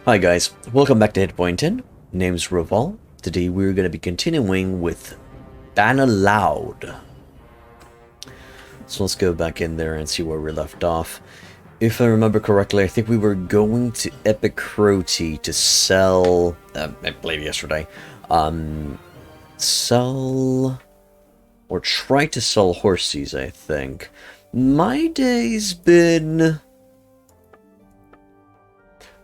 Hi guys, welcome back to Hitpoint 10. Name's Raval. Today we're going to be continuing with Bannerlord. So let's go back in there and see where we left off. If I remember correctly, I think we were going to Epicrote to sell, I believe yesterday, sell, or try to sell horses, I think. My day's been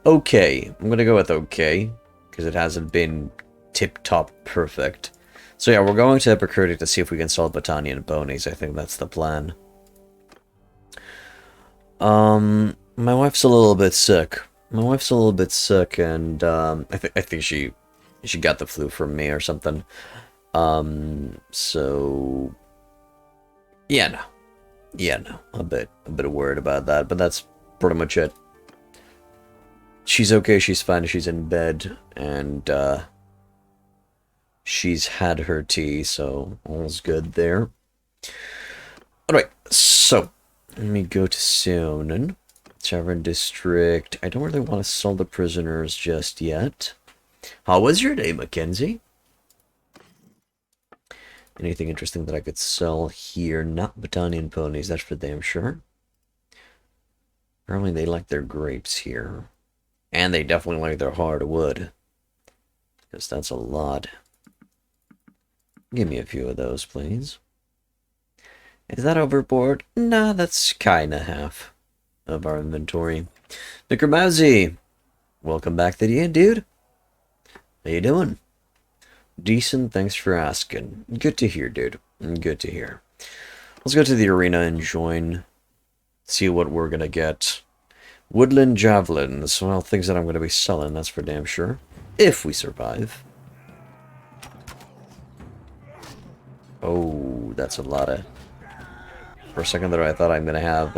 okay. I'm gonna go with okay, because it hasn't been tip-top perfect. So yeah, we're going to Epicrote to see if we can sell Battanian ponies. I think that's the plan. My wife's a little bit sick. And I think she got the flu from me or something. So yeah, no, a bit worried about that, but that's pretty much it. She's okay, she's fine, she's in bed, and she's had her tea, so all's good there. Alright, so let me go to Sonen. Tavern District. I don't really want to sell the prisoners just yet. How was your day, Mackenzie? Anything interesting that I could sell here? Not Battanian ponies, that's for damn sure. Apparently they like their grapes here. And they definitely like their hardwood. Because that's a lot. Give me a few of those, please. Is that overboard? Nah, that's kinda half of our inventory. Necromazzi! Welcome back to the inn, dude. How you doing? Decent, thanks for asking. Good to hear, dude. Good to hear. Let's go to the arena and join. See what we're gonna get. Woodland javelins. Well, things that I'm gonna be selling, that's for damn sure. If we survive. Oh, that's a lot of... For a second there, I thought I'm gonna have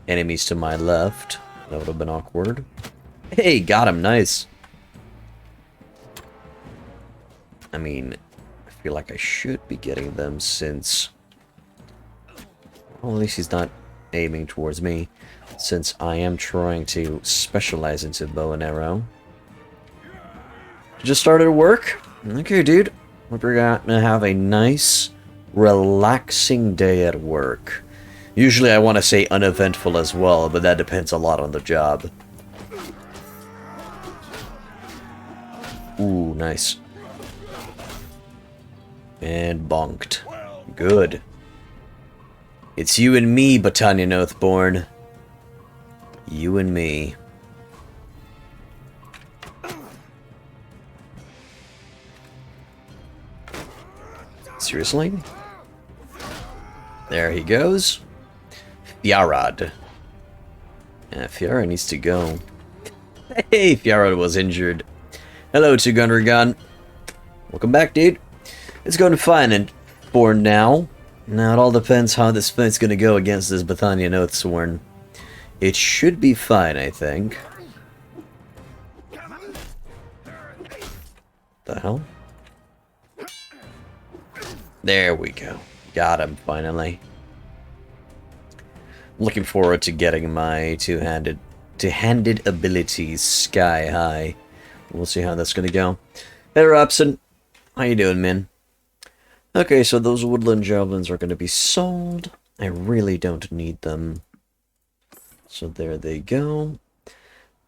enemies to my left. That would have been awkward. Hey, got him, nice. I mean, I feel like I should be getting them since... Well, at least he's not aiming towards me, since I am trying to specialize into bow and arrow. Just started work? Okay, dude. Hope you're gonna have a nice, relaxing day at work. Usually I want to say uneventful as well, but that depends a lot on the job. Ooh, nice. And bonked. Good. It's you and me, Battanian Oathborn. You and me. Seriously? There he goes. Fiarad. Yeah, Fiarad needs to go. Hey, Fiarad was injured. Hello, Two Gunner Gun. Welcome back, dude. It's going fine and for now. Now it all depends how this fight's gonna go against this Battanian Oathsworn. It should be fine, I think. The hell? There we go. Got him, finally. Looking forward to getting my two-handed abilities sky high. We'll see how that's gonna go. Hey, Robson. How you doing, man? Okay, so those woodland javelins are gonna be sold. I really don't need them. So there they go.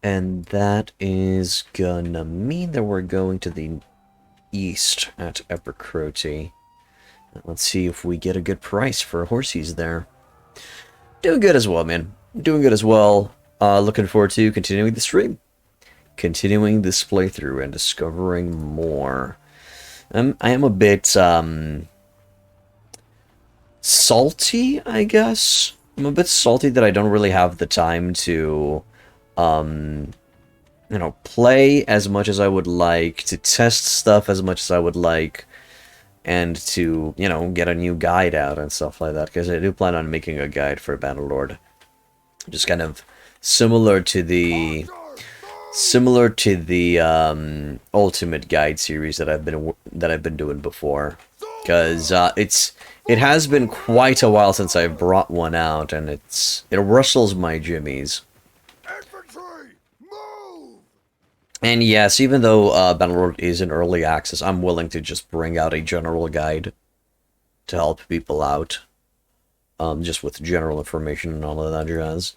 And that is gonna mean that we're going to the east at Epicrote. Let's see if we get a good price for horses there. Doing good as well, man. Doing good as well. Looking forward to continuing the stream. Continuing this playthrough and discovering more. I am a bit, salty, I guess. I'm a bit salty that I don't really have the time to, you know, play as much as I would like, to test stuff as much as I would like, and to, you know, get a new guide out and stuff like that, because I do plan on making a guide for Bannerlord. Just kind of similar to the Ultimate Guide series that I've been doing before, because it has been quite a while since I've brought one out, and it rustles my jimmies. And yes, even though Bannerlord is in early access, I'm willing to just bring out a general guide to help people out. Just with general information and all of that jazz.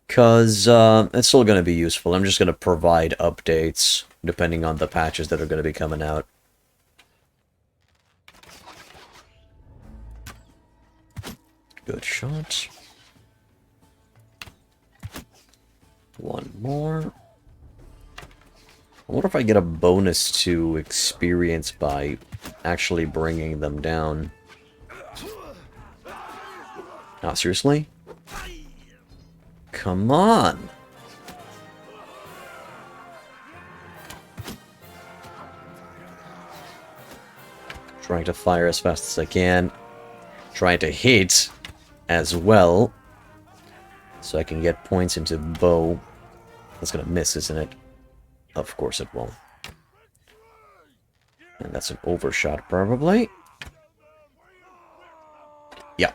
Because it's still going to be useful. I'm just going to provide updates depending on the patches that are going to be coming out. Good shot. One more. I wonder if I get a bonus to experience by actually bringing them down. Ah, seriously? Come on! Trying to fire as fast as I can. Trying to hit as well. So I can get points into bow. That's gonna miss, isn't it? Of course it won't. And that's an overshot, probably. Yeah.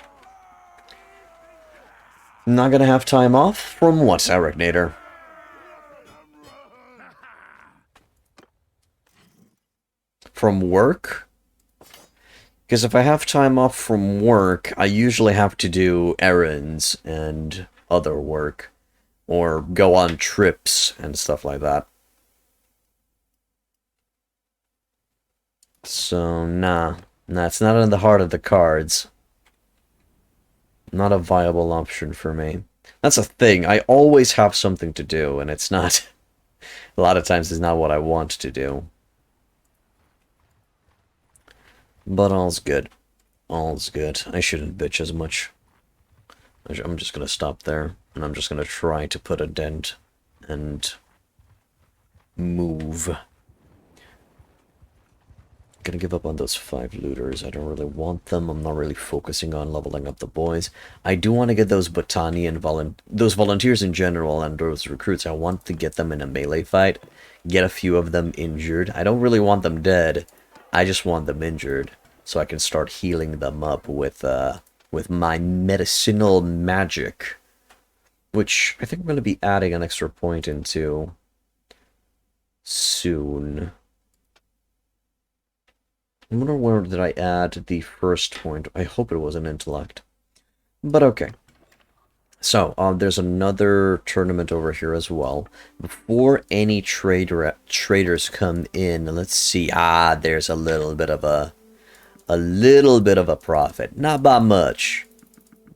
Not gonna have time off? From what, Arachnator? From work? Because if I have time off from work, I usually have to do errands and other work. Or go on trips and stuff like that. So, nah. Nah, it's not in the heart of the cards. Not a viable option for me. That's a thing. I always have something to do, and it's not... a lot of times it's not what I want to do. But all's good. All's good. I shouldn't bitch as much. I'm just gonna stop there, and I'm just gonna try to put a dent and move. Gonna give up on those 5 looters. I don't really want them. I'm not really focusing on leveling up the boys. I do want to get those Botanian those volunteers in general and those recruits. I want to get them in a melee fight. Get a few of them injured. I don't really want them dead. I just want them injured so I can start healing them up with my medicinal magic, which I think I'm going to be adding an extra point into soon. I wonder where did I add the first point. I hope it was an intellect. But okay. So, there's another tournament over here as well. Before any traders come in, let's see. Ah, there's a little bit of a profit. Not by much,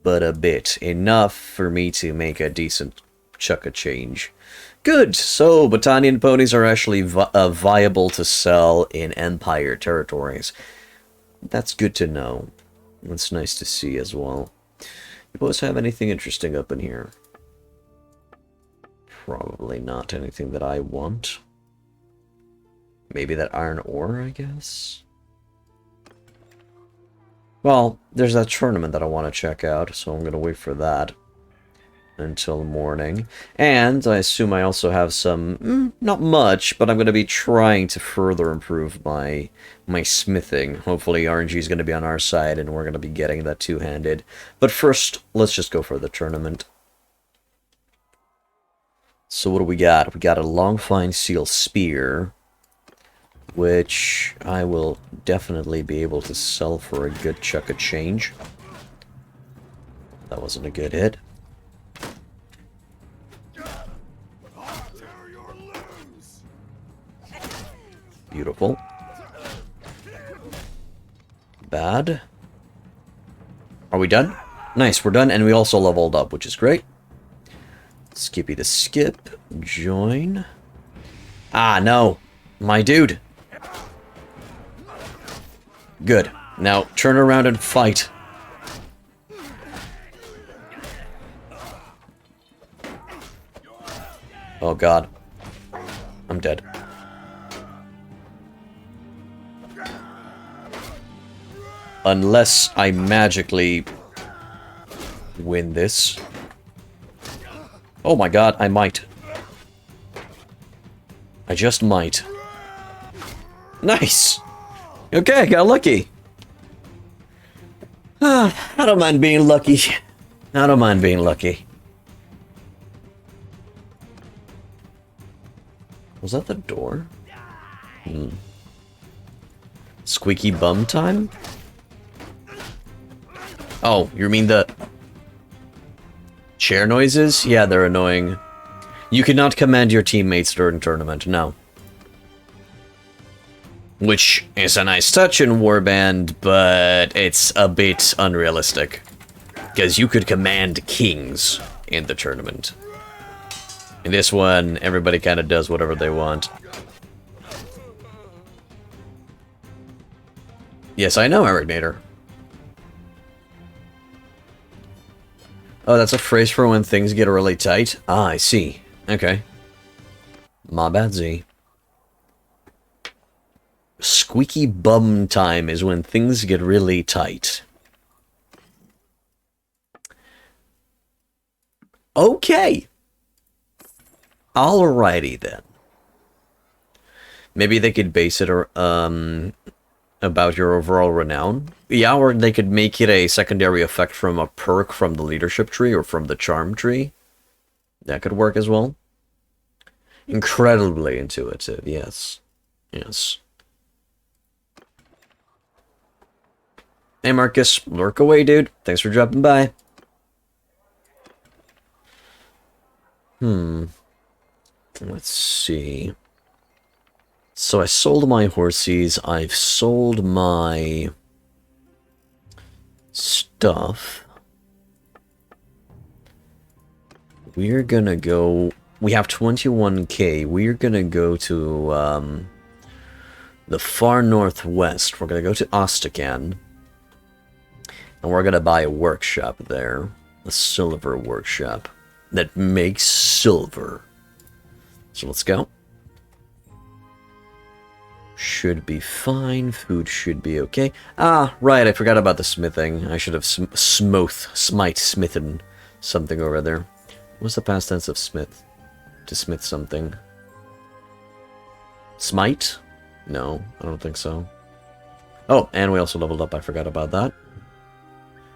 but a bit. Enough for me to make a decent chunk of change. Good, so Botanian ponies are actually viable to sell in Empire territories. That's good to know. That's nice to see as well. You boys have anything interesting up in here? Probably not anything that I want. Maybe that iron ore, I guess? Well, there's that tournament that I want to check out, so I'm going to wait for that until morning. And I assume I also have some, not much, but I'm going to be trying to further improve my smithing. Hopefully RNG is going to be on our side and we're going to be getting that two-handed. But first, let's just go for the tournament. So what do we got? We got a long fine seal spear, which I will definitely be able to sell for a good chunk of change. That wasn't a good hit. Beautiful. Bad. Are we done? Nice, we're done, and we also leveled up, which is great. Skippy the skip. Join. Ah, no. My dude. Good. Now, turn around and fight. Oh, God. I'm dead. Unless I magically win this. Oh my God, I might. I just might. Nice! Okay, got lucky. I don't mind being lucky. I don't mind being lucky. Was that the door? Squeaky bum time? Oh, you mean the chair noises? Yeah, they're annoying. You cannot command your teammates during tournament, no. Which is a nice touch in Warband, but it's a bit unrealistic. Because you could command kings in the tournament. In this one, everybody kind of does whatever they want. Yes, I know, Eric Nader. Oh, that's a phrase for when things get really tight? Ah, I see. Okay. My bad, Z. Squeaky bum time is when things get really tight. Okay. Alrighty then. Maybe they could base it about your overall renown. Yeah, or they could make it a secondary effect from a perk from the leadership tree or from the charm tree. That could work as well. Incredibly intuitive, yes. Yes. Hey Marcus, lurk away, dude. Thanks for dropping by. Let's see. So I sold my horsies, I've sold my stuff. We're gonna go... We have 21k. We're gonna go to the far northwest. We're gonna go to Ostachan. And we're gonna buy a workshop there. A silver workshop that makes silver. So let's go. Should be fine. Food should be okay. Ah, right, I forgot about the smithing. I should have smithen something over there. What's the past tense of smith? To smith something. Smite? No, I don't think so. Oh, and we also leveled up. I forgot about that.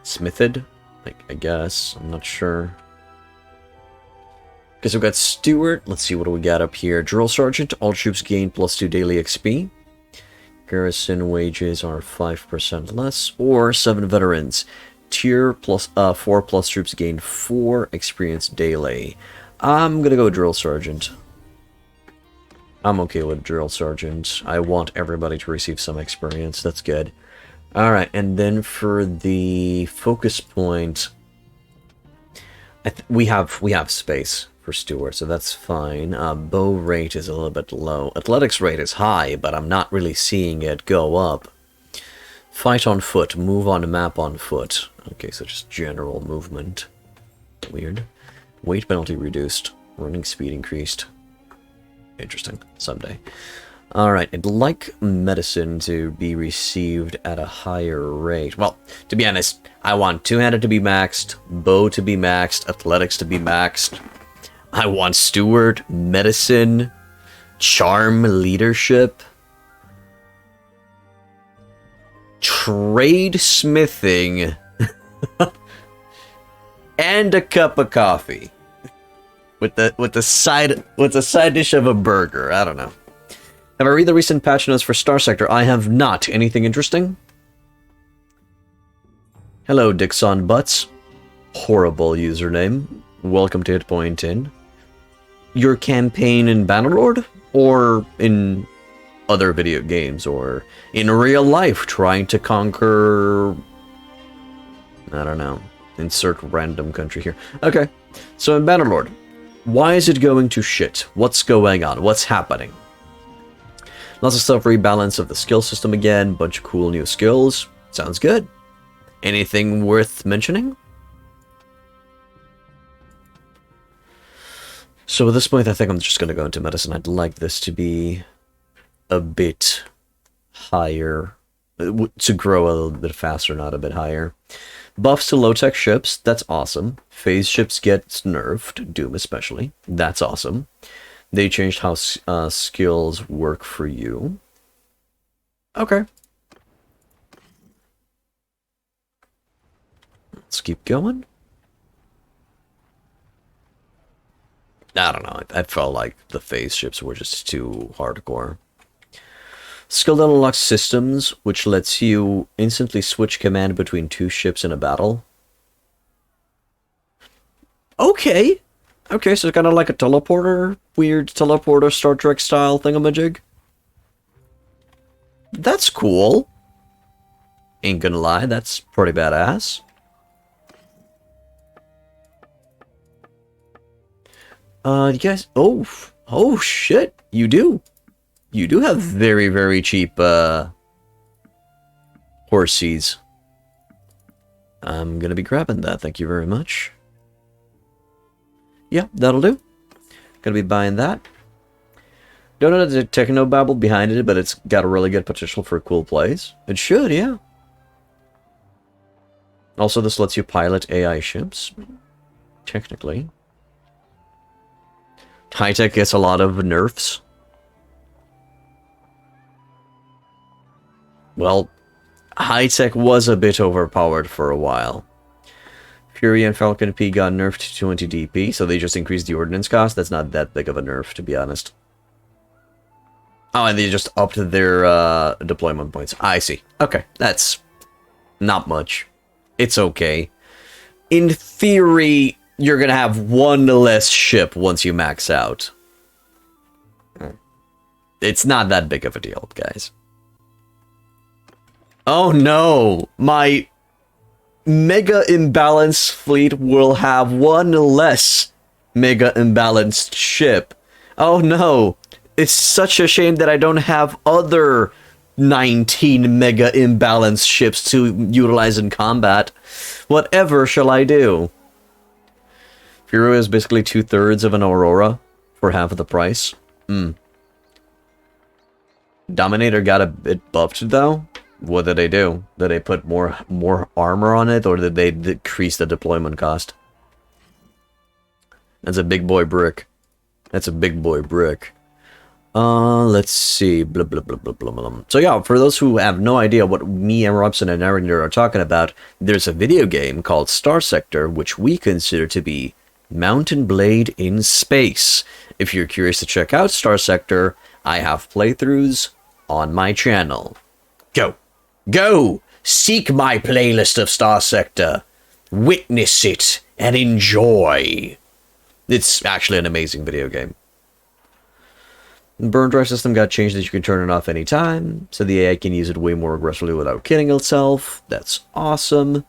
Smithed? I guess. I'm not sure. Okay, so we've got Steward. Let's see, what do we got up here? Drill Sergeant. All troops gain +2 daily XP. Garrison wages are 5% less. Or 7 veterans. Tier 4+ troops gain 4 experience daily. I'm gonna go Drill Sergeant. I'm okay with Drill Sergeant. I want everybody to receive some experience. That's good. Alright, and then for the focus point... we have space for Steward, so that's fine. Bow rate is a little bit low. Athletics rate is high, but I'm not really seeing it go up. Fight on foot, move on map on foot. Okay, so just general movement. Weird. Weight penalty reduced. Running speed increased. Interesting. Someday. Alright, I'd like medicine to be received at a higher rate. Well, to be honest, I want two-handed to be maxed, bow to be maxed, athletics to be maxed. I want steward, medicine, charm, leadership, trade smithing, and a cup of coffee. With the side dish of a burger. I don't know. Have I read the recent patch notes for Star Sector? I have not. Anything interesting? Hello, Dixon Butts. Horrible username. Welcome to Hitpoint In. Your campaign in Bannerlord? Or in other video games? Or in real life trying to conquer... I don't know. Insert random country here. Okay. So in Bannerlord, why is it going to shit? What's going on? What's happening? Lots of stuff, rebalance of the skill system again, bunch of cool new skills. Sounds good. Anything worth mentioning? So at this point, I think I'm just going to go into medicine. I'd like this to be a bit higher, to grow a little bit faster, not a bit higher. Buffs to low-tech ships, that's awesome. Phase ships get nerfed, Doom especially. That's awesome. They changed how skills work for you. Okay. Let's keep going. I don't know. I felt like the phase ships were just too hardcore. Skill that unlocks systems, which lets you instantly switch command between two ships in a battle. Okay. Okay, so kind of like a teleporter, weird teleporter Star Trek style thingamajig. That's cool. Ain't gonna lie, that's pretty badass. You guys, oh shit, you do. You do have very, very cheap, horsies. I'm gonna be grabbing that, thank you very much. Yeah, that'll do. Gonna be buying that. Don't know the techno-babble behind it, but it's got a really good potential for cool plays. It should, yeah. Also, this lets you pilot AI ships. Technically. High-tech gets a lot of nerfs. Well, high-tech was a bit overpowered for a while. Fury and Falcon P got nerfed to 20 DP, so they just increased the ordnance cost. That's not that big of a nerf, to be honest. Oh, and they just upped their deployment points. I see. Okay, that's not much. It's okay. In theory, you're gonna have one less ship once you max out. It's not that big of a deal, guys. Oh no! My mega imbalanced fleet will have one less mega imbalanced ship. Oh no! It's such a shame that I don't have other 19 mega imbalanced ships to utilize in combat. Whatever shall I do? Fury is basically 2/3 of an Aurora for half of the price. Dominator got a bit buffed though. What did they do? Did they put more armor on it, or did they decrease the deployment cost? That's a big boy brick. That's a big boy brick. Let's see. Blah, blah, blah, blah, blah, blah. So yeah, for those who have no idea what me and Robson and Aaron are talking about, there's a video game called Star Sector, which we consider to be Mountain Blade in space. If you're curious to check out Star Sector, I have playthroughs on my channel. Go! Go! Seek my playlist of Star Sector. Witness it and enjoy. It's actually an amazing video game. The burn drive system got changed that you can turn it off anytime, so the AI can use it way more aggressively without killing itself. That's awesome.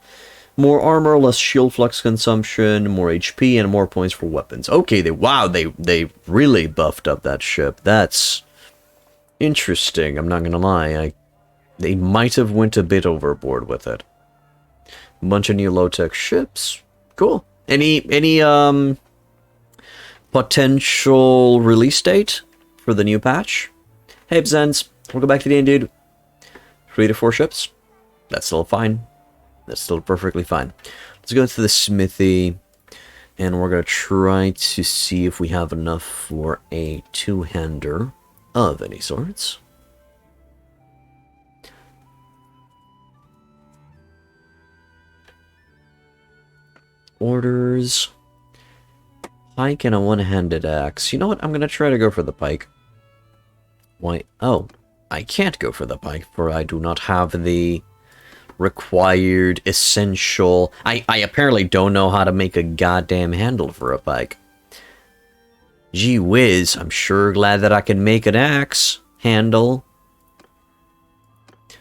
More armor, less shield flux consumption, more HP, and more points for weapons. Okay, they really buffed up that ship. That's interesting, I'm not gonna lie. They might have went a bit overboard with it. A bunch of new low-tech ships. Cool. Any potential release date for the new patch? Hey, Bzens, welcome back to the end, dude. 3 to 4 ships. That's still fine. That's still perfectly fine. Let's go to the Smithy, and we're going to try to see if we have enough for a two-hander of any sorts. Orders. Pike and a one-handed axe. You know what? I'm going to try to go for the pike. Why? Oh, I can't go for the pike, for I do not have the required essential... I apparently don't know how to make a goddamn handle for a pike. Gee whiz, I'm sure glad that I can make an axe handle.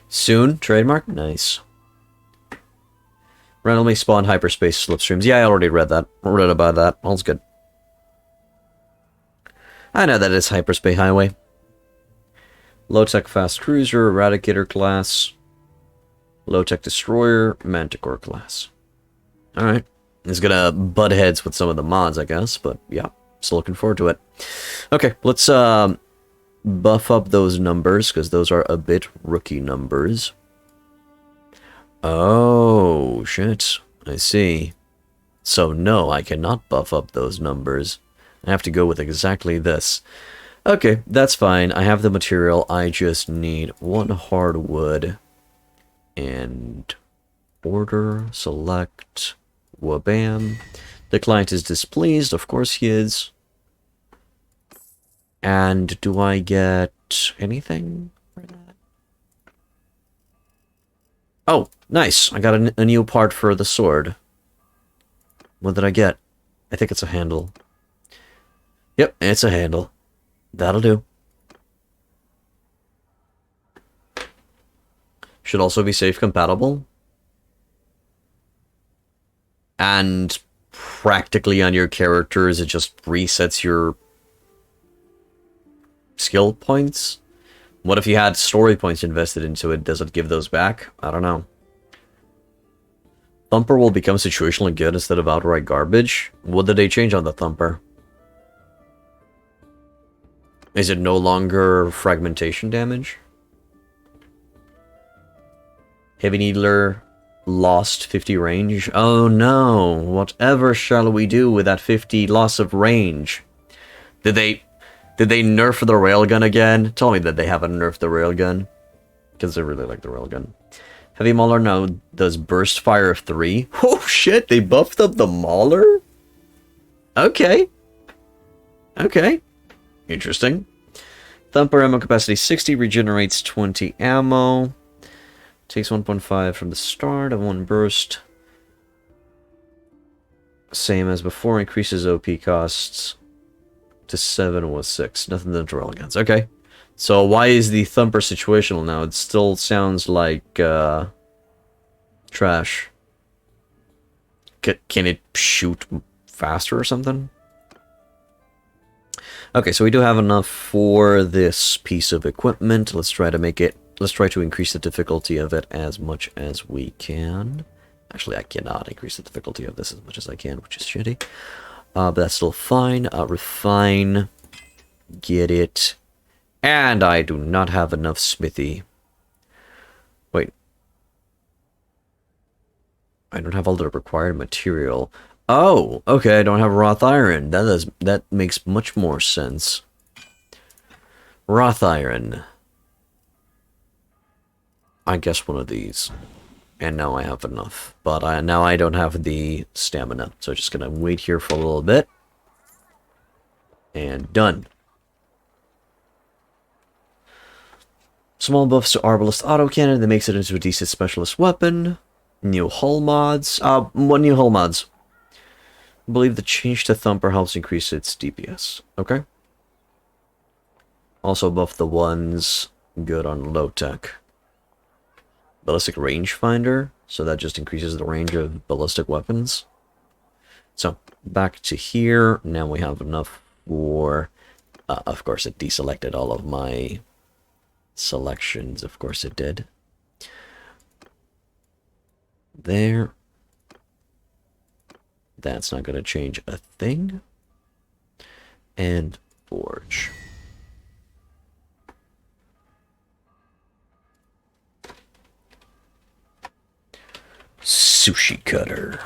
Soon? Trademark? Nice. Randomly spawned hyperspace slipstreams. Yeah, I already read that. Read about that. All's good. I know that is hyperspace highway. Low-tech fast cruiser, eradicator class. Low-tech destroyer, manticore class. Alright. It's gonna butt heads with some of the mods, I guess, but yeah, still looking forward to it. Okay, let's buff up those numbers, because those are a bit rookie numbers. Oh, shit. I see. So no, I cannot buff up those numbers. I have to go with exactly this. Okay, that's fine. I have the material. I just need one hardwood. And order, select, wabam. The client is displeased. Of course he is. And do I get anything for that? Oh, nice. I got a new part for the sword. What did I get? I think it's a handle. Yep, it's a handle. That'll do. Should also be safe compatible. And practically on your characters, it just resets your skill points. What if you had story points invested into it? Does it give those back? I don't know. Thumper will become situationally good instead of outright garbage. What did they change on the Thumper? Is it no longer fragmentation damage? Heavy Needler lost 50 range. Oh no! Whatever shall we do with that 50 loss of range? Did they nerf the railgun again? Tell me that they haven't nerfed the railgun. Because I really like the railgun. Heavy Mauler now does burst fire of 3. Oh shit, they buffed up the Mauler? Okay. Okay. Interesting. Thumper ammo capacity 60, regenerates 20 ammo. Takes 1.5 from the start of 1 burst. Same as before, increases OP costs to 7 with 6. Nothing than railguns. Okay. So why is the Thumper situational now? It still sounds like trash. Can it shoot faster or something? Okay, so we do have enough for this piece of equipment. Let's try to increase the difficulty of it as much as we can. Actually, I cannot increase the difficulty of this as much as I can, which is shitty. But that's still fine. Refine. Get it. And I do not have enough Smithy. Wait. I don't have all the required material. Oh, okay, I don't have wrought iron. That makes much more sense. Wrought iron. I guess one of these. And now I have enough. But now I don't have the stamina. So I'm just gonna wait here for a little bit. And done. Small buffs to Arbalest autocannon that makes it into a decent specialist weapon. New hull mods. One new hull mods. I believe the change to Thumper helps increase its DPS. Okay. Also buff the ones good on low tech. Ballistic rangefinder, so that just increases the range of ballistic weapons. So back to here. Now we have enough for. Of course, it deselected all of my selections. Of course, it did. There. That's not going to change a thing. And forge. Sushi cutter.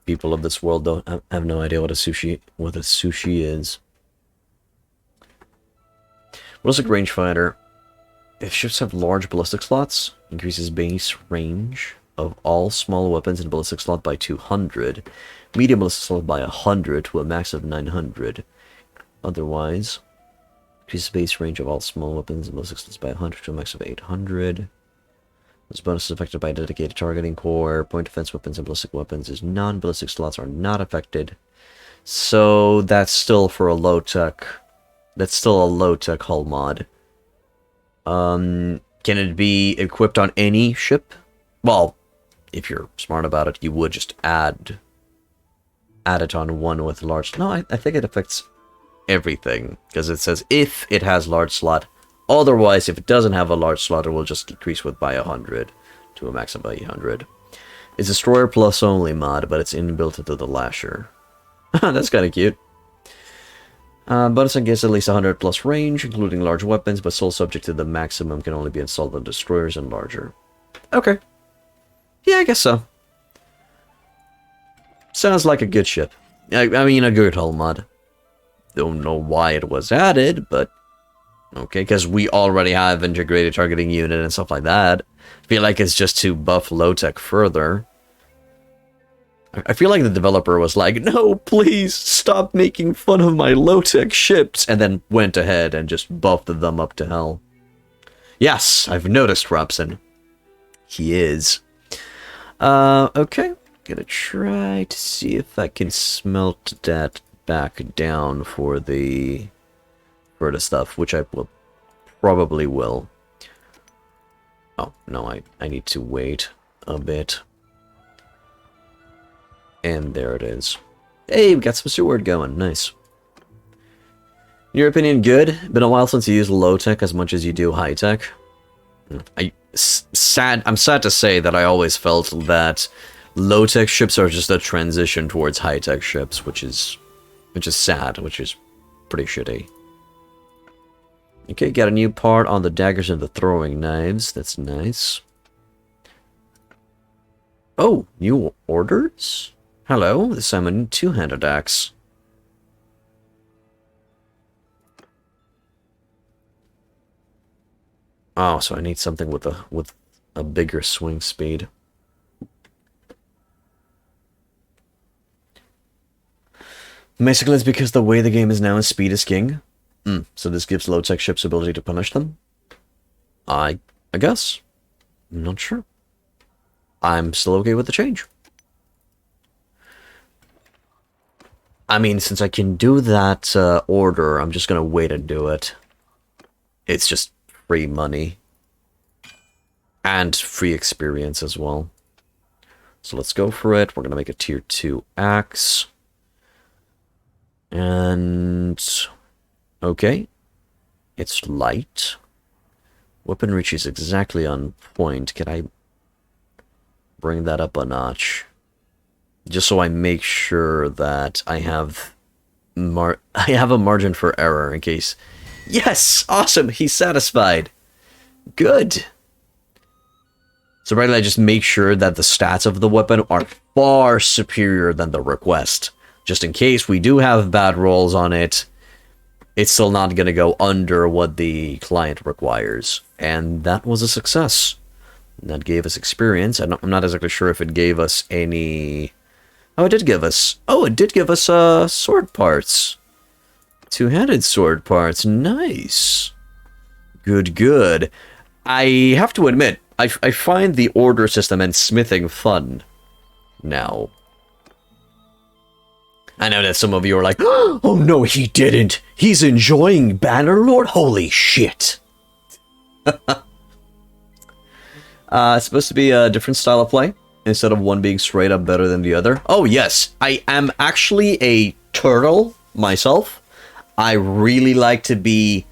People of this world don't have no idea what a sushi is. Ballistic rangefinder. If ships have large ballistic slots, increases base range of all small weapons in ballistic slot by 200, medium ballistic slot by 100 to a max of 900. Otherwise, increases base range of all small weapons in ballistic slots by 100 to a max of 800. This bonus is affected by a dedicated targeting core. Point defense weapons and ballistic weapons is non-ballistic slots are not affected. So that's still for a low tech. That's still a low tech hull mod. Can it be equipped on any ship? Well, if you're smart about it, you would just add it on one with large. No, I think it affects everything because it says if it has large slot. Otherwise, if it doesn't have a large slot, it will just decrease with by 100 to a max of 800. It's a Destroyer Plus only mod, but it's inbuilt into the Lasher. That's kind of cute. Bonus against at least 100 plus range, including large weapons, but still subject to the maximum can only be installed on destroyers and larger. Okay. Yeah, I guess so. Sounds like a good ship. I mean, a good hull mod. Don't know why it was added, but okay, because we already have integrated targeting unit and stuff like that. I feel like it's just to buff low tech further. I feel like the developer was like, no, please stop making fun of my low-tech ships, and then went ahead and just buffed them up to hell. Yes, I've noticed, Robson. He is. Okay. Gonna try to see if I can smelt that back down for the stuff, which I will probably will. Oh, no, I need to wait a bit. And there it is. Hey, we got some sword going. Nice. In your opinion, good? Been a while since you use low-tech as much as you do high-tech. I'm sad to say that I always felt that low-tech ships are just a transition towards high-tech ships, which is sad, which is pretty shitty. Okay, got a new part on the daggers and the throwing knives. That's nice. Oh, new orders? Hello, this time a two-handed axe. Oh, so I need something with a bigger swing speed. Basically, it's because the way the game is now is speed is king. So this gives low-tech ships ability to punish them? I guess. I'm not sure. I'm still okay with the change. I mean, since I can do that order, I'm just gonna wait and do it. It's just free money. And free experience as well. So let's go for it. We're gonna make a tier 2 axe. And... okay. It's light. Weapon reach is exactly on point. Can I bring that up a notch? Just so I make sure that I have a margin for error in case... Yes! Awesome! He's satisfied. Good. So right now I just make sure that the stats of the weapon are far superior than the request. Just in case we do have bad rolls on it, it's still not going to go under what the client requires. And that was a success. That gave us experience. I'm not exactly sure if it gave us any... Oh, it did give us... Oh, it did give us sword parts. Two-handed sword parts. Nice. Good, good. I have to admit, I find the order system and smithing fun now. I know that some of you are like, oh no, he didn't. He's enjoying Bannerlord? Holy shit. It's supposed to be a different style of play, instead of one being straight up better than the other. Oh yes, I am actually a turtle myself. I really like to be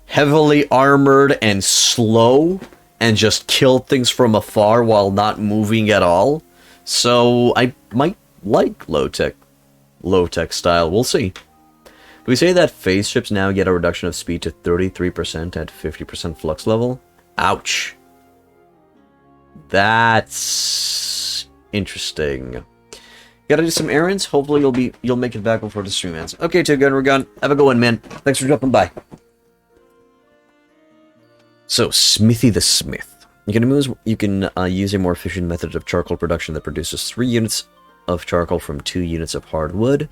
heavily armored and slow, and just kill things from afar while not moving at all. So I might like low-tech style. We'll see. Do we say that phase ships now get a reduction of speed to 33% at 50% flux level? Ouch. That's interesting. Gotta do some errands. Hopefully you'll make it back before the stream ends. Okay, Two Gun, we're gone. Have a good one, man. Thanks for dropping by. So, Smithy the Smith. You can use a more efficient method of charcoal production that produces 3 units of charcoal from 2 units of hardwood.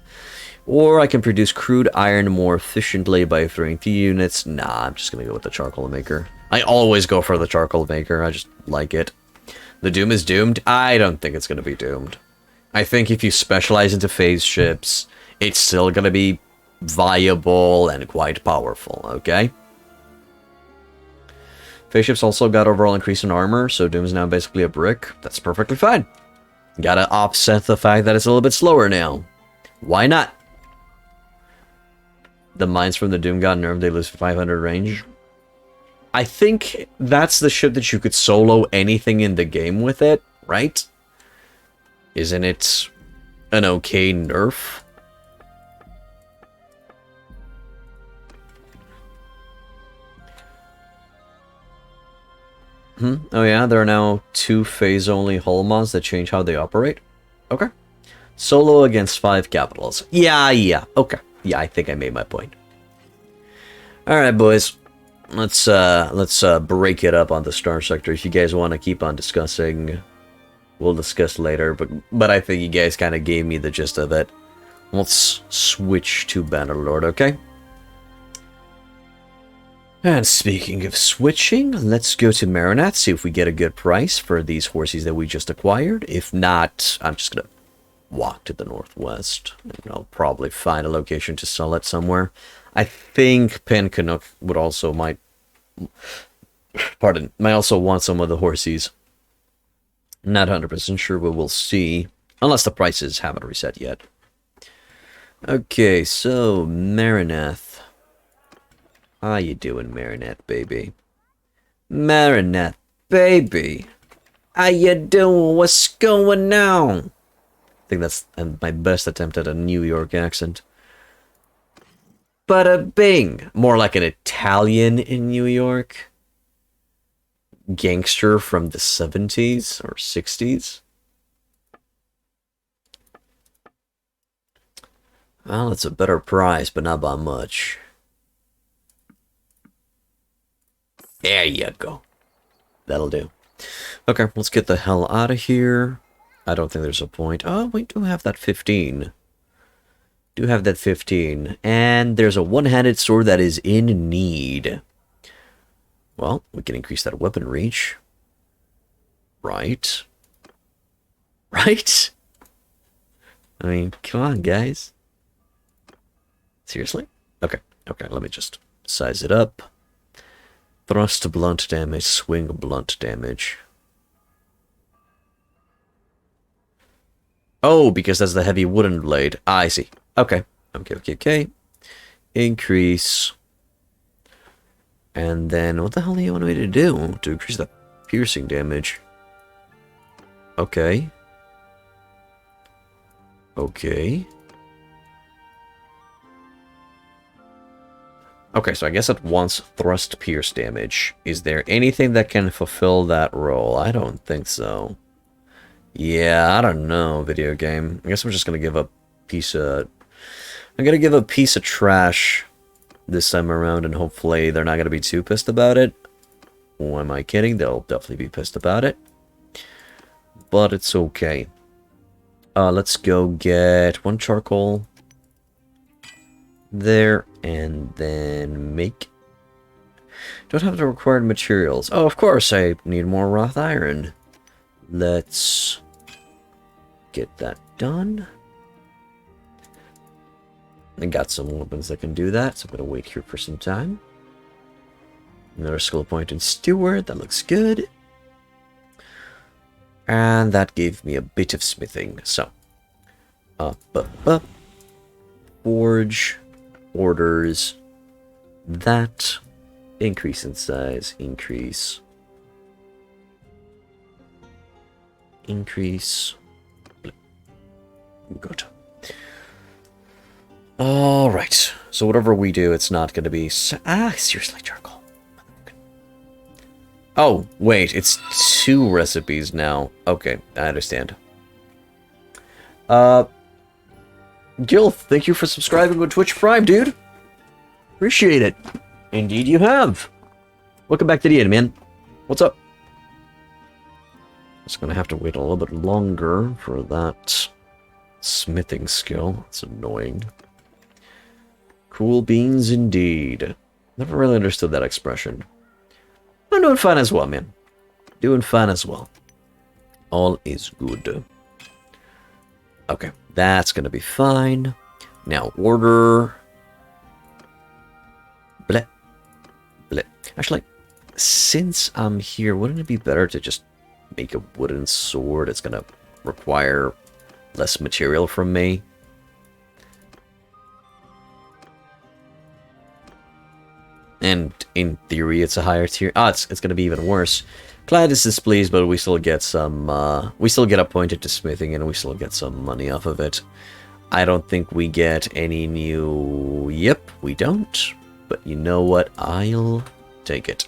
Or I can produce crude iron more efficiently by throwing 2 units. Nah, I'm just gonna go with the charcoal maker. I always go for the charcoal maker. I just like it. The Doom is doomed? I don't think it's gonna be doomed. I think if you specialize into phase ships, it's still gonna be viable and quite powerful, okay? Phase ships also got overall increase in armor, so Doom is now basically a brick. That's perfectly fine. Gotta offset the fact that it's a little bit slower now. Why not? The mines from the Doom got nerfed, they lose 500 range. I think that's the ship that you could solo anything in the game with it, right? Isn't it an okay nerf? Oh yeah, there are now 2 phase-only hull mods that change how they operate. Okay. Solo against 5 capitals. Yeah, okay. Yeah, I think I made my point. Alright, boys. Let's break it up on the Star Sector if you guys want to keep on discussing we'll discuss later, but I think you guys kind of gave me the gist of it. Let's switch to Bannerlord, okay? And speaking of switching, let's go to Marinath, see if we get a good price for these horses that we just acquired. If not, I'm just gonna walk to the northwest, and I'll probably find a location to sell it somewhere. I think Pencanuck would also might also want some of the horses. Not 100% sure, but we'll see. Unless the prices haven't reset yet. Okay, so Marinath. How you doing, Marinath, baby? Marinath, baby. How you doing? What's going on? I think that's my best attempt at a New York accent. Bada bing! More like an Italian in New York. Gangster from the 70s or 60s. Well, it's a better price, but not by much. There you go. That'll do. Okay, let's get the hell out of here. I don't think there's a point. Oh, we do have that 15. Do have that 15. And there's a one-handed sword that is in need. Well, we can increase that weapon reach. Right. Right? I mean, come on, guys. Seriously? Okay, let me just size it up. Thrust blunt damage, swing blunt damage. Oh, because that's the heavy wooden blade. Ah, I see. Okay. Increase. And then, what the hell do you want me to do to increase the piercing damage? Okay. Okay, so I guess it wants thrust pierce damage. Is there anything that can fulfill that role? I don't think so. Yeah, I don't know, video game. I guess I'm just gonna give a piece of... I'm gonna give a piece of trash this time around, and hopefully they're not gonna be too pissed about it. Or am I kidding? They'll definitely be pissed about it. But it's okay. Let's go get one charcoal there, and then make... Don't have the required materials. Oh, of course, I need more wrought iron. Let's get that done. I got some weapons that can do that, so I'm going to wait here for some time. Another skill point in Steward, that looks good. And that gave me a bit of smithing, so. Forge, orders, that, increase in size, increase. Good. Alright, so whatever we do, it's not going to be... seriously, charcoal. Oh, wait, it's 2 recipes now. Okay, I understand. Gil, thank you for subscribing with Twitch Prime, dude. Appreciate it. Indeed you have. Welcome back to the end, man. What's up? Just gonna have to wait a little bit longer for that smithing skill. It's annoying. Cool beans indeed. Never really understood that expression. I'm doing fine as well, man. Doing fine as well. All is good. Okay, that's gonna be fine. Now order... Bleh. Bleh. Actually, since I'm here, wouldn't it be better to just make a wooden sword? It's gonna require less material from me. And in theory, it's a higher tier. It's gonna be even worse. Client is displeased, but we still get some, we still get appointed to smithing, and we still get some money off of it. I don't think we get any new... Yep, we don't. But you know what? I'll take it.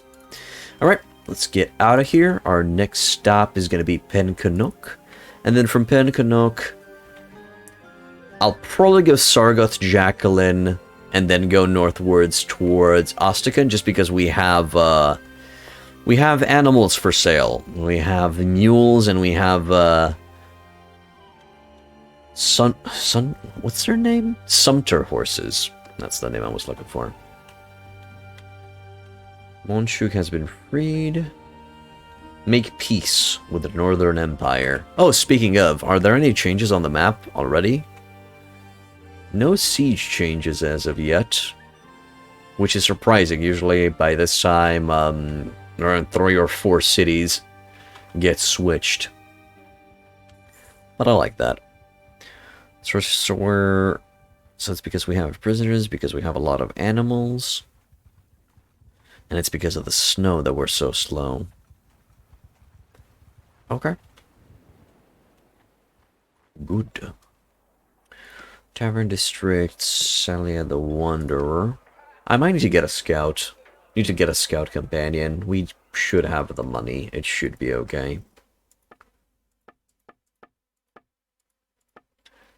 Alright, let's get out of here. Our next stop is going to be Pencanuck. And then from Pencanuck, I'll probably go Sargoth, Jacqueline, and then go northwards towards Ostican, just because we have We have animals for sale. We have mules and we have, what's their name? Sumter horses. That's the name I was looking for. Monshuk has been freed. Make peace with the Northern Empire. Oh, speaking of, are there any changes on the map already? No siege changes as of yet. Which is surprising. Usually by this time, around 3 or 4 cities get switched. But I like that. So it's because we have prisoners, because we have a lot of animals. And it's because of the snow that we're so slow. Okay. Good. Tavern Districts, Salia the Wanderer. I might need to get a scout. Need to get a scout companion. We should have the money. It should be okay.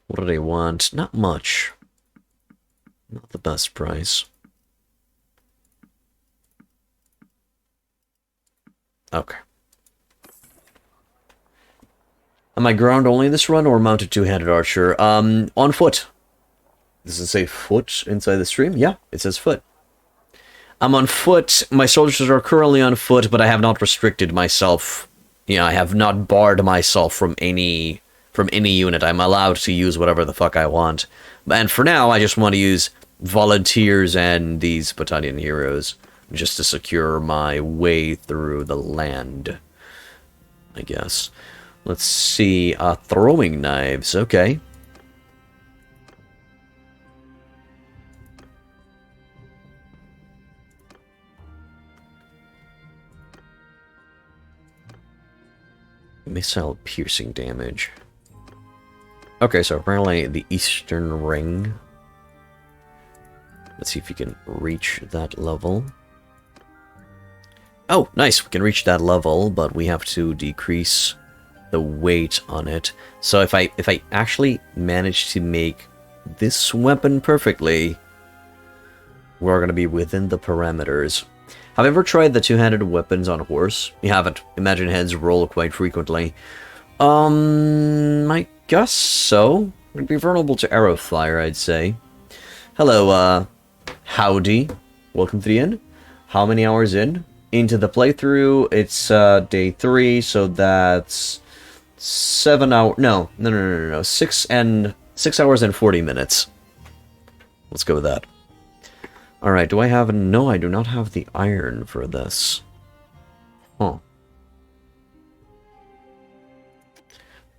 What do they want? Not much. Not the best price. Okay. Am I ground only this run or mounted two-handed archer? On foot. Does it say foot inside the stream? Yeah, it says foot. I'm on foot. My soldiers are currently on foot, but I have not restricted myself. Yeah, I have not barred myself from any unit. I'm allowed to use whatever the fuck I want. And for now, I just want to use volunteers and these battalion heroes just to secure my way through the land, I guess. Let's see. Throwing knives. Okay. Missile piercing damage. Okay, so apparently the Eastern Ring. Let's see if you can reach that level. Oh, nice. We can reach that level, but we have to decrease the weight on it. So if I actually manage to make this weapon perfectly, we're going to be within the parameters. Have you ever tried the two-handed weapons on a horse? You haven't. Imagine heads roll quite frequently. I guess so. It'd be vulnerable to arrow fire, I'd say. Hello, howdy. Welcome to the inn. How many hours in? Into the playthrough, it's day 3, so that's 7 hours. No. 6 hours and 40 minutes. Let's go with that. Alright, do I have... No, I do not have the iron for this. Huh.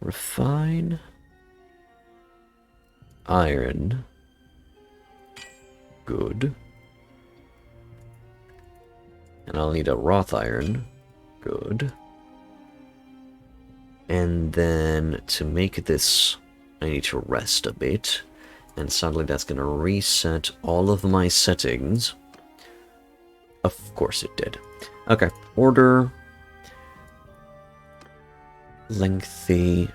Refine. Iron. Good. And I'll need a wrought iron. Good. And then to make this, I need to rest a bit. And sadly that's going to reset all of my settings. Of course it did. Okay, order. Lengthy.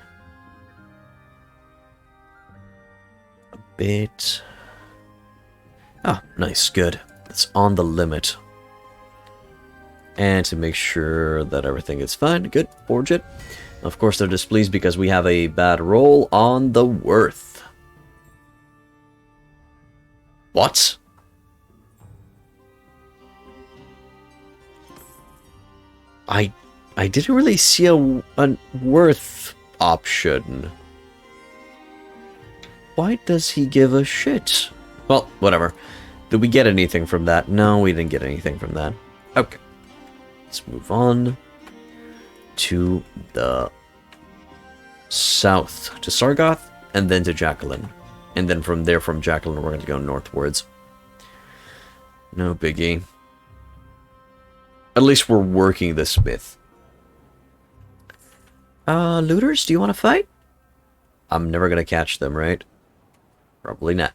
A bit. Ah, nice, good. It's on the limit. And to make sure that everything is fine, good, forge it. Of course they're displeased because we have a bad roll on the worth. What? I didn't really see a worth option. Why does he give a shit? Well, whatever. Did we get anything from that? No, we didn't get anything from that. Okay. Let's move on to the south, to Sargoth, and then to Jacqueline. And then from there, from Jacqueline, we're going to go northwards. No biggie. At least we're working the smith. Looters, do you want to fight? I'm never going to catch them, right? Probably not.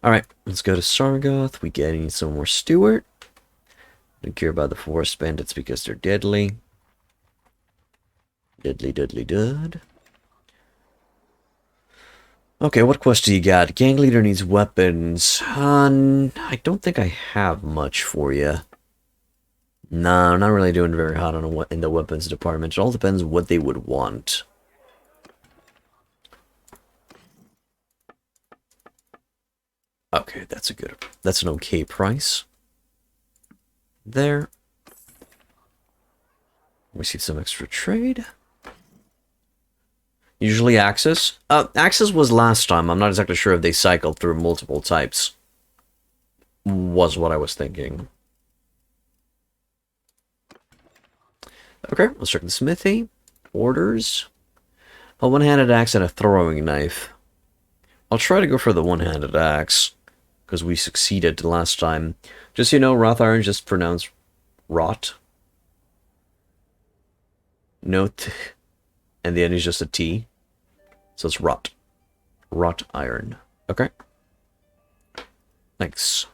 Alright, let's go to Sargoth. We get some more Stewart. Don't care about the forest bandits because they're deadly. Deadly, deadly, dead. Okay, what quest do you got? Gang leader needs weapons. I don't think I have much for you. No, not really doing very hot on in the weapons department. It all depends what they would want. Okay, that's an okay price. There. Receive some extra trade. Usually Access. Access was last time. I'm not exactly sure if they cycled through multiple types. Was what I was thinking. Okay, let's check the Smithy. Orders. A one-handed axe and a throwing knife. I'll try to go for the one-handed axe, because we succeeded last time. Just so you know, wrought iron just pronounced rot. Note, and the end is just a T. So it's rot. Wrought iron. Okay. Thanks.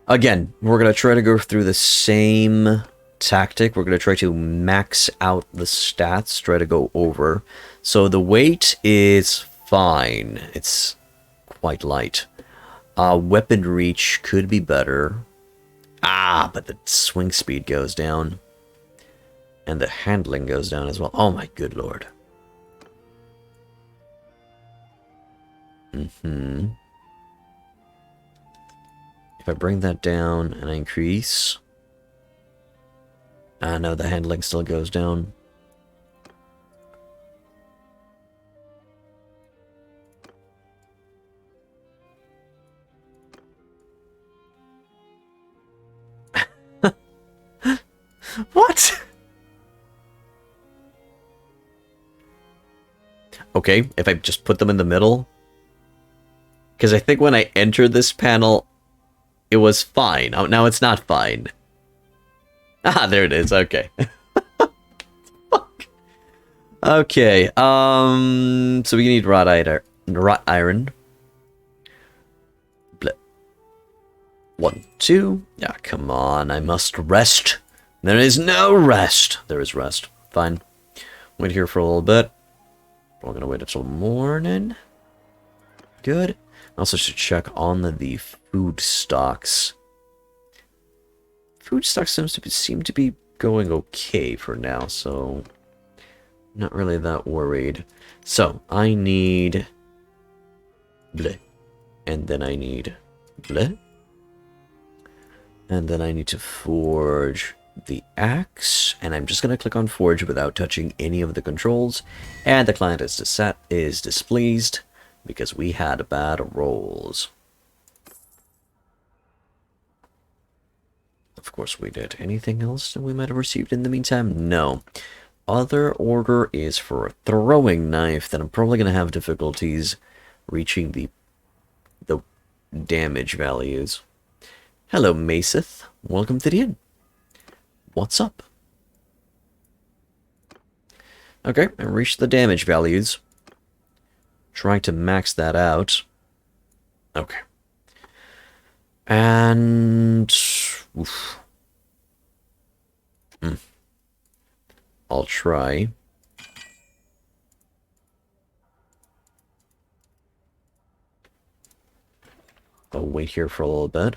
Again, we're going to try to go through the same tactic. We're going to try to max out the stats, try to go over. So the weight is fine. It's quite light. Weapon reach could be better. But the swing speed goes down. And the handling goes down as well. Oh my good lord. If I bring that down and I increase... no, the handling still goes down. What? Okay, if I just put them in the middle. Because I think when I entered this panel, it was fine. Oh, now it's not fine. There it is. Okay. Fuck. Okay. So we need wrought iron. Bleh. 1, 2. Yeah, come on. I must rest. There is no rest. There is rest. Fine. Wait here for a little bit. We're gonna wait until morning. Good. I also should check on the food stocks. Food stocks seem to be going okay for now, so not really that worried. So I need bleh, and then I need bleh, and then I need to forge the axe, and I'm just gonna click on forge without touching any of the controls, and the client is displeased because we had bad rolls. Of course we did. Anything else that we might have received in the meantime? No. Other order is for a throwing knife that I'm probably going to have difficulties reaching the damage values. Hello, Maseth. Welcome to the inn. What's up? Okay, I reached the damage values. Trying to max that out. Okay. And... oof. I'll try. I'll wait here for a little bit.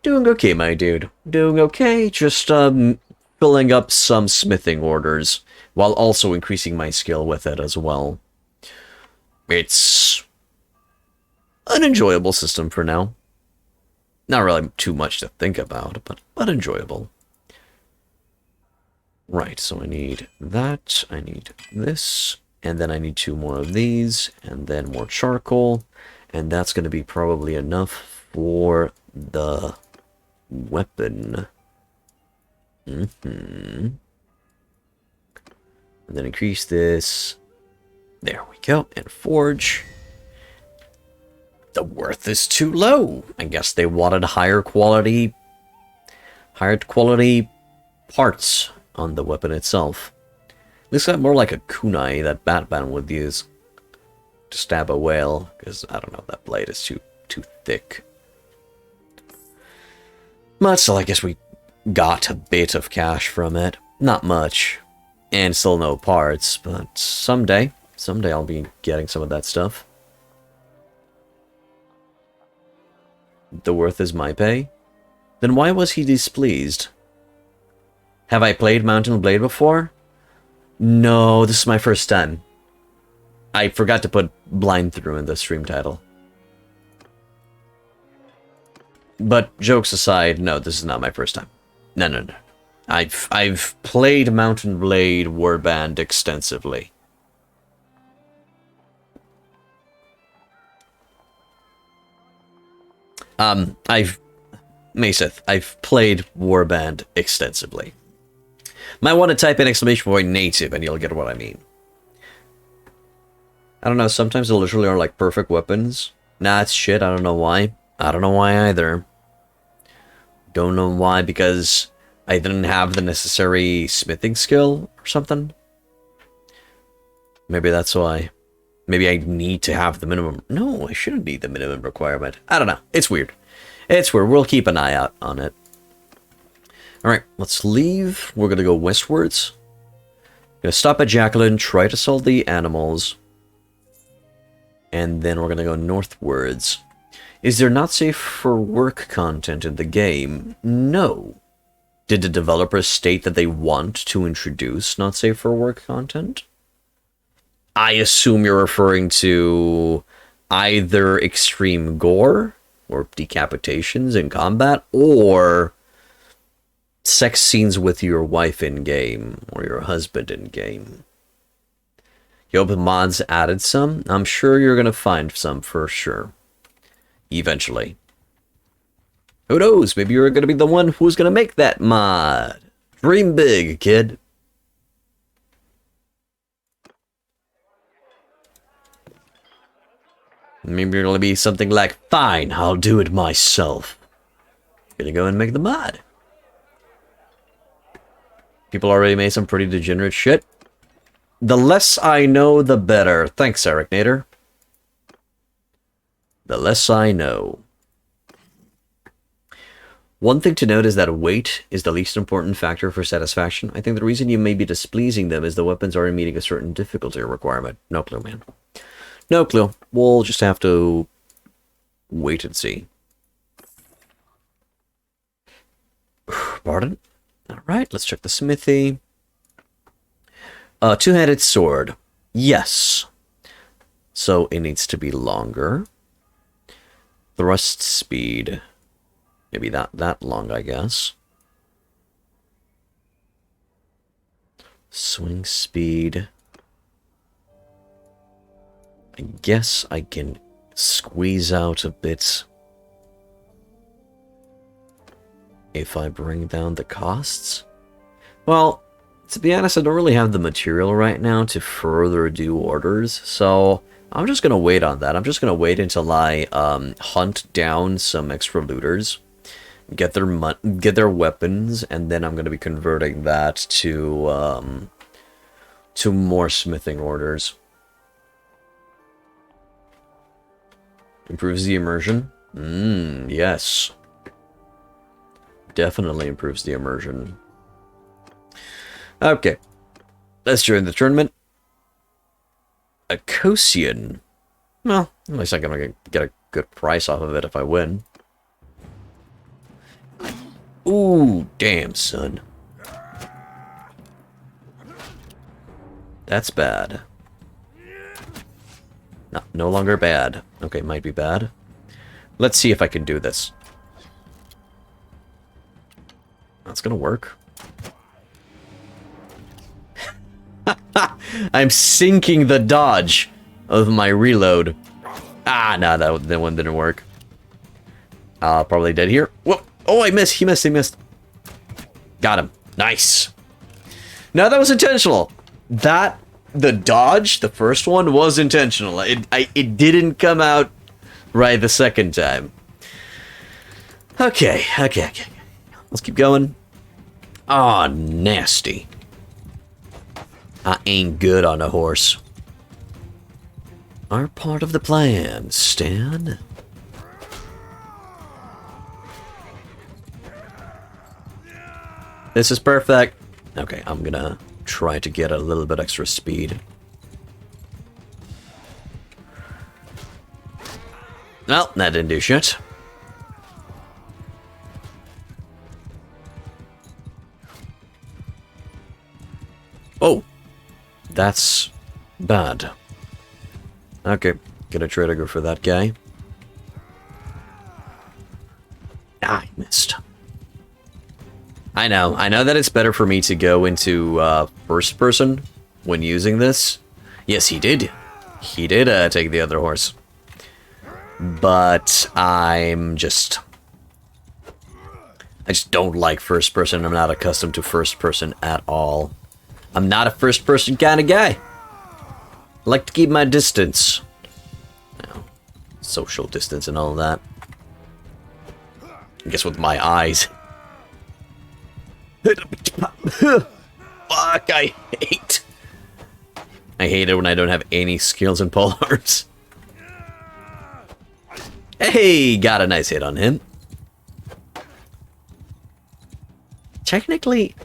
Doing okay, my dude. Doing okay. Just, filling up some smithing orders, while also increasing my skill with it as well. It's an enjoyable system for now. Not really too much to think about, but enjoyable. Right, so I need that, I need this, and then I need 2 more of these, and then more charcoal, and that's going to be probably enough for the weapon. And then increase this. There we go, and forge. The worth is too low. I guess they wanted higher quality parts on the weapon itself. Looks like more like a kunai that Batman would use to stab a whale, because I don't know, that blade is too thick. But still, I guess we got a bit of cash from it. Not much, and still no parts, but someday I'll be getting some of that stuff. The worth is my pay. Then why was he displeased? Have I played Mount and Blade before? No, this is my first time. I forgot to put blind through in the stream title. But jokes aside, no, this is not my first time. No. I've played Mount and Blade Warband extensively. Maseth, I've played Warband extensively. Might want to type in !native and you'll get what I mean. I don't know, sometimes they literally are like perfect weapons. Nah, it's shit, I don't know why. I don't know why either. Don't know why, because I didn't have the necessary smithing skill or something. Maybe that's why. Maybe I need to have the minimum. No, I shouldn't need the minimum requirement. I don't know. It's weird. It's weird. We'll keep an eye out on it. Alright, let's leave. We're going to go westwards. Gonna stop at Jacqueline, try to solve the animals. And then we're going to go northwards. Is there not safe for work content in the game? No. Did the developers state that they want to introduce not safe for work content? I assume you're referring to either extreme gore or decapitations in combat, or sex scenes with your wife in game or your husband in game. You hope the mods added some? I'm sure you're gonna find some for sure. Eventually. Who knows? Maybe you're gonna be the one who's gonna make that mod. Dream big, kid. Maybe you're gonna be something like, fine, I'll do it myself. Gonna go and make the mod. People already made some pretty degenerate shit. The less I know, the better. Thanks, Eric Nader. The less I know. One thing to note is that weight is the least important factor for satisfaction. I think the reason you may be displeasing them is the weapons aren't meeting a certain difficulty requirement. No clue, man. No clue. We'll just have to wait and see. Pardon? Alright, let's check the smithy. Two-handed sword. Yes. So it needs to be longer. Thrust speed. Maybe that long, I guess. Swing speed. I guess I can squeeze out a bit if I bring down the costs. Well, to be honest, I don't really have the material right now to further do orders, so I'm just gonna wait on that. I'm just gonna wait until I hunt down some extra looters, get their weapons, and then I'm gonna be converting that to more smithing orders. Improves the immersion. Yes. Definitely improves the immersion. Okay. Let's join the tournament. A Kosian. Well, at least I'm gonna get a good price off of it if I win. Ooh, damn, son. That's bad. No longer bad. Okay, might be bad. Let's see if I can do this. That's gonna work. I'm sinking the dodge of my reload. Ah, no, that one didn't work. Probably dead here. Whoa! Oh, I missed. He missed. Got him. Nice. No, that was intentional. The dodge, the first one, was intentional. It didn't come out right the second time. Okay. Let's keep going. Ah, nasty. I ain't good on a horse. Are part of the plan, Stan. This is perfect. Okay, I'm gonna try to get a little bit extra speed. Well, that didn't do shit. That's bad. Okay, gonna try to go for that guy. Ah, I missed. I know that it's better for me to go into first person when using this. Yes, he did. He did take the other horse. But I just don't like first person. I'm not accustomed to first person at all. I'm not a first person kind of guy. I like to keep my distance. You know, social distance and all that. I guess with my eyes. Fuck, I hate it when I don't have any skills in pole arms. Hey, got a nice hit on him. Technically,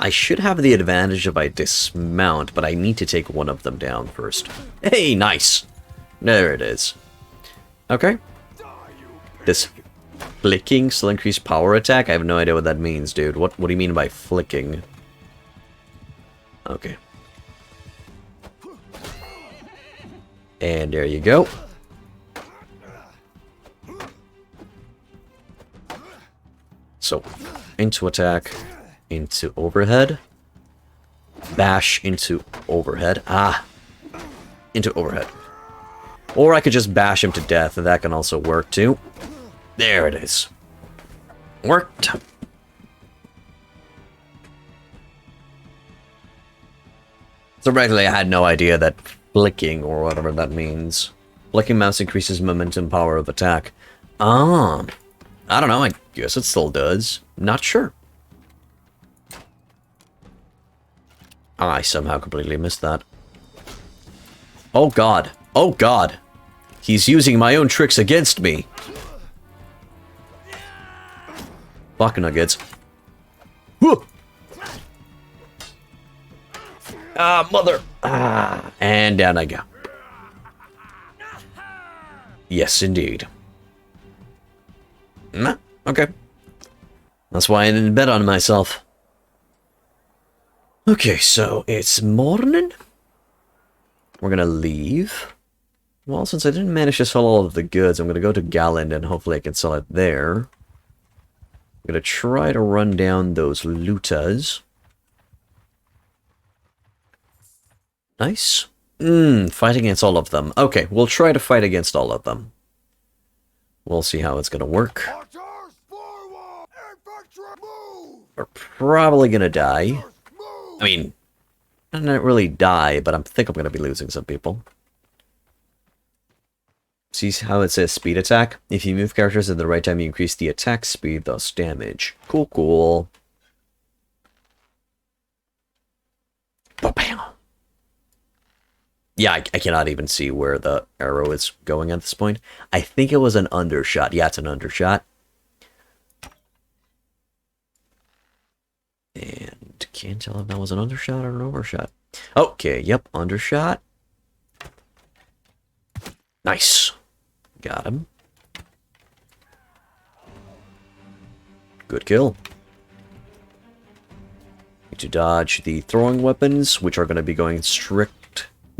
I should have the advantage if I dismount, but I need to take one of them down first. Hey, nice. There it is. Okay. This flicking still increased power attack? I have no idea what that means, dude. What do you mean by flicking? Okay. And there you go. So, into attack, into overhead, bash into overhead. Ah! Into overhead. Or I could just bash him to death, and that can also work too. There it is. Worked. So regularly I had no idea that flicking, or whatever that means. Flicking mouse increases momentum power of attack. Ah. I don't know, I guess it still does. Not sure. I somehow completely missed that. Oh god. Oh god. He's using my own tricks against me. Fuck nuggets. Whew. Ah, mother. Ah, and down I go. Yes, indeed. Nah, okay. That's why I didn't bet on myself. Okay, so it's morning. We're gonna leave. Well, since I didn't manage to sell all of the goods, I'm gonna go to Galland and hopefully I can sell it there. I'm gonna try to run down those lutas. Nice. Fight against all of them. Okay, we'll try to fight against all of them. We'll see how it's gonna work. We're probably gonna die. I mean, not really die, but I think I'm gonna be losing some people. See how it says speed attack? If you move characters at the right time, you increase the attack speed, thus damage. Cool, cool. Ba-bam. Yeah, I cannot even see where the arrow is going at this point. I think it was an undershot. Yeah, it's an undershot. And can't tell if that was an undershot or an overshot. Okay, yep, undershot. Nice. Got him. Good kill. Need to dodge the throwing weapons, which are going to be going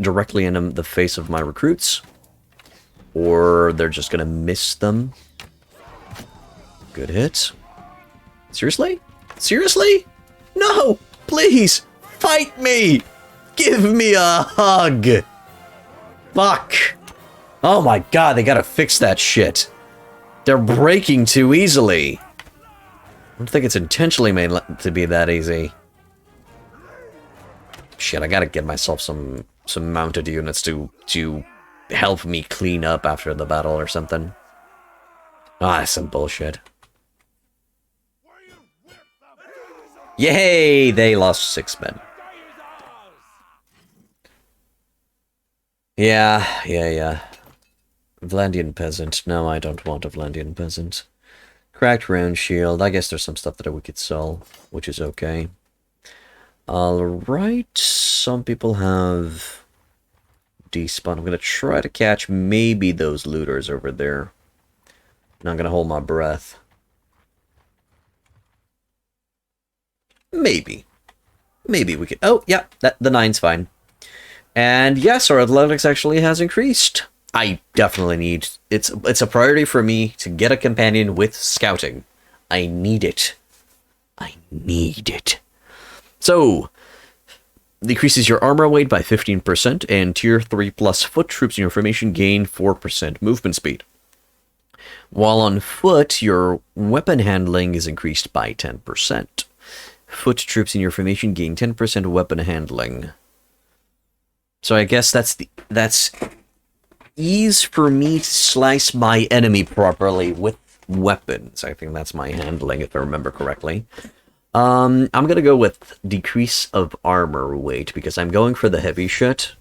directly in the face of my recruits. Or they're just going to miss them. Good hit. Seriously? Seriously? No! Please! Fight me! Give me a hug! Fuck! Oh my god, they gotta fix that shit. They're breaking too easily. I don't think it's intentionally made to be that easy. Shit, I gotta get myself some mounted units to help me clean up after the battle or something. Ah, that's some bullshit. Yay! They lost 6 men. Yeah. Vlandian peasant. No, I don't want a Vlandian peasant. Cracked round shield. I guess there's some stuff that we could sell, which is okay. Alright, some people have despawn. I'm gonna try to catch maybe those looters over there. Not gonna hold my breath. Maybe. Maybe we could... Oh, yeah, the 9's fine. And yes, our athletics actually has increased. I definitely need... It's a priority for me to get a companion with scouting. I need it. I need it. So, decreases your armor weight by 15%, and tier 3 plus foot troops in your formation gain 4% movement speed. While on foot, your weapon handling is increased by 10%. Foot troops in your formation gain 10% weapon handling. So I guess that's ease for me to slice my enemy properly with weapons. I think that's my handling, if I remember correctly. I'm gonna go with decrease of armor weight, because I'm going for the heavy shit.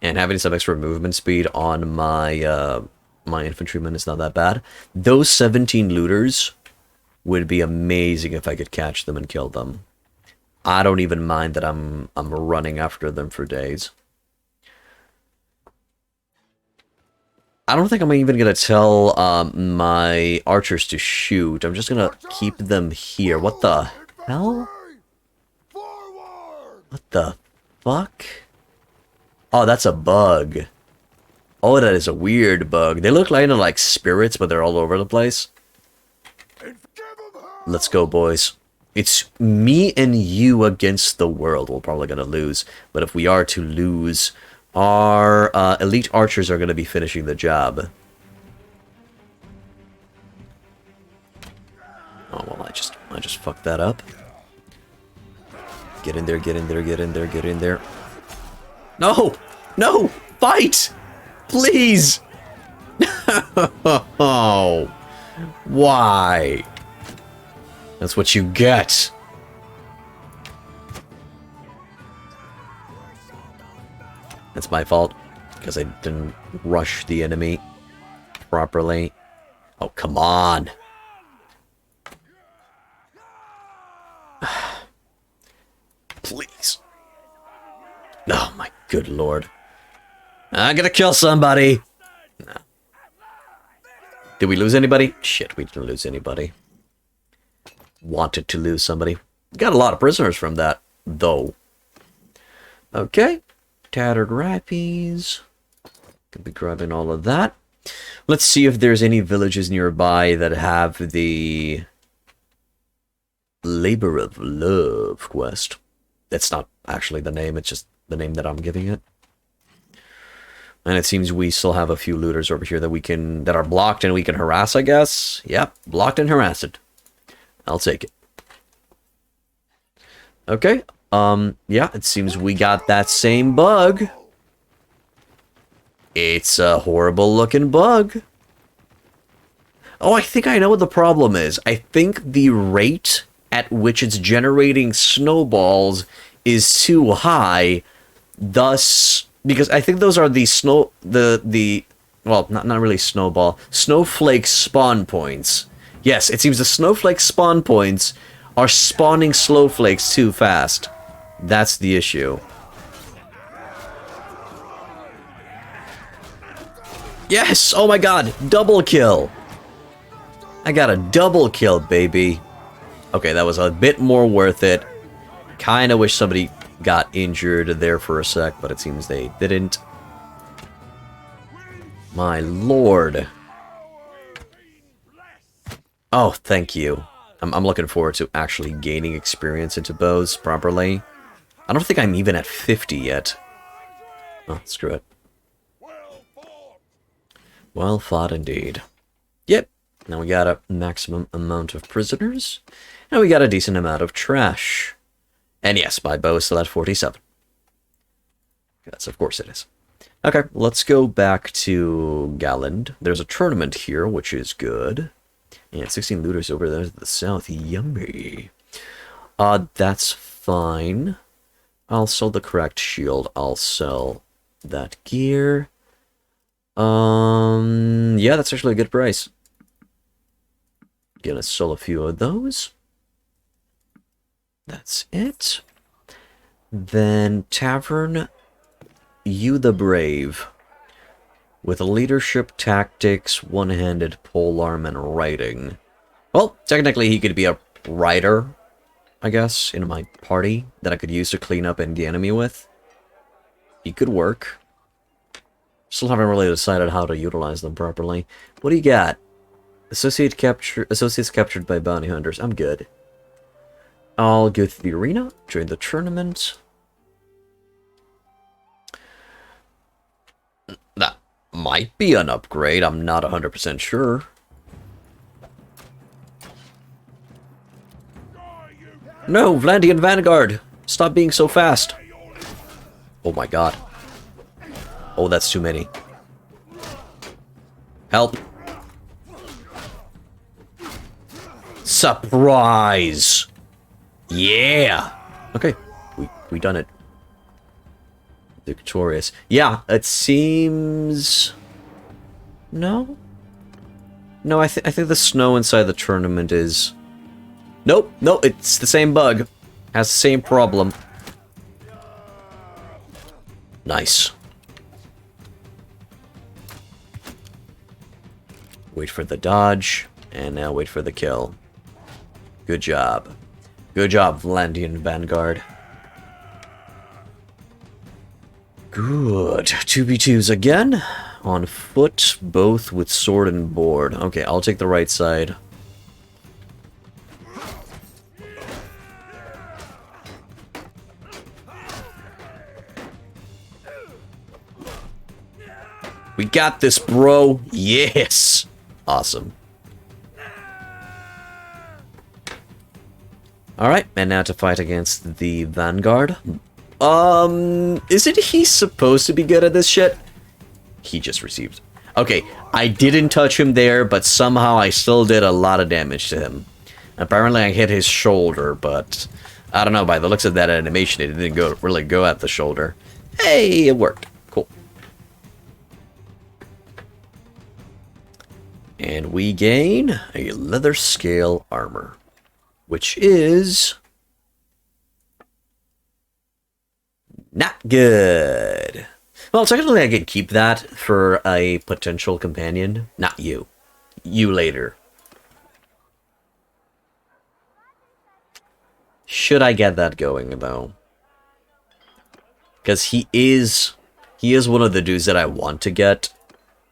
And having some extra movement speed on my, my infantrymen is not that bad. Those 17 looters would be amazing if I could catch them and kill them. I don't even mind that I'm running after them for days. I don't think I'm even gonna tell my archers to shoot. I'm just gonna keep them here. What the hell? What the fuck? Oh, that's a bug. Oh, that is a weird bug. They look like spirits, but they're all over the place. Let's go, boys. It's me and you against the world. We're probably gonna lose, but if we are to lose, our elite archers are gonna be finishing the job. Oh well, I just fucked that up. Get in there, get in there, get in there, get in there. No! No! Fight! Please! Oh, why? That's what you get. That's my fault, because I didn't rush the enemy properly. Oh, come on. Please. Oh, my good lord. I'm gonna kill somebody. No. Did we lose anybody? Shit, we didn't lose anybody. Wanted to lose somebody. Got a lot of prisoners from that, though. Okay. Tattered Rappies. Could be grabbing all of that. Let's see if there's any villages nearby that have the Labor of Love quest. That's not actually the name, it's just the name that I'm giving it. And it seems we still have a few looters over here that are blocked and we can harass, I guess. Yep, blocked and harassed. I'll take it. Okay. Yeah, it seems we got that same bug. It's a horrible looking bug. Oh, I think I know what the problem is. I think the rate at which it's generating snowballs is too high. Thus, because I think those are the well, not really snowflake spawn points. Yes, it seems the snowflake spawn points are spawning snowflakes too fast. That's the issue. Yes! Oh my god! Double kill! I got a double kill, baby. Okay, that was a bit more worth it. Kinda wish somebody got injured there for a sec, but it seems they didn't. My lord. Oh, thank you. I'm looking forward to actually gaining experience into bows properly. I don't think I'm even at 50 yet. Oh, screw it. Well fought indeed. Yep. Now we got a maximum amount of prisoners. And we got a decent amount of trash. And yes, my bow is still at 47. Yes, of course it is. Okay, let's go back to Galland. There's a tournament here, which is good. And 16 looters over there to the south. Yummy. That's fine. I'll sell the correct shield. I'll sell that gear. Yeah, that's actually a good price. Gonna sell a few of those. That's it. Then Tavern, you the Brave. With leadership, tactics, one-handed polearm, and riding. Well, technically he could be a rider, I guess, in my party that I could use to clean up the enemy with. He could work. Still haven't really decided how to utilize them properly. What do you got? Associates captured by bounty hunters. I'm good. I'll go to the arena, join the tournament. That might be an upgrade. I'm not 100% sure. No, Vlandian Vanguard! Stop being so fast! Oh my god. Oh, that's too many. Help! Surprise! Yeah! Okay, we done it. Victorious. Yeah, it seems... No? No, I think the snow inside the tournament is... Nope, no, it's the same bug. Has the same problem. Nice. Wait for the dodge, and now wait for the kill. Good job. Good job, Vlandian Vanguard. Good. 2v2s again. On foot, both with sword and board. Okay, I'll take the right side. We got this, bro. Yes. Awesome. Alright, and now to fight against the Vanguard. Isn't he supposed to be good at this shit? He just received. Okay, I didn't touch him there, but somehow I still did a lot of damage to him. Apparently I hit his shoulder, but I don't know, by the looks of that animation, it didn't really go at the shoulder. Hey, it worked. Cool. And we gain a leather scale armor, which is not good. Well, technically I could keep that for a potential companion. Not you. You later. Should I get that going, though? Because he is one of the dudes that I want to get,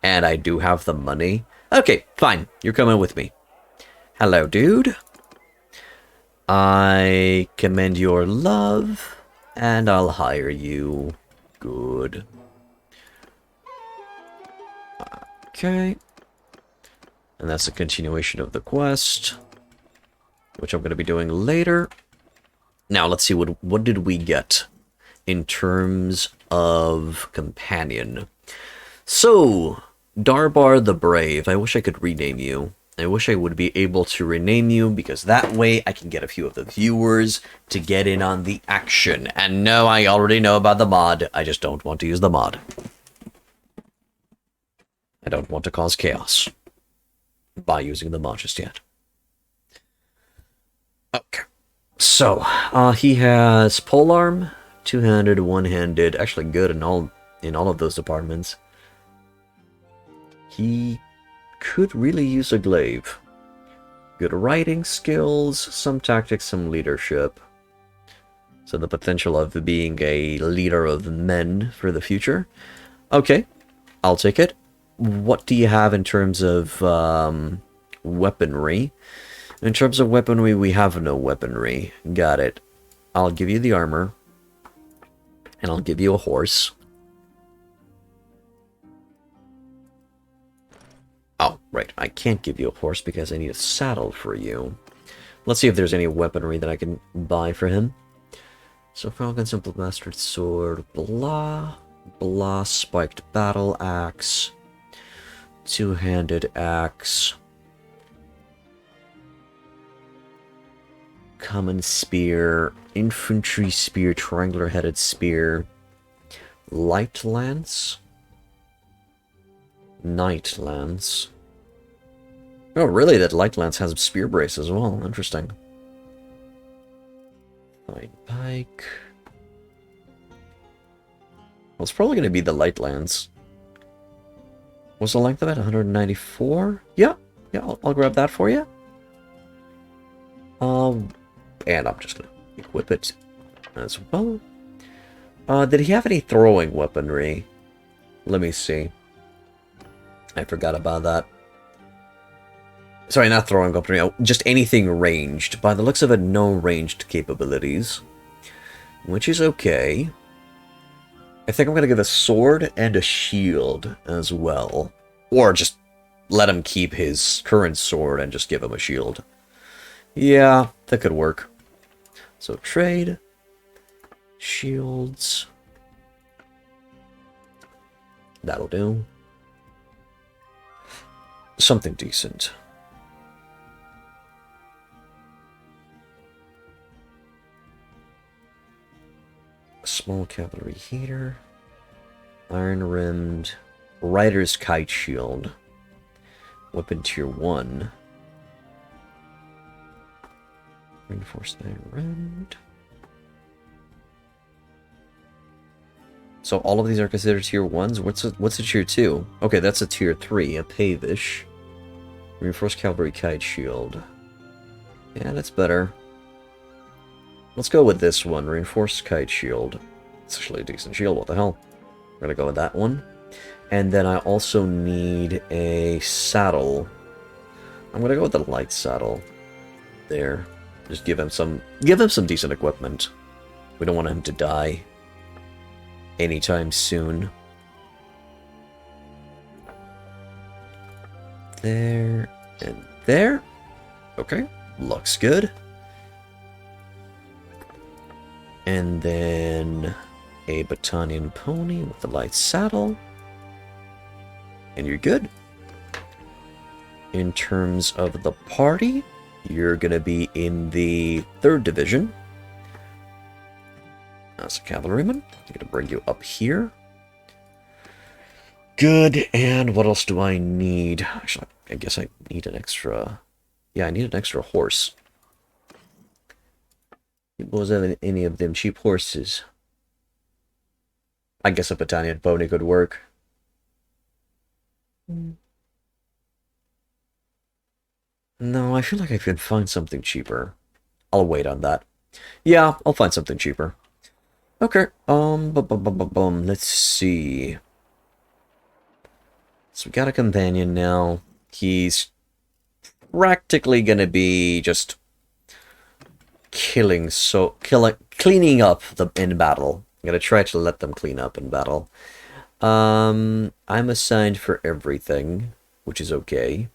and I do have the money. Okay, fine. You're coming with me. Hello, dude. I commend your love, and I'll hire you. Good. Okay. And that's a continuation of the quest, which I'm going to be doing later. Now, let's see, what did we get in terms of companion? So, Darbar the Brave. I wish I could rename you. I wish I would be able to rename you, because that way I can get a few of the viewers to get in on the action. And no, I already know about the mod. I just don't want to use the mod. I don't want to cause chaos by using the mod just yet. Okay. So, he has polearm, two-handed, one-handed, actually good in all of those departments. He could really use a glaive. Good writing skills, some tactics, some leadership. So the potential of being a leader of men for the future. Okay, I'll take it. What do you have in terms of weaponry? In terms of weaponry, we have no weaponry. Got it. I'll give you the armor. And I'll give you a horse. Oh, right. I can't give you a horse because I need a saddle for you. Let's see if there's any weaponry that I can buy for him. So, Falcon, Simple Bastard Sword, blah, blah, Spiked Battle Axe, Two-Handed Axe, Common Spear, Infantry Spear, Triangular-Headed Spear, Light Lance, Night Lance. Oh, really? That Light Lance has a spear brace as well. Interesting. Fine Pike. Well, it's probably going to be the Light Lance. What's the length of it? 194? Yeah. Yeah, I'll grab that for you. And I'm just going to equip it as well. Did he have any throwing weaponry? Let me see. I forgot about that. Sorry, not throwing weaponry, just anything ranged. By the looks of it, no ranged capabilities. Which is okay. I think I'm going to give a sword and a shield as well. Or just let him keep his current sword and just give him a shield. Yeah, that could work. So trade. Shields. That'll do. Something decent. Small cavalry heater. Iron-rimmed. Rider's kite shield. Weapon tier 1. Reinforced iron-rimmed. So all of these are considered tier 1s? What's a tier 2? Okay, that's a tier 3, a Pavish. Reinforced cavalry kite shield. Yeah, that's better. Let's go with this one, reinforced kite shield. It's actually a decent shield, what the hell. We're gonna go with that one. And then I also need a saddle. I'm gonna go with the light saddle. There. Just give him some decent equipment. We don't want him to die anytime soon. There and there. Okay, looks good. And then a battalion pony with a light saddle. And you're good. In terms of the party, you're going to be in the 3rd Division. As a cavalryman. I'm going to bring you up here. Good, and what else do I need? Actually, I guess I need an extra... Yeah, I need an extra horse. Was there any of them cheap horses? I guess a battalion pony could work. No, I feel like I can find something cheaper. I'll wait on that. Yeah, I'll find something cheaper. Okay, let's see. So we got a companion now. He's practically gonna be just cleaning up in battle. I'm gonna try to let them clean up in battle. I'm assigned for everything, which is okay.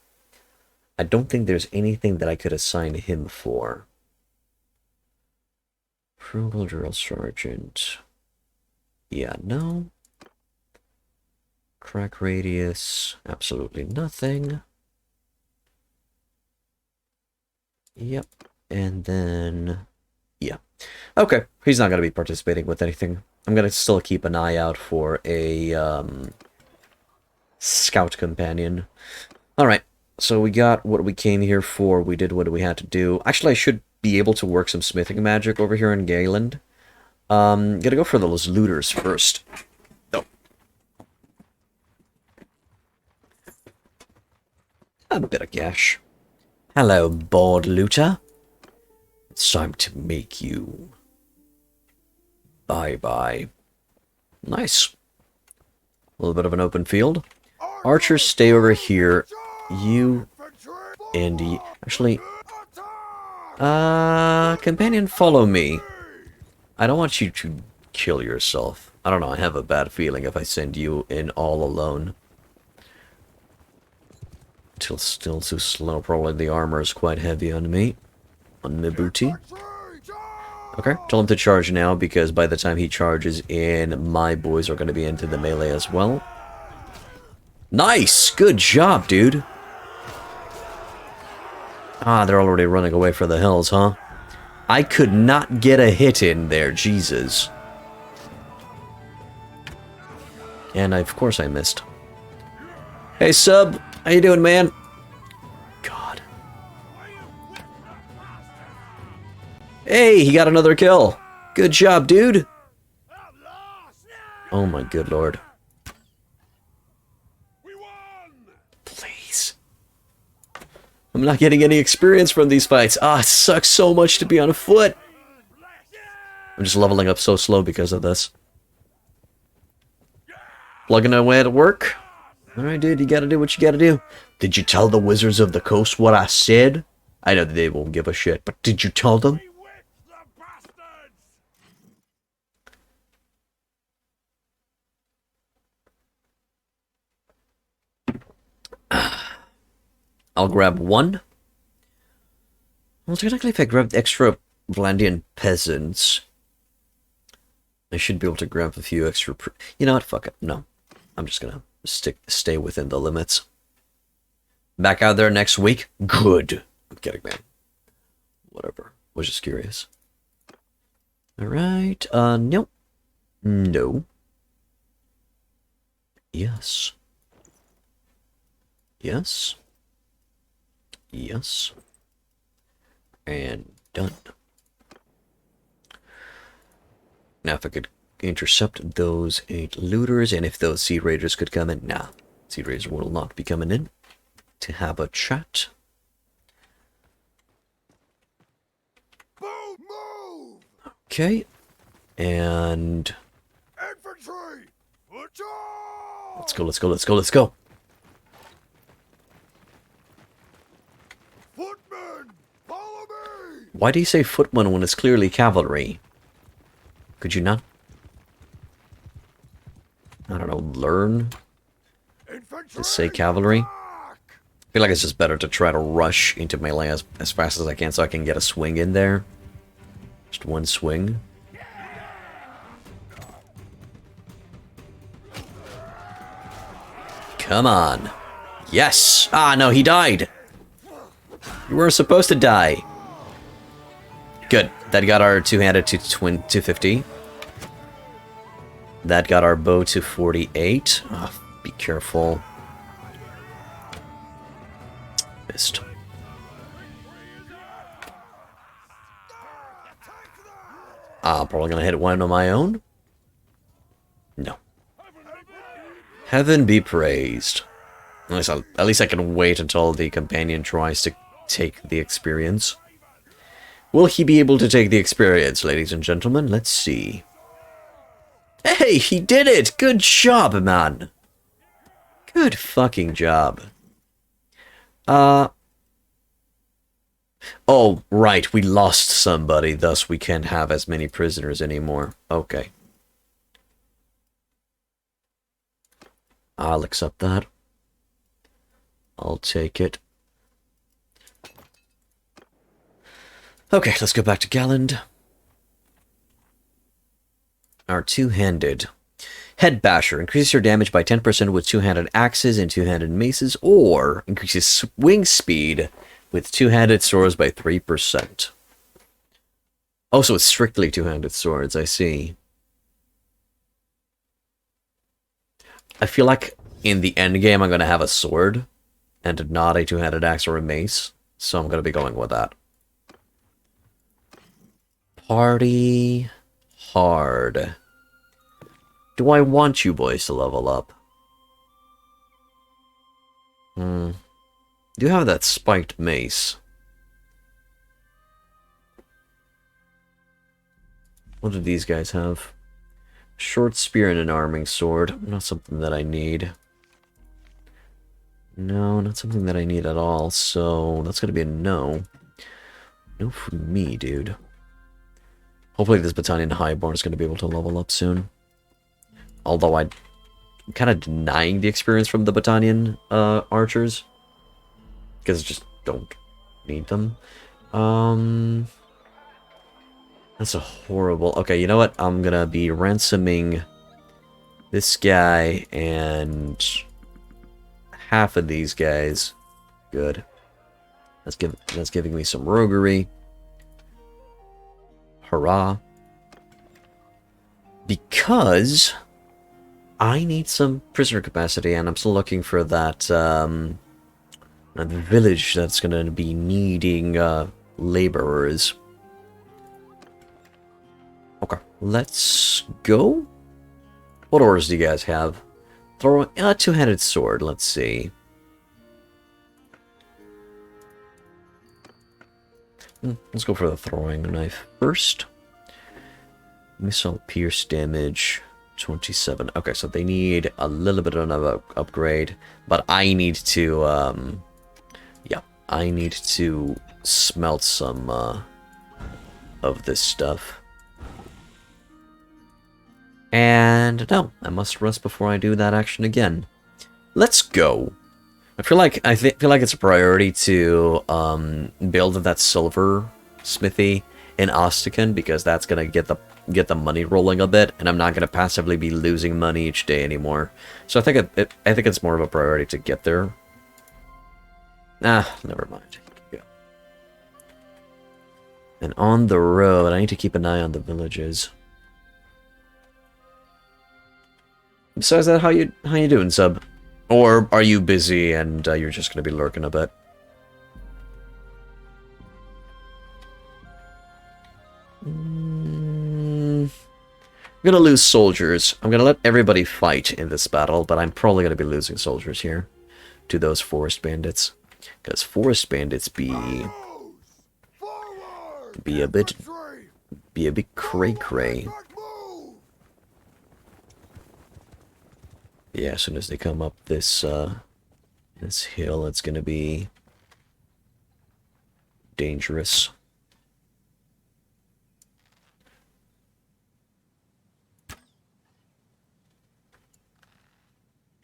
I don't think there's anything that I could assign him for. Frugal drill sergeant. Yeah, no. Crack radius. Absolutely nothing. Yep. And then... yeah. Okay. He's not going to be participating with anything. I'm going to still keep an eye out for a scout companion. Alright. So we got what we came here for. We did what we had to do. Actually, I should be able to work some smithing magic over here in Galen. Gonna go for those looters first. Oh. A bit of cash. Hello, bored looter. It's time to make you. Bye-bye. Nice. A little bit of an open field. Archers, stay over here. You... Andy... Actually... companion, follow me. I don't want you to kill yourself. I don't know, I have a bad feeling if I send you in all alone. Still too slow, probably the armor is quite heavy on me. On my booty. Okay, tell him to charge now, because by the time he charges in, my boys are going to be into the melee as well. Nice! Good job, dude! Ah, they're already running away for the hills, huh? I could not get a hit in there, Jesus. And of course I missed. Hey, sub! How you doing, man? God. Hey, he got another kill. Good job, dude. Oh my good lord. Please. I'm not getting any experience from these fights. Ah, it sucks so much to be on foot. I'm just leveling up so slow because of this. Plugging away at work? Alright, dude, you gotta do what you gotta do. Did you tell the Wizards of the Coast what I said? I know that they won't give a shit, but did you tell them? I'll grab one. Well, technically, if I grab extra Vlandian peasants, I should be able to grab a few extra... You know what? Fuck it. No. I'm just gonna stay within the limits. Back out there next week? Good. I'm kidding, man. Whatever. Was just curious. Alright. Nope. No. Yes. Yes. Yes. And done. Now if I could intercept those 8 looters, and if those Sea Raiders could come in. Nah. Sea Raiders will not be coming in to have a chat. Okay. And... Infantry! Let's go, let's go, let's go, let's go! Footmen! Follow me! Why do you say footmen when it's clearly cavalry? Could you not? I don't know, learn to say cavalry? I feel like it's just better to try to rush into melee as fast as I can so I can get a swing in there. Just one swing. Come on. Yes! Ah, no, he died! You were supposed to die. Good. That got our two-handed to 250. That got our bow to 48. Oh, be careful. Missed. I'm probably gonna hit one on my own. No. Heaven be praised. At least I can wait until the companion tries to take the experience. Will he be able to take the experience, ladies and gentlemen? Let's see. Hey, he did it! Good job, man! Good fucking job. Oh, right, we lost somebody, thus we can't have as many prisoners anymore. Okay. I'll accept that. I'll take it. Okay, let's go back to Galland. Our two-handed head basher increases your damage by 10% with two-handed axes and two-handed maces, or increases swing speed with two-handed swords by 3%. Oh, so it's strictly two-handed swords, I see. I feel like in the end game I'm going to have a sword and not a two-handed axe or a mace, so I'm going to be going with that. Party hard. Do I want you boys to level up? Do you have that spiked mace? What do these guys have? Short spear and an arming sword. Not something that I need. No, not something that I need at all, so that's gonna be a no. No for me, dude. Hopefully this battalion highborn is gonna be able to level up soon. Although I'm kind of denying the experience from the battalion archers. Because I just don't need them. That's a horrible... Okay, you know what? I'm gonna be ransoming this guy and half of these guys. Good. That's giving me some roguery. Hurrah. Because I need some prisoner capacity, and I'm still looking for that village that's gonna be needing laborers. Okay, let's go. What orders do you guys have? Throw a two-handed sword, let's see. Let's go for the throwing knife first. Missile pierce damage. 27. Okay, so they need a little bit of an upgrade, but I need to, yeah, I need to smelt some, of this stuff. And no, I must rest before I do that action again. Let's go. I feel like it's a priority to build that silver smithy in Ostican, because that's gonna get the money rolling a bit, and I'm not gonna passively be losing money each day anymore. So I think I think it's more of a priority to get there. Ah, never mind. Yeah. And on the road, I need to keep an eye on the villages. Besides that, how you doing, sub? Or are you busy and you're just going to be lurking a bit? I'm going to lose soldiers. I'm going to let everybody fight in this battle, but I'm probably going to be losing soldiers here to those forest bandits. Because forest bandits be a bit cray-cray. Yeah, as soon as they come up this this hill, it's gonna be dangerous.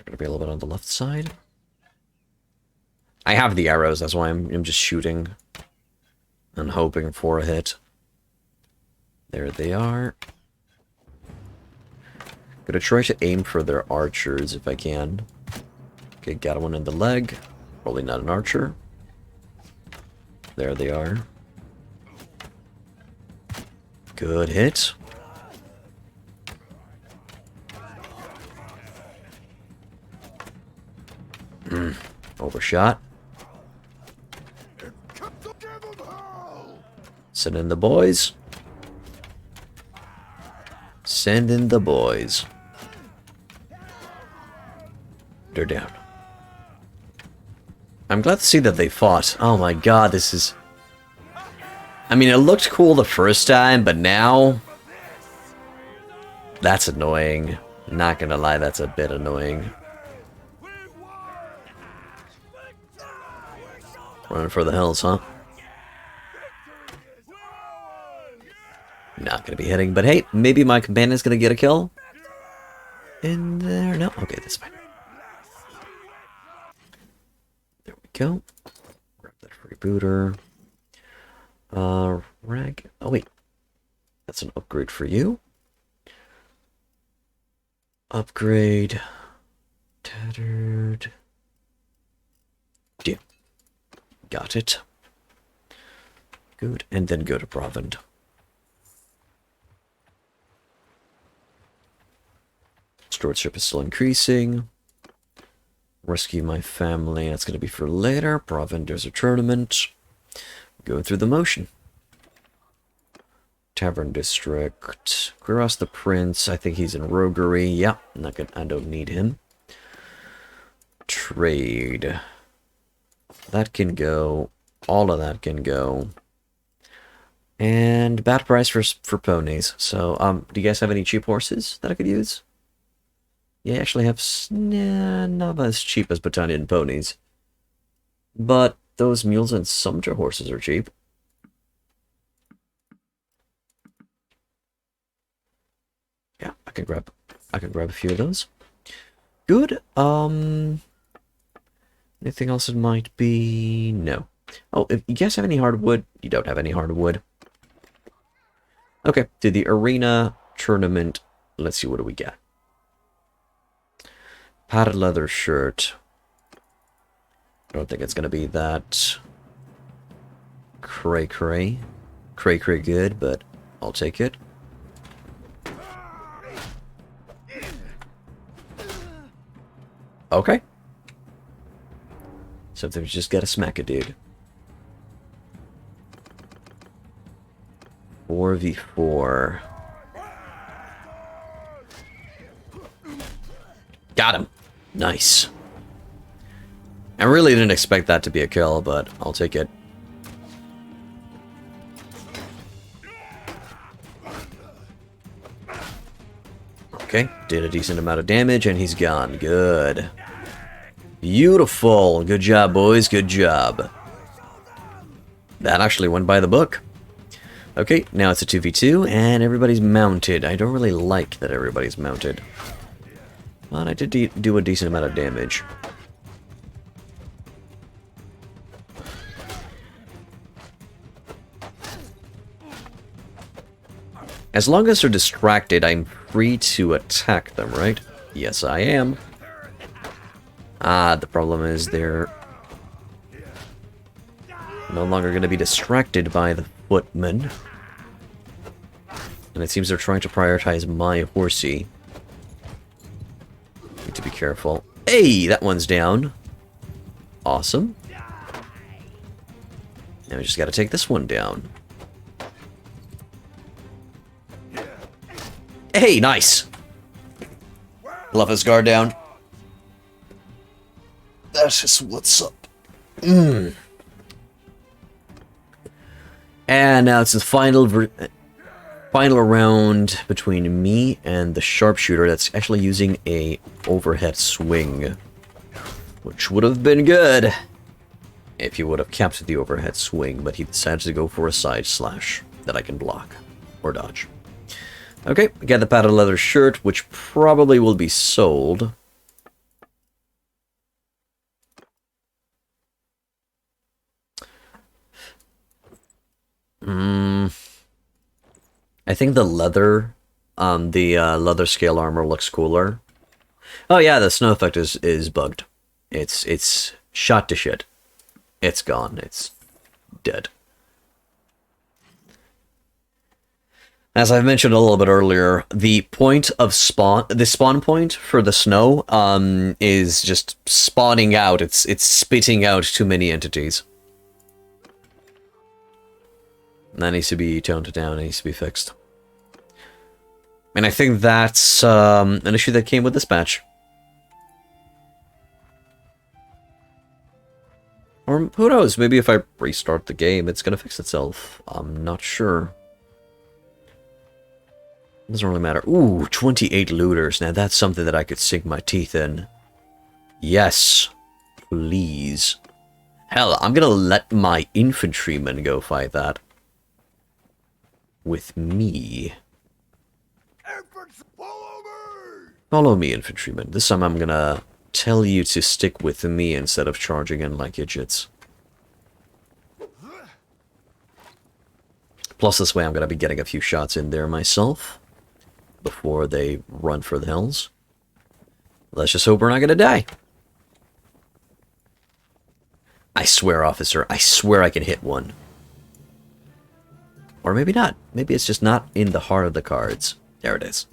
Gonna be a little bit on the left side. I have the arrows, that's why I'm just shooting and hoping for a hit. There they are. Gonna try to aim for their archers if I can. Okay, got one in the leg. Probably not an archer. There they are. Good hit. Overshot. Send in the boys. Send in the boys. They're down. I'm glad to see that they fought. Oh my god, this is... I mean, it looked cool the first time, but now... That's annoying. Not gonna lie, that's a bit annoying. Running for the hills, huh? Not gonna be hitting, but hey, maybe my companion's gonna get a kill. In there, no? Okay, that's fine. There we go. Grab that freebooter. Rag. Oh, wait. That's an upgrade for you. Upgrade. Tattered. Yeah. Got it. Good. And then go to Provend. Stewardship is still increasing. Rescue my family. That's going to be for later. Provend, there's a tournament. Going through the motion. Tavern District. Quiros the Prince. I think he's in roguery. Yeah, not good. I don't need him. Trade. That can go. All of that can go. And bad price for ponies. So, do you guys have any cheap horses that I could use? Yeah, I actually have not as cheap as Battalion ponies. But those mules and sumpter horses are cheap. Yeah, I can grab a few of those. Good. Anything else it might be? No. Oh, if you guys have any hardwood, you don't have any hardwood. Okay, to the arena tournament. Let's see, what do we get? Padded leather shirt. I don't think it's gonna be that cray good, but I'll take it. Okay. Sometimes you just gotta smack a dude. 4v4. Got him. Nice. I really didn't expect that to be a kill, but I'll take it. Okay, did a decent amount of damage, and he's gone. Good. Beautiful. Good job, boys. Good job. That actually went by the book. Okay, now it's a 2v2, and everybody's mounted. I don't really like that everybody's mounted. But I did do a decent amount of damage. As long as they're distracted, I'm free to attack them, right? Yes, I am. Ah, the problem is they're no longer going to be distracted by the footmen. And it seems they're trying to prioritize my horsey. Need to be careful. Hey, that one's down. Awesome. Now we just got to take this one down. Hey, nice! Love his guard down. That's just what's up. And now it's the final round between me and the sharpshooter that's actually using a overhead swing. Which would have been good if he would have kept the overhead swing, but he decided to go for a side slash that I can block or dodge. Okay, got the padded leather shirt, which probably will be sold. I think the leather, leather scale armor looks cooler. Oh yeah, the snow effect is bugged. It's shot to shit. It's gone. It's dead. As I mentioned a little bit earlier, the spawn point for the snow, is just spawning out. It's spitting out too many entities. And that needs to be toned down. It needs to be fixed. And I think that's an issue that came with this patch. Or who knows? Maybe if I restart the game, it's gonna fix itself. I'm not sure. Doesn't really matter. Ooh, 28 looters. Now that's something that I could sink my teeth in. Yes. Please. Hell, I'm gonna let my infantrymen go fight that. With me. Follow me, infantrymen. This time I'm gonna tell you to stick with me instead of charging in like idiots. Plus this way I'm gonna be getting a few shots in there myself before they run for the hills. Let's just hope we're not gonna die. I swear, officer, I swear I can hit one. Or maybe not. Maybe it's just not in the heart of the cards. There it is.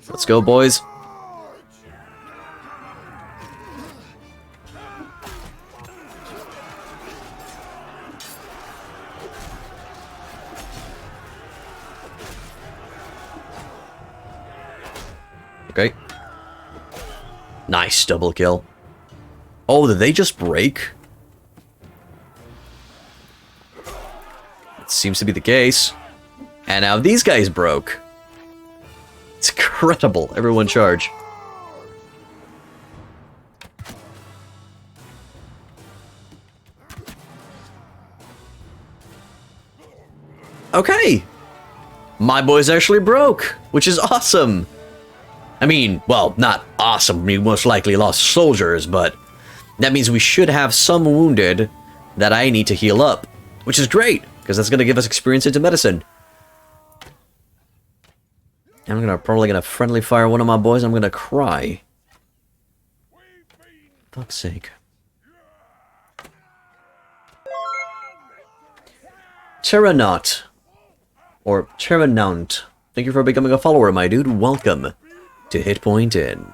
Let's go, boys. Okay. Nice double kill. Oh, did they just break? It seems to be the case. And now these guys broke. It's incredible. Everyone charge. Okay. My boys actually broke, which is awesome. I mean, well, not awesome. We most likely lost soldiers, but that means we should have some wounded that I need to heal up, which is great, because that's going to give us experience into medicine. I'm probably gonna friendly fire one of my boys. I'm gonna cry. Fuck's sake. Terranaut. Or Terranount. Thank you for becoming a follower, my dude. Welcome to Hit Point Inn.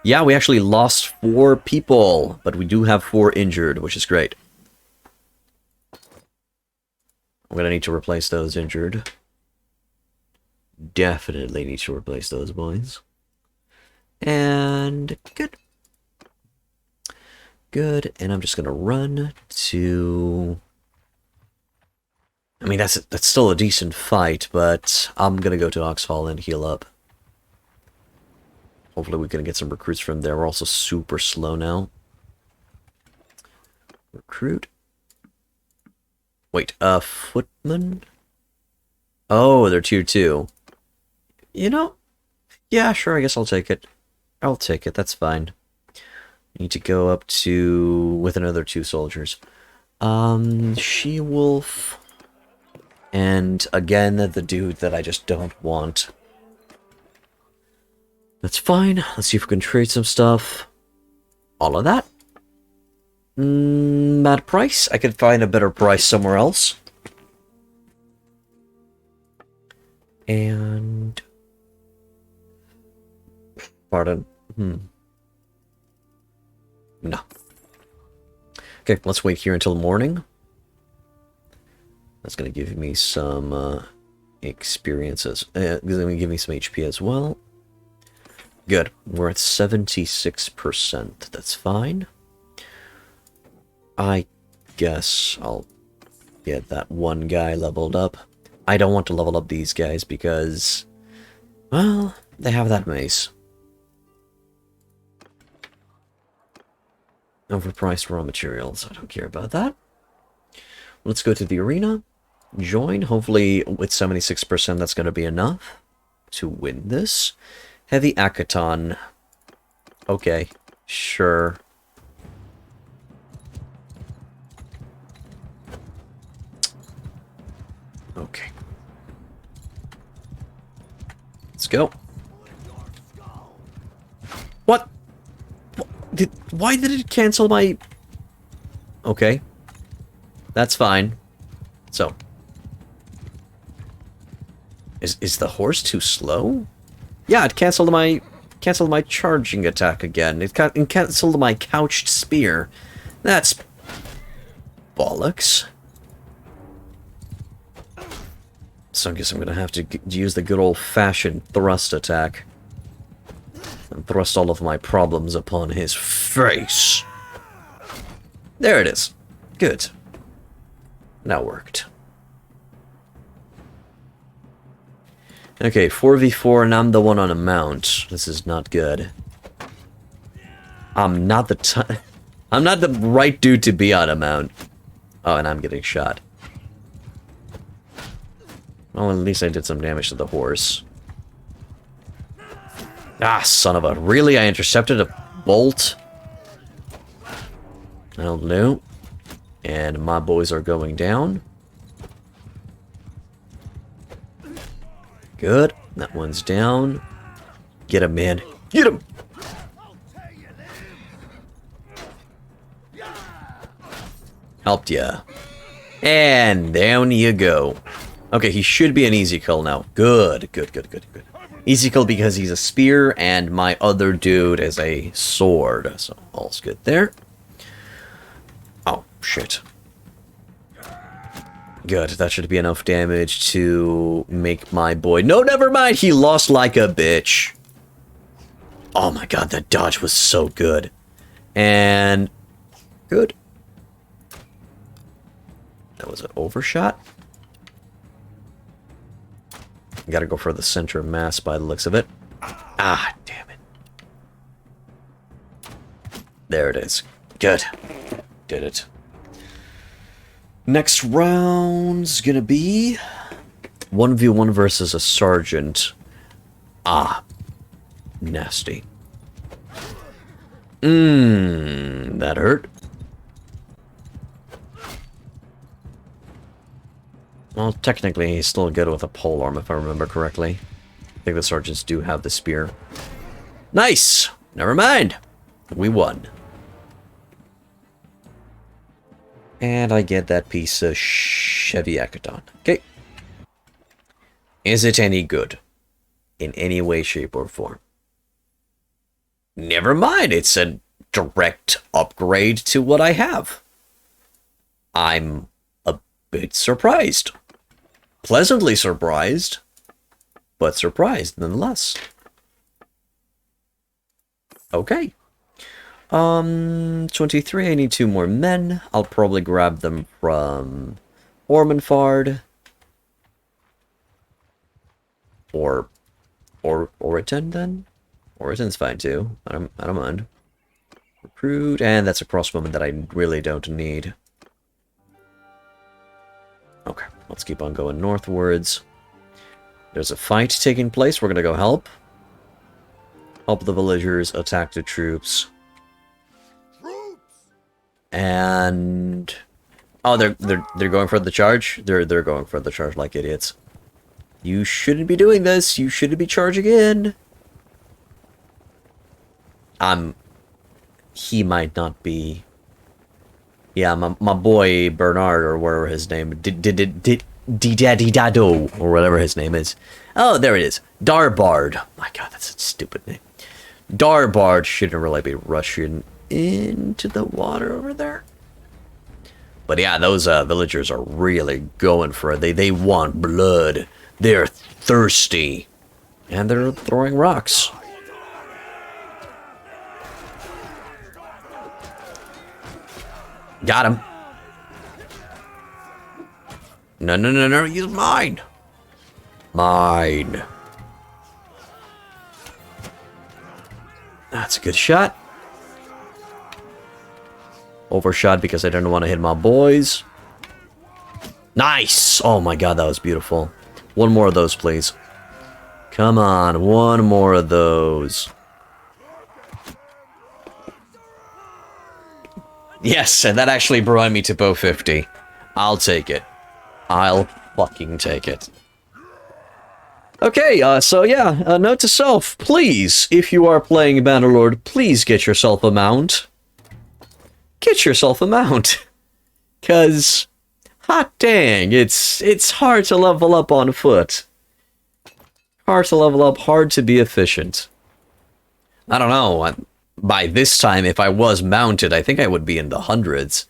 Yeah, we actually lost 4 people, but we do have 4 injured, which is great. I'm gonna need to replace those injured. Definitely need to replace those boys. And good. Good, and I'm just gonna run to I mean, that's still a decent fight, but I'm gonna go to Oxhall and heal up. Hopefully we can get some recruits from there. We're also super slow now. Recruit. Wait, footman? Oh, they're tier 2. You know, yeah, sure, I guess I'll take it. I'll take it, that's fine. Need to go up to... with another 2 soldiers. She-Wolf. And, again, the dude that I just don't want. That's fine. Let's see if we can trade some stuff. All of that. Bad price? I could find a better price somewhere else. And... pardon. No. Okay, let's wait here until morning. That's going to give me some experiences. It's going to give me some HP as well. Good. We're at 76%. That's fine. I guess I'll get that one guy leveled up. I don't want to level up these guys because, well, they have that mace. Overpriced raw materials. I don't care about that. Let's go to the arena. Join. Hopefully with 76% that's going to be enough to win this. Heavy Akaton. Okay. Sure. Okay. Let's go. What? Why did it cancel my... Okay. That's fine. So. Is the horse too slow? Yeah, it canceled my charging attack again. It canceled my couched spear. That's bollocks. So I guess I'm gonna have to use the good old-fashioned thrust attack. And thrust all of my problems upon his face. There it is. Good. That worked. Okay, 4v4 and I'm the one on a mount. This is not good. I'm not the I'm not the right dude to be on a mount. Oh, and I'm getting shot. Well, at least I did some damage to the horse. Ah, son of a... Really? I intercepted a bolt? That'll do. And my boys are going down. Good. That one's down. Get him, man. Get him! Helped ya. And down you go. Okay, he should be an easy kill now. Good, good, good, good, good. Easy kill because he's a spear, and my other dude is a sword. So, all's good there. Oh, shit. Good, that should be enough damage to make my boy... No, never mind! He lost like a bitch. Oh my god, that dodge was so good. And... good. That was an overshot. Gotta go for the center of mass by the looks of it. Ah, damn it. There it is. Good. Did it. Next round's gonna be 1v1 versus a sergeant. Ah. Nasty. That hurt. Well, technically, he's still good with a polearm, if I remember correctly. I think the sergeants do have the spear. Nice! Never mind. We won. And I get that piece of Chevy Akaton. Okay. Is it any good? In any way, shape, or form? Never mind. It's a direct upgrade to what I have. I'm a bit surprised. Pleasantly surprised, but surprised nonetheless. Okay. 23, I need 2 more men. I'll probably grab them from Ormanfard. Or Oriton then? Oriton's fine too. I don't mind. Recruit, and that's a crossbowman that I really don't need. Okay, let's keep on going northwards. There's a fight taking place. We're gonna go help. Help the villagers, attack the troops. And oh, they're going for the charge. They're going for the charge like idiots. You shouldn't be doing this. You shouldn't be charging in. He might not be. Yeah, my boy Bernard or whatever his name, Dado or whatever his name is. Oh, there it is. Darbard. My God, that's a stupid name. Darbard shouldn't really be rushing into the water over there. But yeah, those villagers are really going for it. They want blood. They're thirsty. And they're throwing rocks. Got him. No, he's mine. Mine. That's a good shot. Overshot because I didn't want to hit my boys. Nice! Oh my God, that was beautiful. One more of those, please. Come on, one more of those. Yes, and that actually brought me to bow 50. I'll take it. I'll fucking take it. Okay, so yeah, note to self. Please, if you are playing Bannerlord, please get yourself a mount. Get yourself a mount. Because, hot dang, it's hard to level up on foot. Hard to level up, hard to be efficient. I don't know, by this time, if I was mounted, I think I would be in the hundreds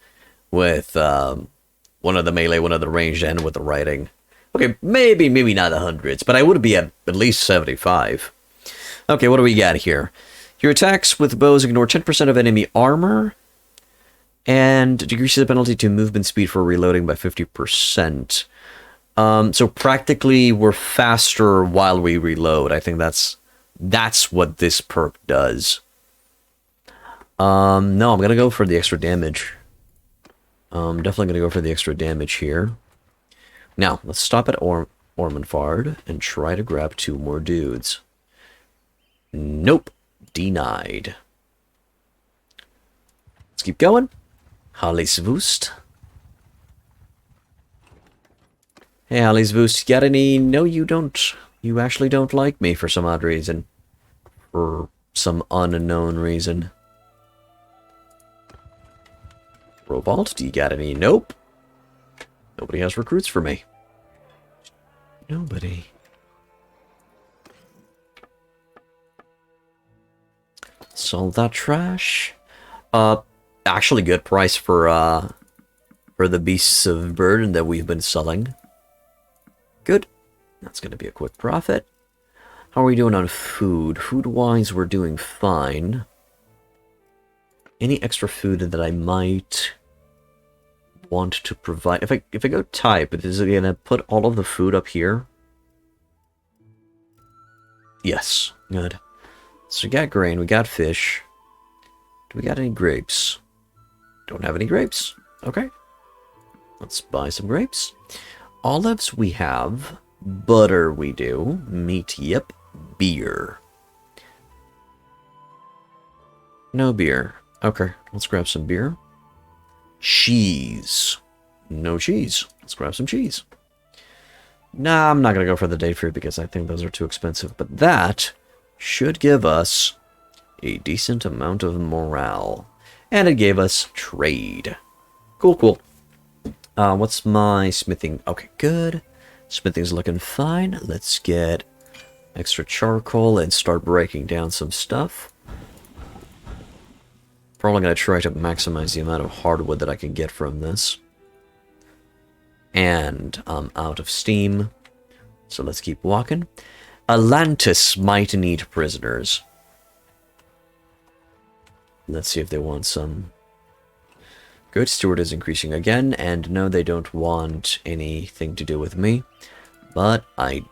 with one of the melee, one of the ranged, and with the riding. Okay, maybe not the hundreds, but I would be at least 75. Okay, what do we got here? Your attacks with bows ignore 10% of enemy armor, and decreases the penalty to movement speed for reloading by 50%. So practically, we're faster while we reload. I think that's what this perk does. No, I'm gonna go for the extra damage. Definitely gonna go for the extra damage here. Now, let's stop at Ormondfard and try to grab 2 more dudes. Nope. Denied. Let's keep going. Hallisvoost. Hey, Hallisvoost, got any? No, you don't. You actually don't like me for some odd reason. For some unknown reason. Robalt, do you got any? Nope. Nobody has recruits for me. Nobody. Sold that trash. Actually good price for the beasts of burden that we've been selling. Good. That's gonna be a quick profit. How are we doing on food? Food-wise, we're doing fine. Any extra food that I might want to provide? If I go type, is it gonna put all of the food up here? Yes, good. So we got grain, we got fish. Do we got any grapes? Don't have any grapes. Okay. Let's buy some grapes. Olives we have. Butter we do. Meat, yep. Beer. No beer. Okay, let's grab some beer. Cheese. No cheese. Let's grab some cheese. Nah, I'm not gonna go for the date fruit because I think those are too expensive. But that should give us a decent amount of morale. And it gave us trade. Cool. What's my smithing? Okay, good. Smithing's looking fine. Let's get extra charcoal and start breaking down some stuff. Probably going to try to maximize the amount of hardwood that I can get from this. And I'm out of steam. So let's keep walking. Atlantis might need prisoners. Let's see if they want some. Good, Steward is increasing again, and no, they don't want anything to do with me. But I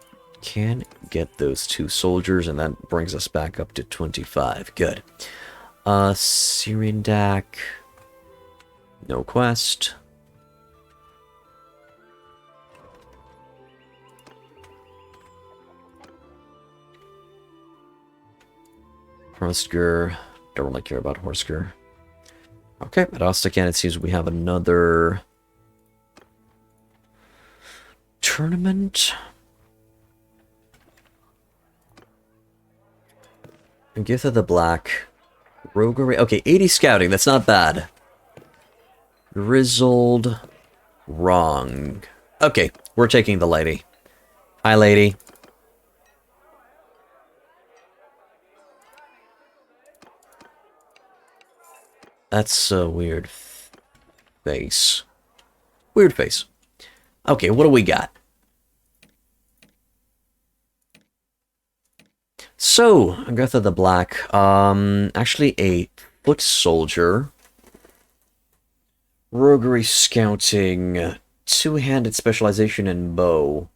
Can get those 2 soldiers, and that brings us back up to 25. Good. Syrian Dak. No quest. Horsker. Don't really care about Horsker. Okay, at Ostakan, it seems we have another tournament. Gift of the Black. Roguery. Okay, 80 scouting. That's not bad. Grizzled. Wrong. Okay, we're taking the lady. Hi, lady. That's a weird face. Weird face. Okay, what do we got? So, Agatha the Black. Actually a foot soldier. Roguery scouting. 2-handed specialization in bow.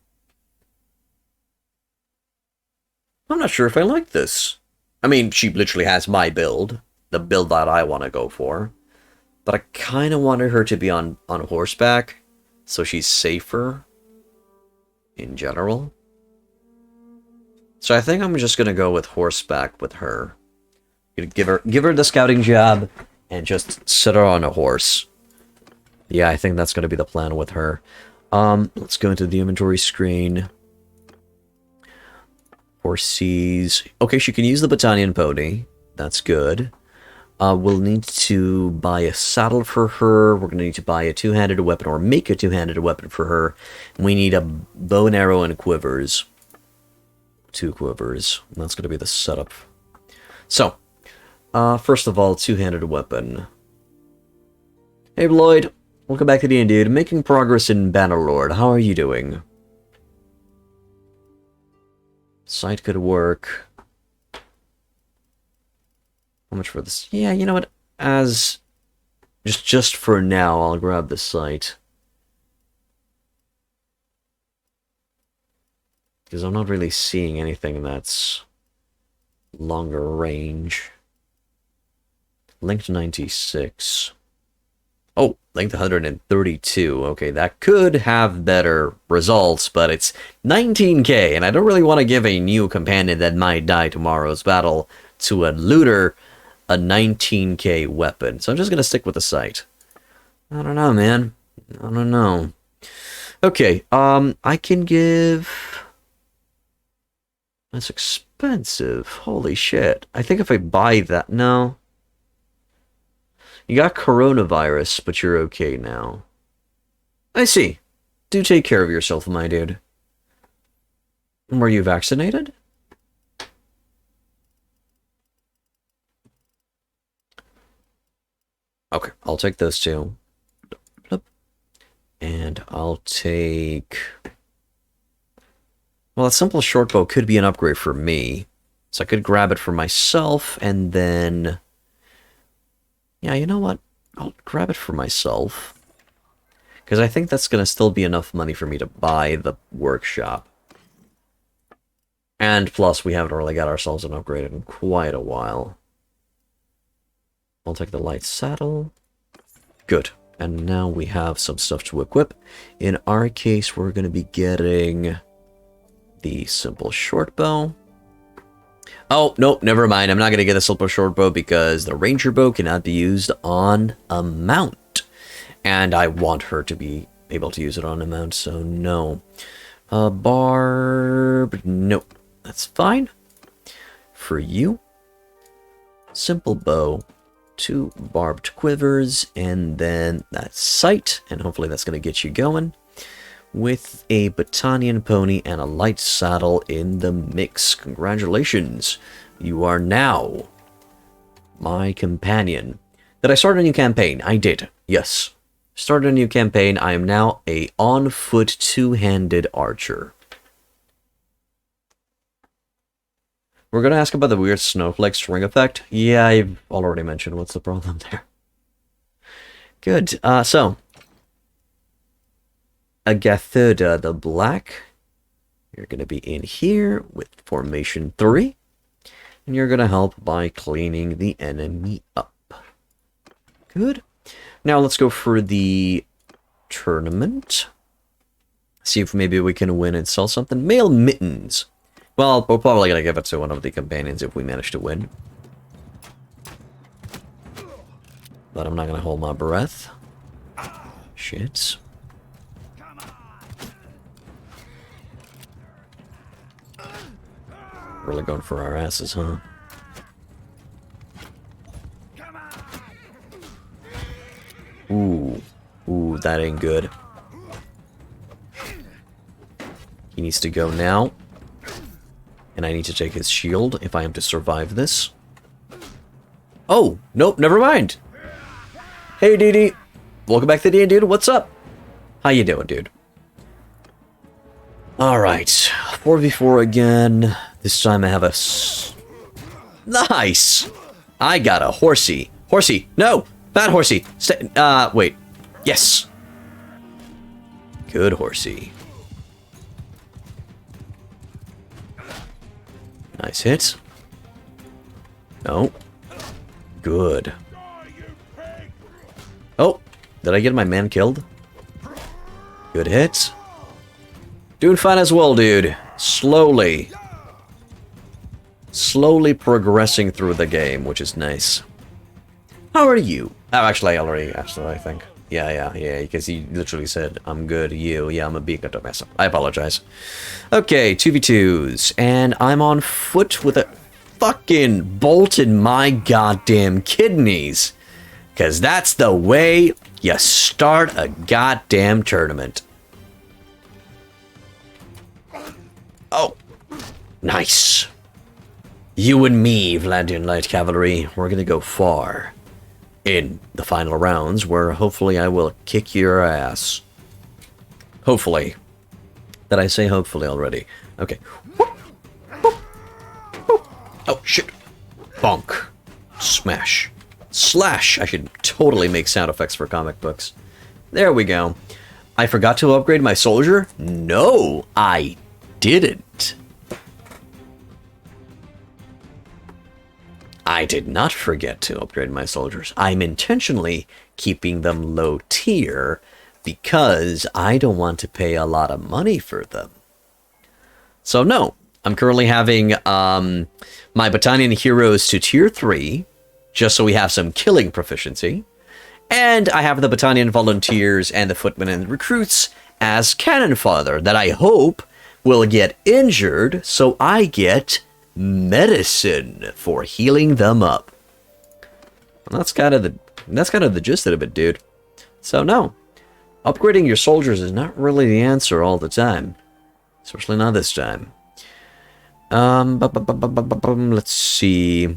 I'm not sure if I like this. I mean, she literally has my build. The build that I want to go for. But I kind of wanted her to be on horseback, so she's safer in general. So I think I'm just going to go with horseback with her. Give her the scouting job and just sit her on a horse. Yeah, I think that's going to be the plan with her. Let's go into the inventory screen. Horses. Okay, she can use the battalion pony. That's good. We'll need to buy a saddle for her. We're going to need to buy a 2-handed weapon, or make a 2-handed weapon for her. We need a bow and arrow and quivers. 2 quivers. That's going to be the setup. So, first of all, 2-handed weapon. Hey, Lloyd. Welcome back to the end, dude. Making progress in Bannerlord. How are you doing? Sight could work. How much for this? Yeah, you know what? As just for now, I'll grab the sight. Because I'm not really seeing anything that's longer range. Linked 96. Oh, linked 132. Okay, that could have better results, but it's 19k, and I don't really want to give a new companion that might die tomorrow's battle to a looter a 19k weapon. So I'm just going to stick with the sight. I don't know, man. I don't know. Okay, I can give... That's expensive. Holy shit. I think if I buy that... No. You got coronavirus, but you're okay now. I see. Do take care of yourself, my dude. Were you vaccinated? Okay, I'll take those 2. And I'll take... Well, a simple short bow could be an upgrade for me. So I could grab it for myself, and then... Yeah, you know what? I'll grab it for myself. Because I think that's going to still be enough money for me to buy the workshop. And plus, we haven't really got ourselves an upgrade in quite a while. I'll take the light saddle. Good. And now we have some stuff to equip. In our case, we're going to be getting the simple short bow. Oh, nope, never mind. I'm not going to get a simple short bow because the ranger bow cannot be used on a mount. And I want her to be able to use it on a mount, so no. Barb, nope. That's fine. For you, simple bow. 2 barbed quivers, and then that sight, and hopefully that's going to get you going, with a battalion pony and a light saddle in the mix. Congratulations, you are now my companion. Did I start a new campaign? I did, yes. Started a new campaign. I am now a on-foot 2-handed archer. We're going to ask about the weird snowflake string effect. Yeah, I've already mentioned what's the problem there. Good. So, Agathoda the Black. You're going to be in here with Formation 3. And you're going to help by cleaning the enemy up. Good. Now let's go for the tournament. See if maybe we can win and sell something. Mail mittens. Well, we're probably going to give it to one of the companions if we manage to win. But I'm not going to hold my breath. Shit. Really going for our asses, huh? Ooh. Ooh, that ain't good. He needs to go now. And I need to take his shield if I am to survive this. Oh, nope, never mind. Hey, DD. Welcome back to the dude. What's up? How you doing, dude? Alright. 4v4 again. This time I have a... Nice! I got a horsey. Horsey! No! Bad horsey! Wait. Yes! Good horsey. Nice hit. No. Good. Oh! Did I get my man killed? Good hit. Doing fine as well, dude. Slowly. Slowly progressing through the game, which is nice. How are you? Oh, actually, I already asked it, I think. Yeah, because he literally said, I'm good, you. Yeah, I'm a beacon to mess up. I apologize. Okay, 2v2s. And I'm on foot with a fucking bolt in my goddamn kidneys. Because that's the way you start a goddamn tournament. Oh, nice. You and me, Vlandian Light Cavalry, we're gonna go far in the final rounds, where hopefully I will kick your ass. Hopefully. Did I say hopefully already? Okay. Oh, shit. Bonk. Smash. Slash. I should totally make sound effects for comic books. There we go. I forgot to upgrade my soldier? No, I didn't. I did not forget to upgrade my soldiers. I'm intentionally keeping them low tier because I don't want to pay a lot of money for them. So no, I'm currently having my battalion heroes to tier 3, just so we have some killing proficiency. And I have the battalion volunteers and the footmen and recruits as cannon fodder that I hope will get injured, so I get medicine for healing them up. And that's kind of the gist of it, dude. So no, upgrading your soldiers is not really the answer all the time, especially not this time. Let's see.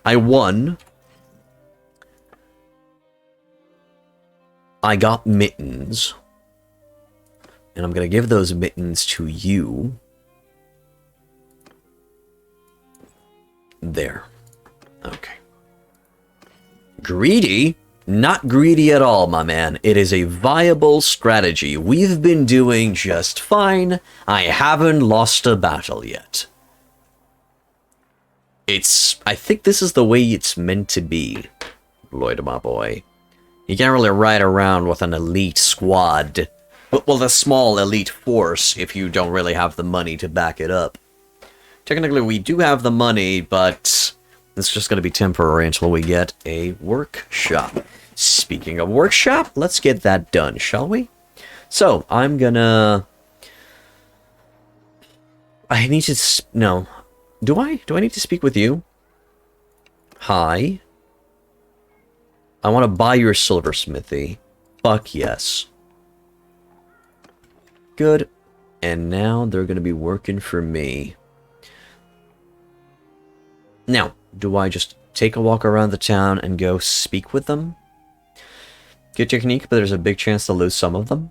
I won. I got mittens. And I'm going to give those mittens to you. There. Okay. Greedy? Not greedy at all, my man. It is a viable strategy. We've been doing just fine. I haven't lost a battle yet. I think this is the way it's meant to be, Lloyd, my boy. You can't really ride around with an elite squad. Well, a small elite force if you don't really have the money to back it up. Technically, we do have the money, but it's just going to be temporary until we get a workshop. Speaking of workshop, let's get that done, shall we? So, I'm gonna... I need to... No. Do I? Do I need to speak with you? Hi. I want to buy your Silversmithy. Fuck yes. Good. And now they're going to be working for me. Now, do I just take a walk around the town and go speak with them? Good technique, but there's a big chance to lose some of them.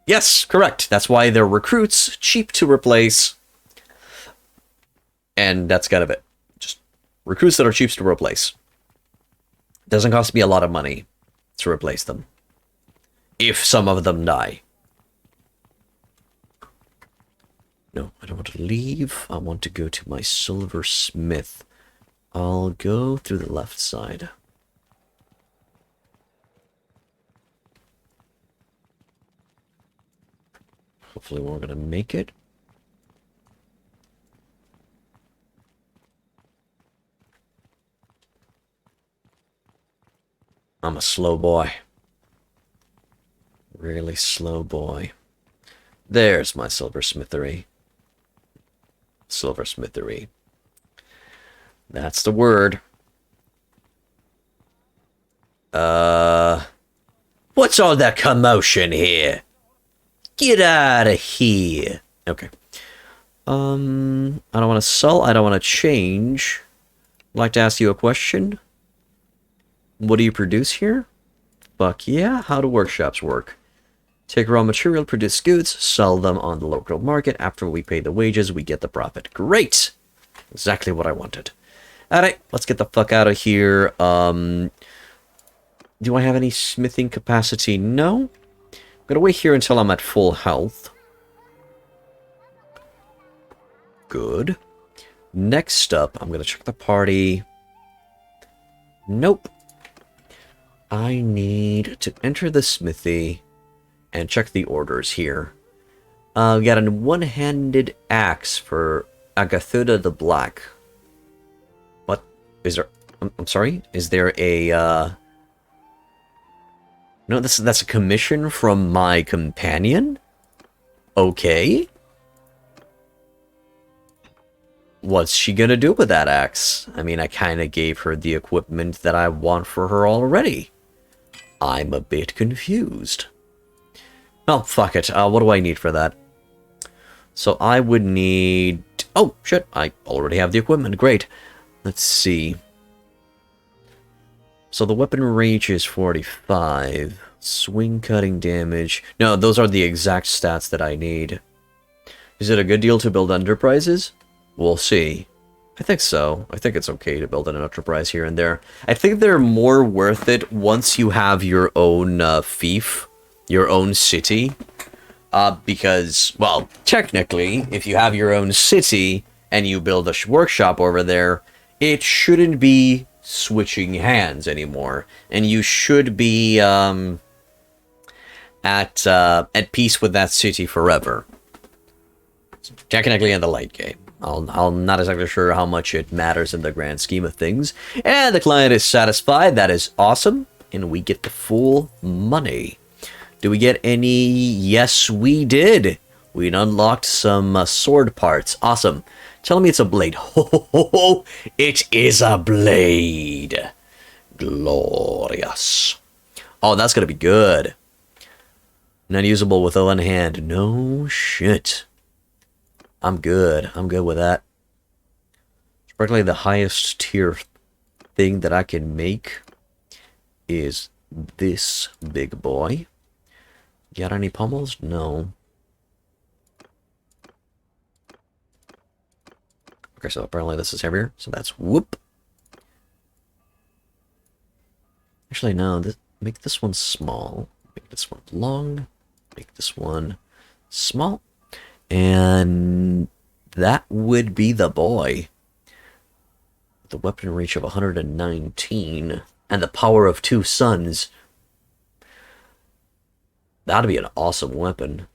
Yes, correct. That's why they're recruits, cheap to replace. And that's kind of it. Just recruits that are cheap to replace. Doesn't cost me a lot of money to replace them. If some of them die. No, I don't want to leave. I want to go to my Silversmith. I'll go through the left side. Hopefully we're gonna make it. I'm a slow boy. Really slow boy. There's my silversmithery. Silversmithery. That's the word. What's all that commotion here? Get out of here. Okay. I don't want to sell. I don't want to change. I'd like to ask you a question. What do you produce here? Fuck yeah. How do workshops work? Take raw material, produce goods, sell them on the local market. After we pay the wages, we get the profit. Great! Exactly what I wanted. Alright, let's get the fuck out of here. Do I have any smithing capacity? No. I'm gonna wait here until I'm at full health. Good. Next up, I'm gonna check the party. Nope. I need to enter the smithy and check the orders here. We got a one-handed axe for Agathuda the Black. What? Is there... I'm sorry? Is there a, No, that's a commission from my companion? Okay. What's she gonna do with that axe? I mean, I kinda gave her the equipment that I want for her already. I'm a bit confused. Oh, fuck it. What do I need for that? So I would need... Oh, shit. I already have the equipment. Great. Let's see. So the weapon range is 45. Swing cutting damage. No, those are the exact stats that I need. Is it a good deal to build enterprises? We'll see. I think so. I think it's okay to build an enterprise here and there. I think they're more worth it once you have your own fief. Your own city, because, well, technically, if you have your own city and you build a workshop over there, it shouldn't be switching hands anymore, and you should be at peace with that city forever. Technically, in the late game, I'm not exactly sure how much it matters in the grand scheme of things. And the client is satisfied. That is awesome, and we get the full money. Do we get any? Yes, we did. We unlocked some sword parts. Awesome. Tell me it's a blade. Ho, ho, ho, ho. It is a blade. Glorious. Oh, that's going to be good. Not usable with one hand. No shit. I'm good. I'm good with that. It's probably the highest tier thing that I can make is this big boy. Got any pommels? No. Okay, so apparently this is heavier, so that's whoop. Actually, no, make this one small. Make this one long. Make this one small. And that would be the boy. The weapon reach of 119 and the power of 2 suns. That'd be an awesome weapon.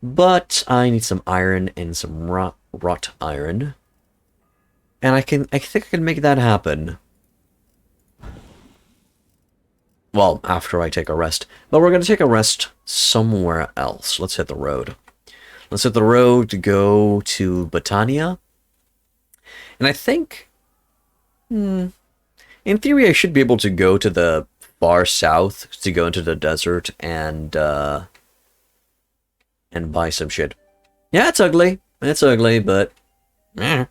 But I need some iron and some wrought iron. And I think I can make that happen. Well, after I take a rest. But we're going to take a rest somewhere else. Let's hit the road. Let's hit the road to go to Botania. And I think... in theory, I should be able to go to the far south to go into the desert and buy some shit. Yeah, it's ugly. It's ugly, but... I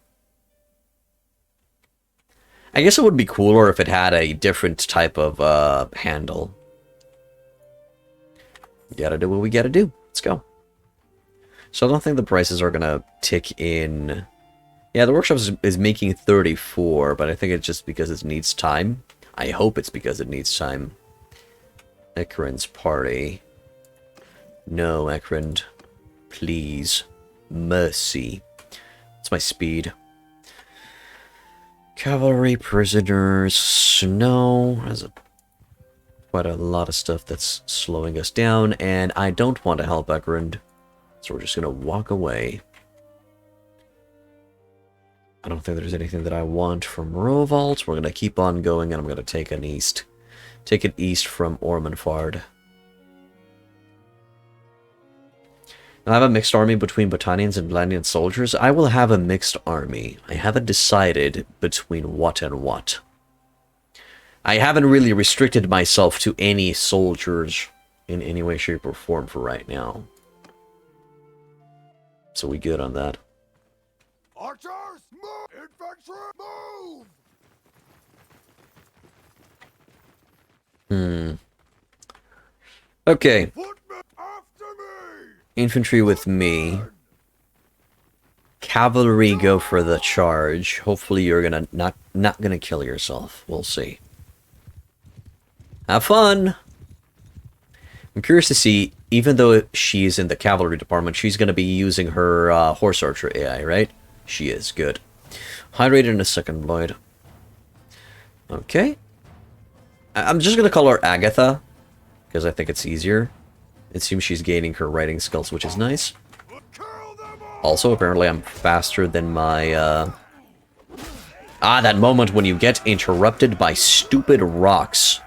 guess it would be cooler if it had a different type of handle. We gotta do what we gotta do. Let's go. So I don't think the prices are gonna tick in... Yeah, the workshop is making 34, but I think it's just because it needs time. I hope it's because it needs time. Ekrin's party. No, Ekrin. Please. Mercy. It's my speed. Cavalry, prisoners. No. There's quite a lot of stuff that's slowing us down, and I don't want to help Ekrin. So we're just going to walk away. I don't think there's anything that I want from Rovalt. We're going to keep on going, and I'm going to take an east. Take it east from Ormanfard. I have a mixed army between Botanians and Blandian soldiers. I will have a mixed army. I haven't decided between what and what. I haven't really restricted myself to any soldiers in any way, shape, or form for right now. So we good on that. Archers, move! Infantry, move! Okay. Footmen, after me! Infantry with me. Cavalry go for the charge. Hopefully you're gonna not gonna kill yourself. We'll see. Have fun! I'm curious to see, even though she's in the cavalry department, she's gonna be using her horse archer AI, right? She is, good. High rated in a second Lloyd. Okay. I'm just gonna call her Agatha, because I think it's easier. It seems she's gaining her writing skills, which is nice. Also, apparently I'm faster than my, that moment when you get interrupted by stupid rocks.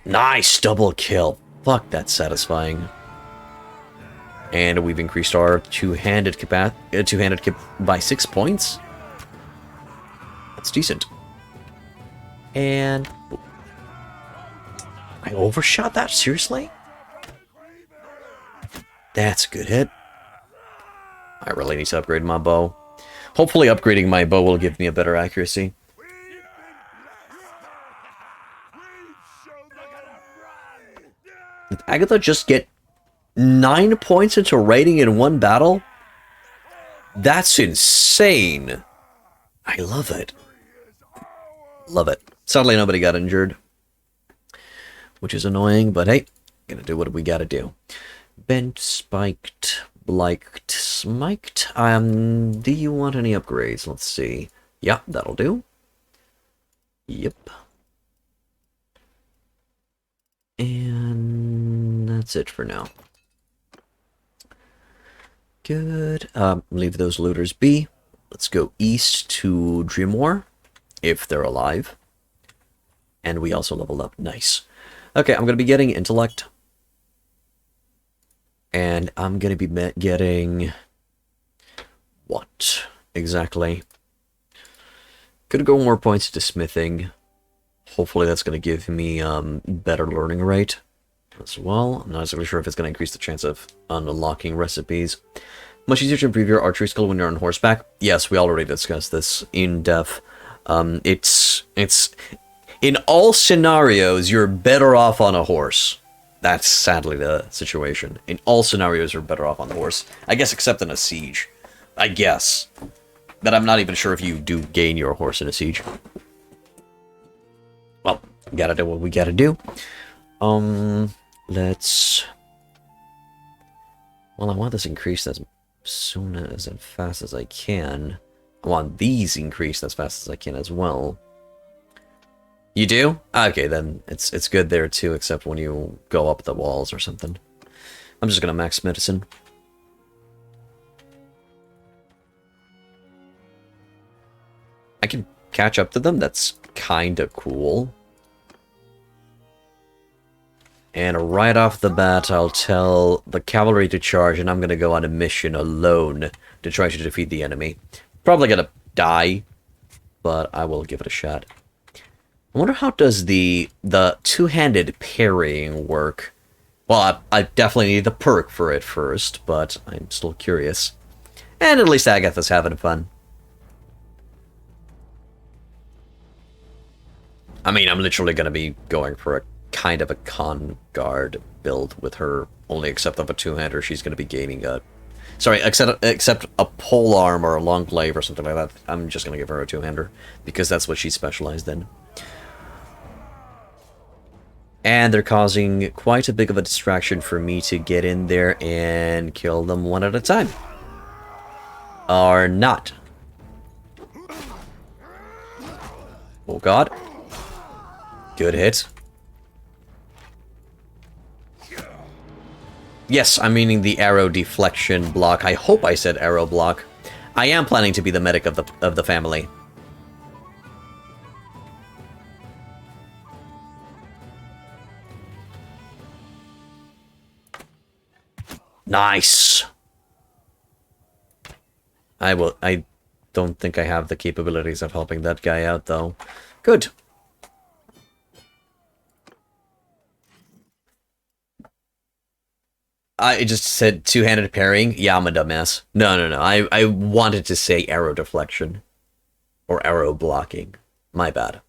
Nice, double kill. Fuck, that's satisfying. And we've increased our two-handed by 6 points. That's decent. And I overshot that? Seriously? That's a good hit. I really need to upgrade my bow. Hopefully upgrading my bow will give me a better accuracy. Did Agatha just get 9 points into raiding in one battle? That's insane. I love it. Love it. Sadly, nobody got injured, which is annoying, but hey, gonna do what we gotta do. Bent, spiked, bliked, smiked. Do you want any upgrades? Let's see. Yeah, that'll do. Yep. And that's it for now. Good. Leave those looters be. Let's go east to Dreamwar, if they're alive. And we also leveled up. Nice. Okay, I'm going to be getting Intellect. And I'm going to be getting... what? Exactly. Could go more points to smithing. Hopefully that's going to give me better learning rate as well. I'm not exactly sure if it's going to increase the chance of unlocking recipes. Much easier to improve your archery skill when you're on horseback. Yes, we already discussed this in depth. It's in all scenarios, you're better off on a horse. That's sadly the situation. In all scenarios, you're better off on the horse. I guess except in a siege. I guess. But I'm not even sure if you do gain your horse in a siege. Well, gotta do what we gotta do. Let's... well, I want this increased as soon as fast as I can. I want these increased as fast as I can as well. You do? Okay, then it's good there too, except when you go up the walls or something. I'm just gonna max medicine. I can catch up to them, that's kinda cool. And right off the bat, I'll tell the cavalry to charge, and I'm gonna go on a mission alone to try to defeat the enemy. Probably gonna die, but I will give it a shot. I wonder how does the two-handed parrying work? Well, I definitely need the perk for it first, but I'm still curious. And at least Agatha's having fun. I mean, I'm literally gonna be going for a kind of a con guard build with her, only except of a two-hander. She's going to be gaining a Sorry, except a polearm or a long glaive or something like that. I'm just gonna give her a two-hander, because that's what she's specialized in. And they're causing quite a bit of a distraction for me to get in there and kill them one at a time. Or not. Oh god. Good hit. Yes, I'm meaning the arrow deflection block. I hope I said arrow block. I am planning to be the medic of the family. Nice. I don't think I have the capabilities of helping that guy out though. Good. I just said two-handed parrying. Yeah, I'm a dumbass. No. I wanted to say arrow deflection. Or arrow blocking. My bad.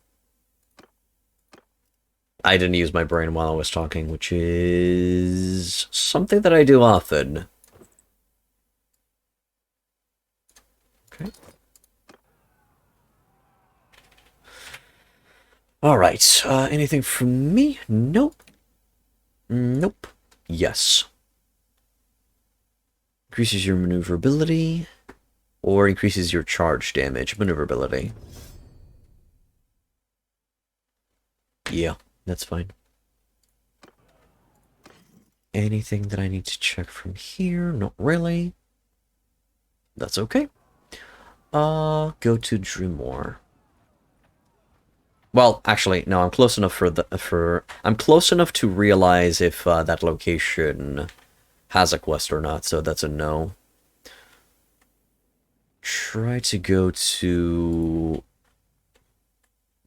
I didn't use my brain while I was talking, which is something that I do often. Okay. Alright, anything from me? Nope. Nope. Yes. Increases your maneuverability, or increases your charge damage. Maneuverability. Yeah, that's fine. Anything that I need to check from here? Not really. That's okay. Go to Drumore. Well, actually, no, I'm close enough I'm close enough to realize if that location has a quest or not, so that's a no. Try to go to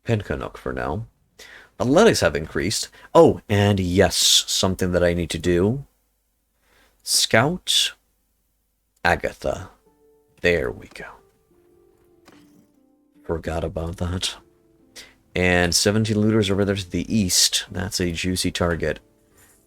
Pencannock for now. Athletics have increased. Oh, and yes, something that I need to do. Scout Agatha. There we go. Forgot about that. And 17 looters over there to the east. That's a juicy target.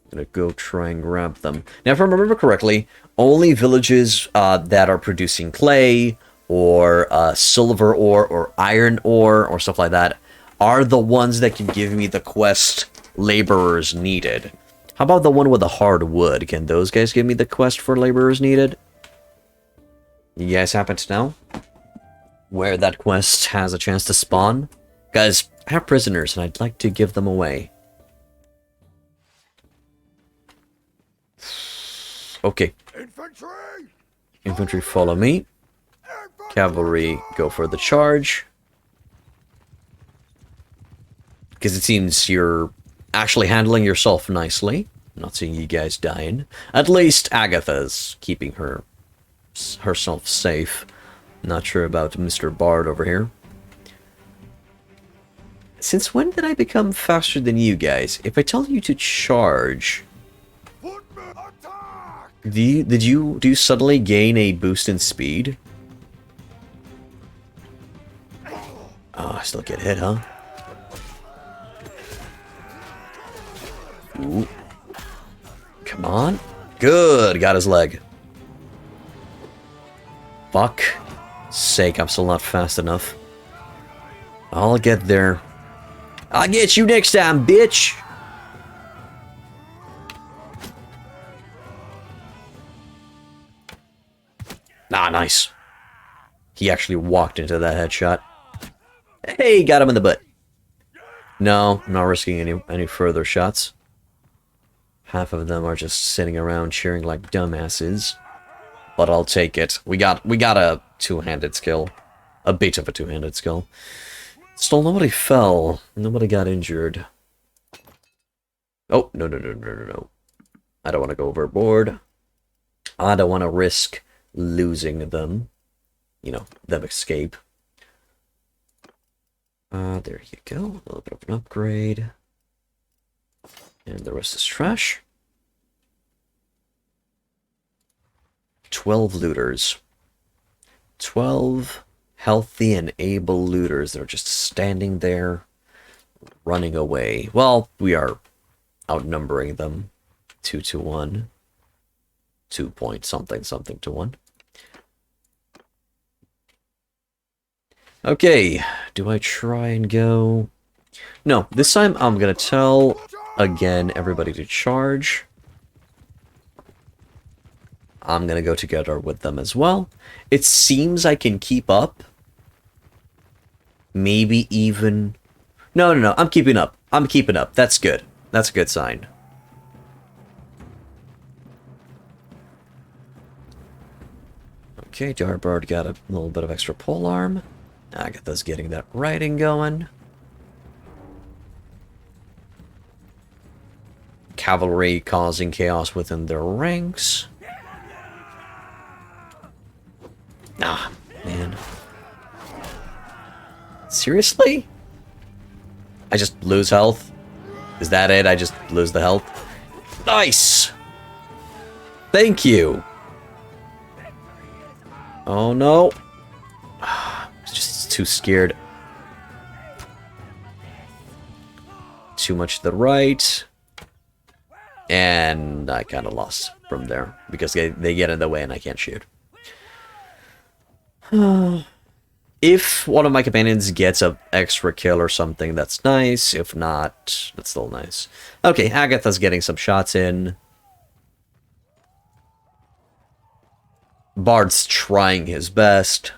I'm gonna go try and grab them. Now, if I remember correctly, only villages that are producing clay, or silver ore, or iron ore, or stuff like that, are the ones that can give me the quest laborers needed. How about the one with the hard wood? Can those guys give me the quest for laborers needed? You guys happen to know where that quest has a chance to spawn? Guys, I have prisoners and I'd like to give them away. Okay. Infantry follow me. Cavalry go for the charge. Because it seems you're actually handling yourself nicely. I'm not seeing you guys dying. At least Agatha's keeping herself safe. Not sure about Mr. Bard over here. Since when did I become faster than you guys? If I tell you to charge, do you suddenly gain a boost in speed? Oh, I still get hit, huh? Ooh. Come on. Good, got his leg. Fuck sake, I'm still not fast enough. I'll get there. I'll get you next time, bitch! Ah, nice. He actually walked into that headshot. Hey, got him in the butt. No, I'm not risking any further shots. Half of them are just sitting around cheering like dumbasses. But I'll take it. We got a two-handed skill. A bit of a two-handed skill. Still, nobody fell. Nobody got injured. Oh, no. I don't want to go overboard. I don't want to risk losing them. You know, them escape. There you go. A little bit of an upgrade. And the rest is trash. 12 looters. 12 healthy and able looters that are just standing there, running away. Well, we are outnumbering them 2 to 1. 2 point something something to 1. Okay, do I try and go... No, this time I'm gonna tell, again, everybody to charge. I'm gonna go together with them as well. It seems I can keep up. Maybe even... No, I'm keeping up. I'm keeping up. That's good. That's a good sign. Okay, Jarbird got a little bit of extra polearm. Agatha's getting that riding going. Cavalry causing chaos within their ranks. Ah, man. Seriously? I just lose health? Is that it? I just lose the health? Nice! Thank you! Oh no. Just too scared. Too much to the right. And I kind of lost from there. Because they get in the way and I can't shoot. If one of my companions gets an extra kill or something, that's nice. If not, that's still nice. Okay, Agatha's getting some shots in. Bard's trying his best,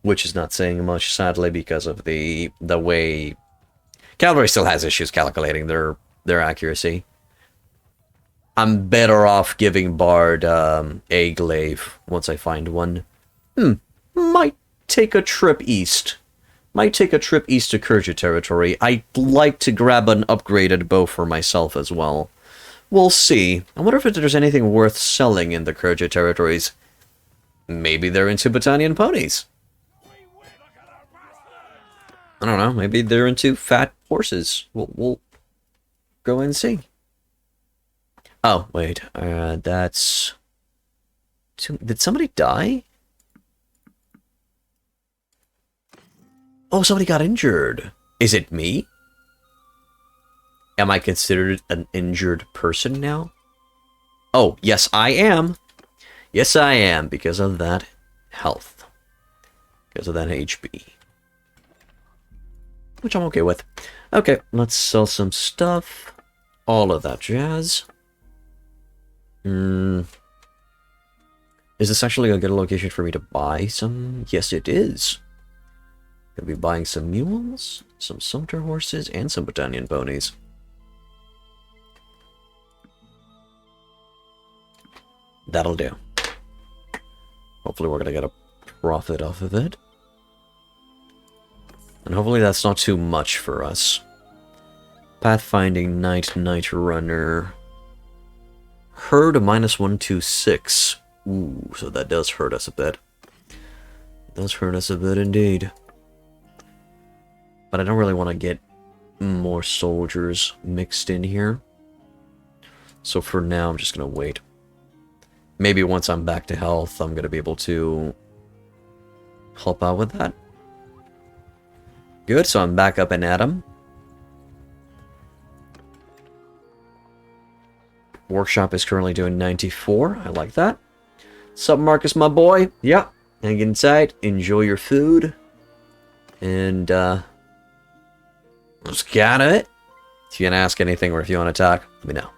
which is not saying much, sadly, because of the way cavalry still has issues calculating their accuracy. I'm better off giving Bard a glaive once I find one. Might take a trip east. Might take a trip east to Kurja territory. I'd like to grab an upgraded bow for myself as well. We'll see. I wonder if there's anything worth selling in the Kurja territories. Maybe they're into Battanian ponies. I don't know. Maybe they're into fat horses. We'll go and see. Oh, wait. That's... Did somebody die? Oh, somebody got injured. Is it me? Am I considered an injured person now? Oh, yes, I am. Yes, I am, because of that health. Because of that HP. Which I'm okay with. Okay, let's sell some stuff. All of that jazz. Is this actually a good location for me to buy some? Yes, it is. Gonna be buying some mules, some sumpter horses, and some Battanian ponies. That'll do. Hopefully we're gonna get a profit off of it. And hopefully that's not too much for us. Pathfinding Night Runner. Herd -126. Ooh, so that does hurt us a bit. It does hurt us a bit indeed. But I don't really want to get more soldiers mixed in here. So for now, I'm just going to wait. Maybe once I'm back to health, I'm going to be able to help out with that. Good, so I'm back up and at him. Workshop is currently doing 94. I like that. Sup, Marcus, my boy? Yeah, hang tight. Enjoy your food. And, that's kind of it. If you want to ask anything or if you want to talk, let me know.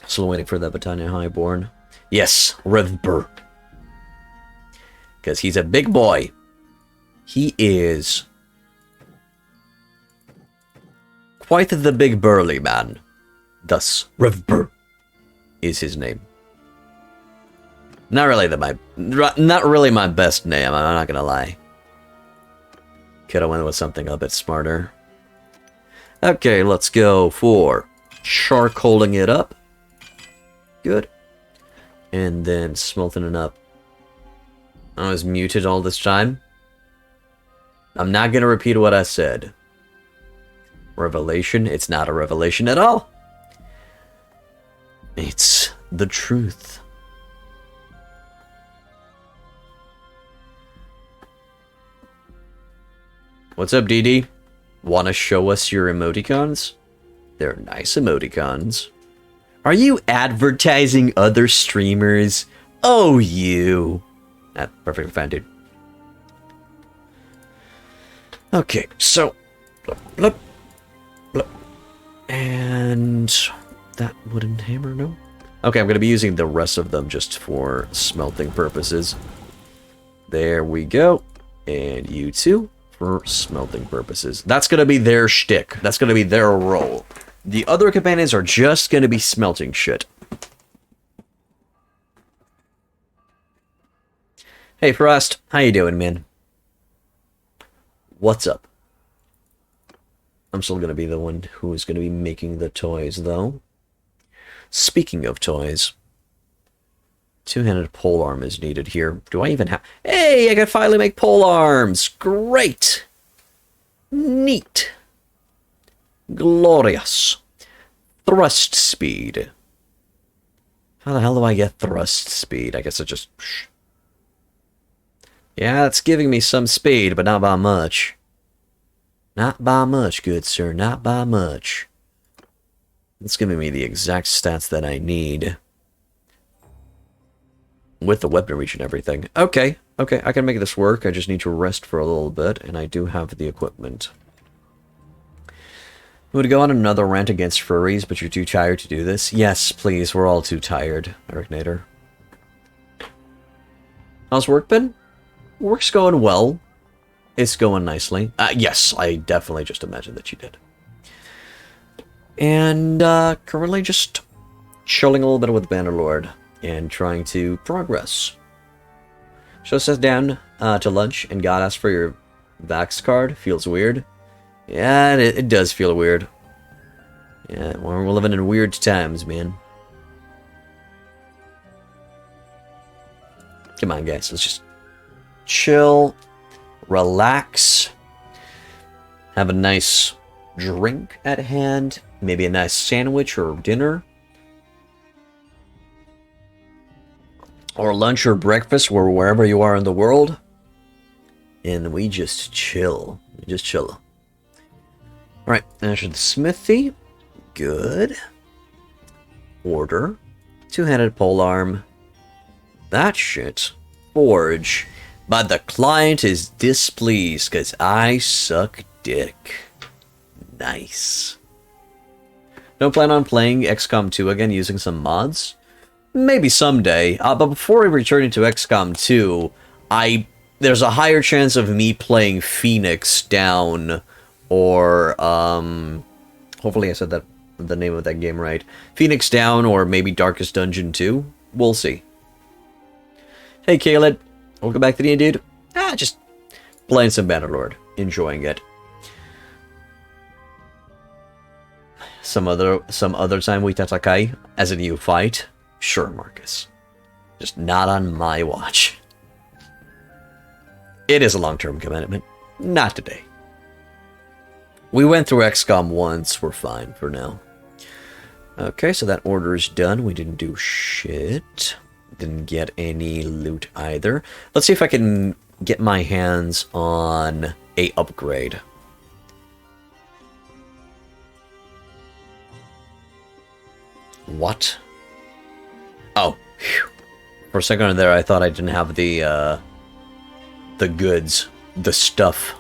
Still waiting for that Battania Highborn. Yes, Rivber. Because he's a big boy. He is quite the big burly man. Thus, Rivber is his name. Not really my best name, I'm not gonna lie. Could have went with something a bit smarter. Okay, let's go for charcoaling it up. Good. And then smelting it up. I was muted all this time. I'm not gonna repeat what I said. Revelation? It's not a revelation at all. It's the truth. What's up, DD? Wanna show us your emoticons? They're nice emoticons. Are you advertising other streamers? Oh, you. Perfectly fine, dude. Okay, so... Look. And... that wooden hammer, no? Okay, I'm going to be using the rest of them just for smelting purposes. There we go. And you too, for smelting purposes. That's going to be their shtick. That's going to be their role. The other companions are just going to be smelting shit. Hey, Frost. How you doing, man? What's up? I'm still going to be the one who is going to be making the toys, though. Speaking of toys, two-handed polearm is needed here. Do I even have... Hey, I can finally make polearms! Great! Neat. Glorious. Thrust speed. How the hell do I get thrust speed? I guess I just... Yeah, it's giving me some speed, but not by much. Not by much, good sir. Not by much. It's giving me the exact stats that I need. With the weapon reach and everything. Okay, I can make this work. I just need to rest for a little bit, and I do have the equipment. We would go on another rant against furries, but you're too tired to do this? Yes, please, we're all too tired, Ericnator. How's work been? Work's going well. It's going nicely. Yes, I definitely just imagined that you did. And currently just chilling a little bit with Bannerlord and trying to progress. Just sat down to lunch and got asked for your Vax card. Feels weird. Yeah, it does feel weird. Yeah, we're living in weird times, man. Come on, guys. Let's just chill, relax, have a nice drink at hand, maybe a nice sandwich or dinner, or lunch or breakfast, or wherever you are in the world, and we just chill. Just chill. Alright, enter the Smithy. Good. Order. Two-handed polearm. That shit. Forge. But the client is displeased because I suck dick. Nice. Don't plan on playing XCOM 2 again using some mods? Maybe someday. But before I return into XCOM 2, there's a higher chance of me playing Phoenix Down, or hopefully I said the name of that game right. Phoenix Down, or maybe Darkest Dungeon 2. We'll see. Hey, Caleb. Welcome back to the dude. Just playing some Bannerlord. Enjoying it. Some other time we tatakai, as in you fight. Sure, Marcus. Just not on my watch. It is a long-term commitment. Not today. We went through XCOM once. We're fine for now. Okay, so that order is done. We didn't do shit. Didn't get any loot either. Let's see if I can get my hands on a upgrade. What? Oh, phew. For a second there, I thought I didn't have the goods, the stuff.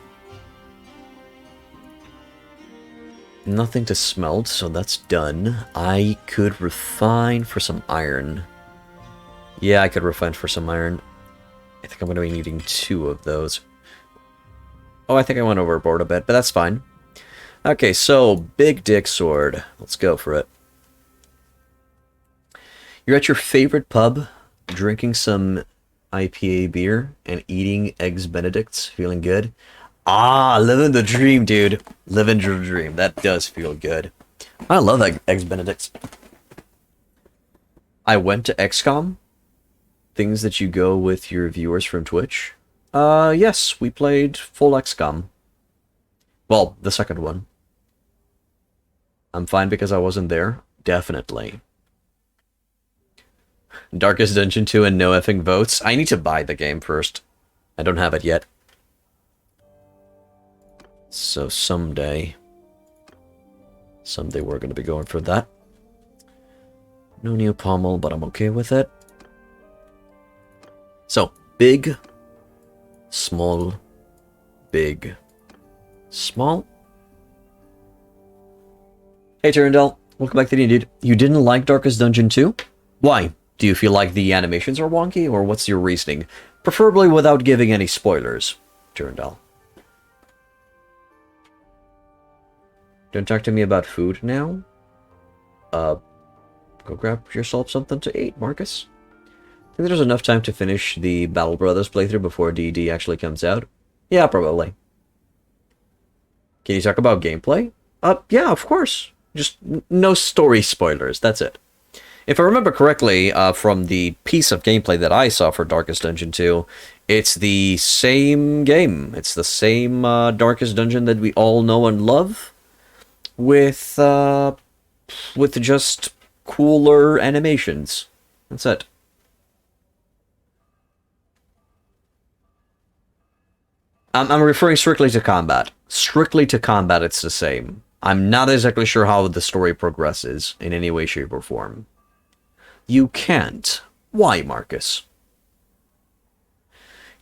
Nothing to smelt, so that's done. I could refine for some iron. Yeah, I could refine for some iron. I think I'm going to be needing 2 of those. Oh, I think I went overboard a bit, but that's fine. Okay, so, big dick sword. Let's go for it. You're at your favorite pub, drinking some IPA beer, and eating Eggs Benedicts, feeling good. Ah, living the dream, dude. Living the dream. That does feel good. I love Eggs Benedicts. I went to XCOM. Things that you go with your viewers from Twitch. Yes, we played full XCOM. Well, the second one. I'm fine because I wasn't there. Definitely. Darkest Dungeon 2 and no effing votes. I need to buy the game first. I don't have it yet. So someday Someday we're going to be going for that. No new pommel, but I'm okay with it. So, big, small, big, small. Hey Turndell, welcome back to the Indeed. You didn't like Darkest Dungeon 2? Why? Do you feel like the animations are wonky, or what's your reasoning? Preferably without giving any spoilers, Turndell. Don't talk to me about food now. Go grab yourself something to eat, Marcus. I think there's enough time to finish the Battle Brothers playthrough before D&D actually comes out. Yeah, probably. Can you talk about gameplay? Yeah, of course. Just no story spoilers, that's it. If I remember correctly, from the piece of gameplay that I saw for Darkest Dungeon 2, it's the same game. It's the same Darkest Dungeon that we all know and love, with just cooler animations. That's it. I'm referring strictly to combat. Strictly to combat, it's the same. I'm not exactly sure how the story progresses in any way, shape, or form. You can't. Why, Marcus?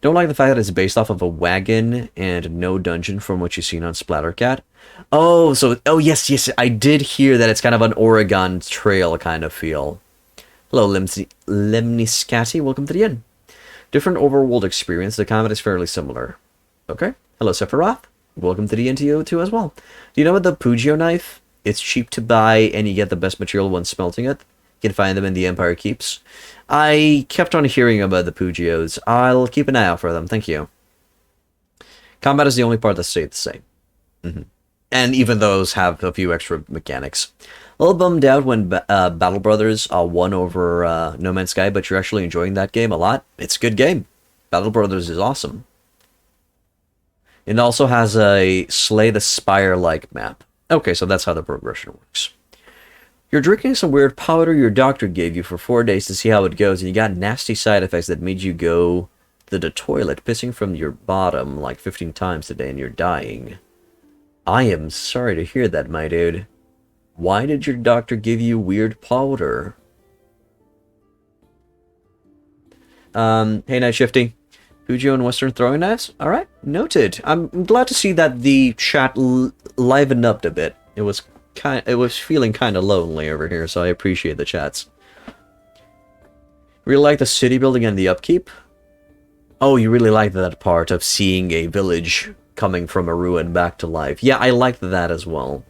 Don't like the fact that it's based off of a wagon and no dungeon from what you've seen on Splattercat? Oh, yes, I did hear that it's kind of an Oregon Trail kind of feel. Hello, Lemniscati, welcome to the inn. Different overworld experience, the combat is fairly similar. Okay. Hello, Sephiroth, welcome to the inn to you too as well. Do you know about the Pugio knife? It's cheap to buy and you get the best material when smelting it. You can find them in the Empire Keeps. I kept on hearing about the Pugios. I'll keep an eye out for them, thank you. Combat is the only part that stayed the same. And even those have a few extra mechanics. A little bummed out when Battle Brothers won over No Man's Sky, but you're actually enjoying that game a lot. It's a good game. Battle Brothers is awesome. It also has a Slay the Spire-like map. Okay, so that's how the progression works. You're drinking some weird powder your doctor gave you for 4 days to see how it goes, and you got nasty side effects that made you go to the toilet, pissing from your bottom like 15 times a day, and you're dying. I am sorry to hear that, my dude. Why did your doctor give you weird powder? Hey, Night Shifty. Fujio and Western throwing knives? Alright, noted. I'm glad to see that the chat livened up a bit. It was feeling kind of lonely over here, so I appreciate the chats. Really like the city building and the upkeep? Oh, you really like that part of seeing a village coming from a ruin back to life. Yeah, I liked that as well.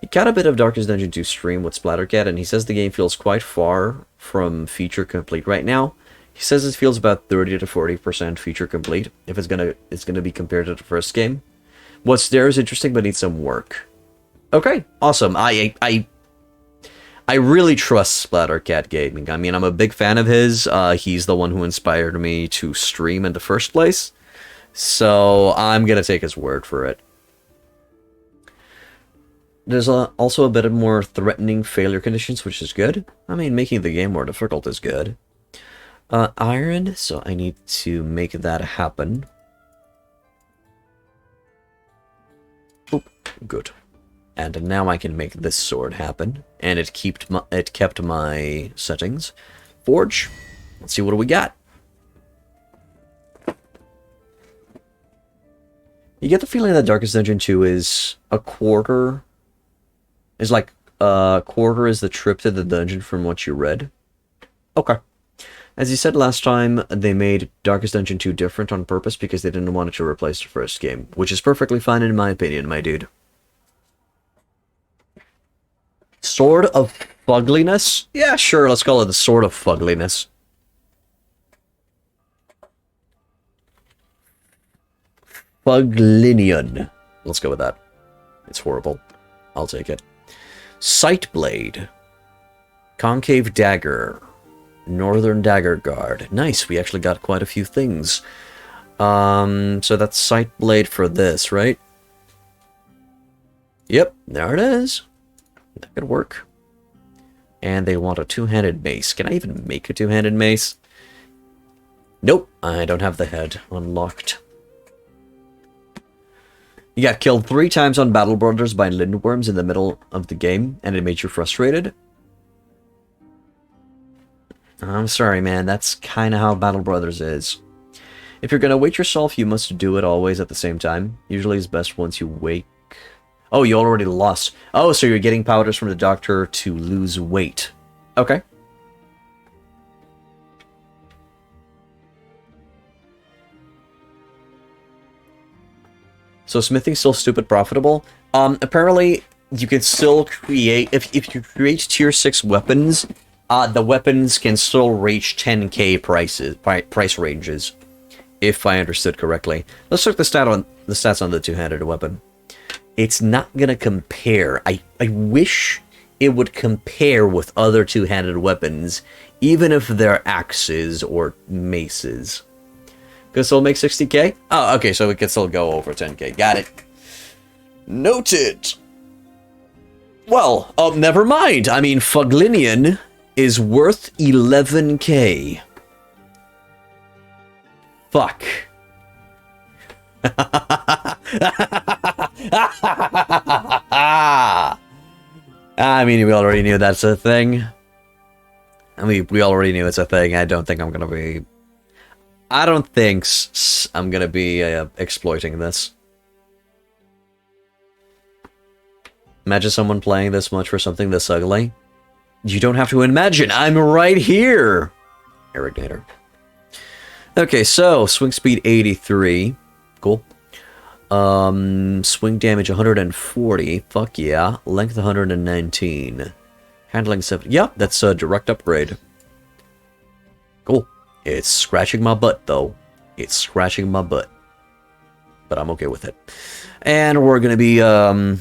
He got a bit of Darkest Dungeon 2 stream with Splattercat, and he says the game feels quite far from feature complete right now. He says it feels about 30 to 40% feature complete, if it's gonna be compared to the first game. What's there is interesting, but needs some work. Okay, awesome. I really trust Splattercat Gaming. I mean, I'm a big fan of his. He's the one who inspired me to stream in the first place. So I'm gonna take his word for it. There's also a bit of more threatening failure conditions, which is good. I mean, making the game more difficult is good. Iron, so I need to make that happen. Oop, good. And now I can make this sword happen, and it kept my settings. Forge. Let's see what do we got. You get the feeling that Darkest Dungeon 2 is a quarter. Is like a quarter is the trip to the dungeon from what you read. Okay. As you said last time, they made Darkest Dungeon 2 different on purpose because they didn't want it to replace the first game, which is perfectly fine in my opinion, my dude. Sword of Fugliness? Yeah, sure, let's call it the Sword of Fugliness. Fuglinion. Let's go with that. It's horrible. I'll take it. Sightblade. Concave Dagger. Northern Dagger Guard. Nice, we actually got quite a few things. So that's Sightblade for this, right? Yep, there it is. That could work. And they want a two-handed mace. Can I even make a two-handed mace? Nope, I don't have the head unlocked. You got killed 3 times on Battle Brothers by Lindworms in the middle of the game, and it made you frustrated? I'm sorry, man. That's kind of how Battle Brothers is. If you're gonna wait yourself, you must do it always at the same time. Usually it's best once you wake. Oh, you already lost. Oh, so you're getting powders from the doctor to lose weight. Okay. So Smithy's still stupid profitable. Apparently you can still create, if you create tier 6 weapons, the weapons can still reach 10k price ranges, if I understood correctly. Let's check the stats on the two-handed weapon. It's not gonna compare. I wish it would compare with other two-handed weapons, even if they're axes or maces. Could still make 60k? Oh, okay, so we can still go over 10k. Got it. Noted. Well, never mind. I mean, Fuglinian is worth 11k. Fuck. I mean, we already knew that's a thing. I mean, we already knew it's a thing. I don't think I'm gonna be... I don't think I'm gonna be exploiting this. Imagine someone playing this much for something this ugly. You don't have to imagine. I'm right here. Irrigator. Okay, so swing speed 83. Cool. Swing damage 140. Fuck yeah. Length 119. Handling 7. Yep, that's a direct upgrade. Cool. It's scratching my butt, though. It's scratching my butt. But I'm okay with it. And we're gonna be, well,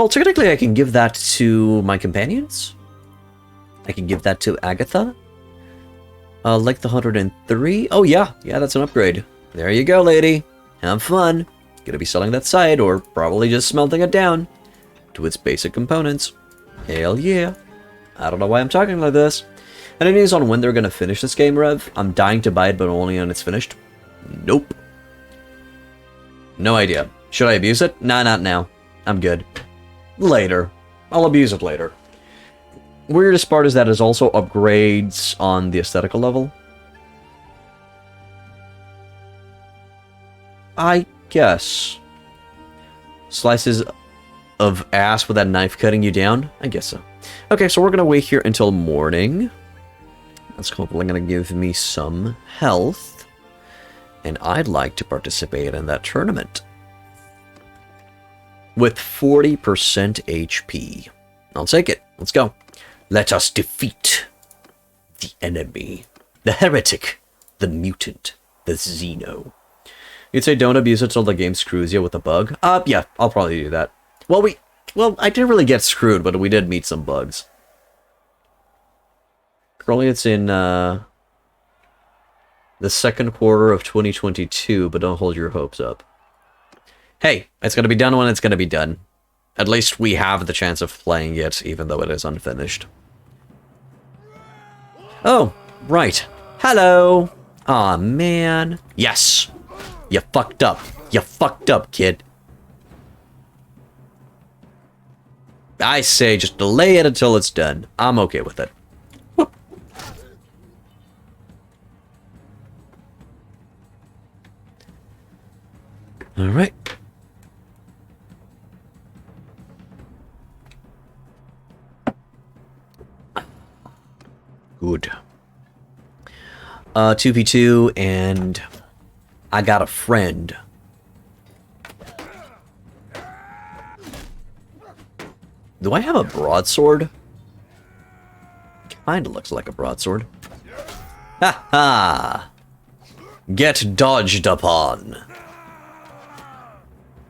technically I can give that to my companions. I can give that to Agatha. Length 103. Oh, yeah. Yeah, that's an upgrade. There you go, lady. Have fun. Gonna be selling that side, or probably just smelting it down to its basic components. Hell yeah. I don't know why I'm talking like this. Any news on when they're gonna finish this game, Rev? I'm dying to buy it, but only when it's finished. Nope. No idea. Should I abuse it? Nah, not now. I'm good. Later. I'll abuse it later. Weirdest part is that it also upgrades on the aesthetical level. I guess. Slices of ass with that knife cutting you down? I guess so. Okay, so we're gonna wait here until morning. That's hopefully gonna give me some health. And I'd like to participate in that tournament. With 40% HP. I'll take it. Let's go. Let us defeat the enemy. The heretic. The mutant. The Xeno. You'd say don't abuse it till the game screws you with a bug? Yeah, I'll probably do that. Well, I didn't really get screwed, but we did meet some bugs. Currently it's in, the second quarter of 2022, but don't hold your hopes up. Hey, it's gonna be done when it's gonna be done. At least we have the chance of playing it, even though it is unfinished. Oh, right. Hello! Aw, man. Yes! You fucked up. You fucked up, kid. I say just delay it until it's done. I'm okay with it. Whoop. Alright. Good. 2v2, and I got a friend. Do I have a broadsword? Kinda looks like a broadsword. Ha ha! Get dodged upon.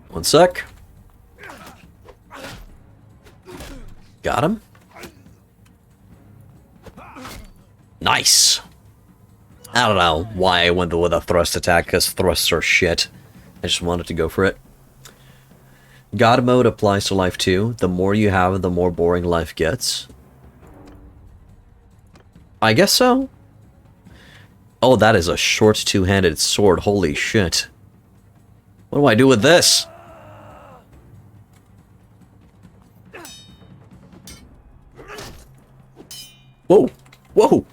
One sec. Got him. Nice! I don't know why I went with a thrust attack, because thrusts are shit. I just wanted to go for it. God mode applies to life too. The more you have, the more boring life gets. I guess so. Oh, that is a short two-handed sword. Holy shit. What do I do with this? Whoa! Whoa!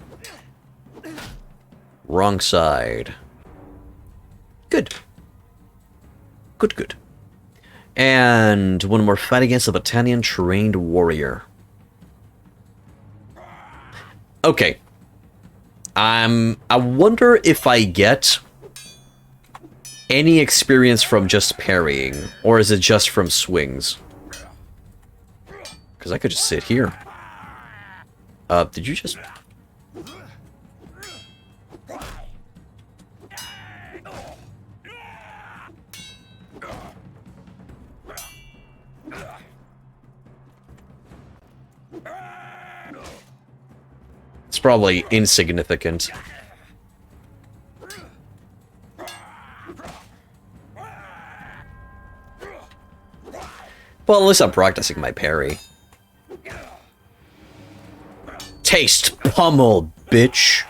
Wrong side. Good. Good, good. And one more fight against a battalion trained warrior. Okay. I wonder if I get any experience from just parrying, or is it just from swings? Because I could just sit here. Did you just... It's probably insignificant. Well, at least I'm practicing my parry. Taste pummeled, bitch.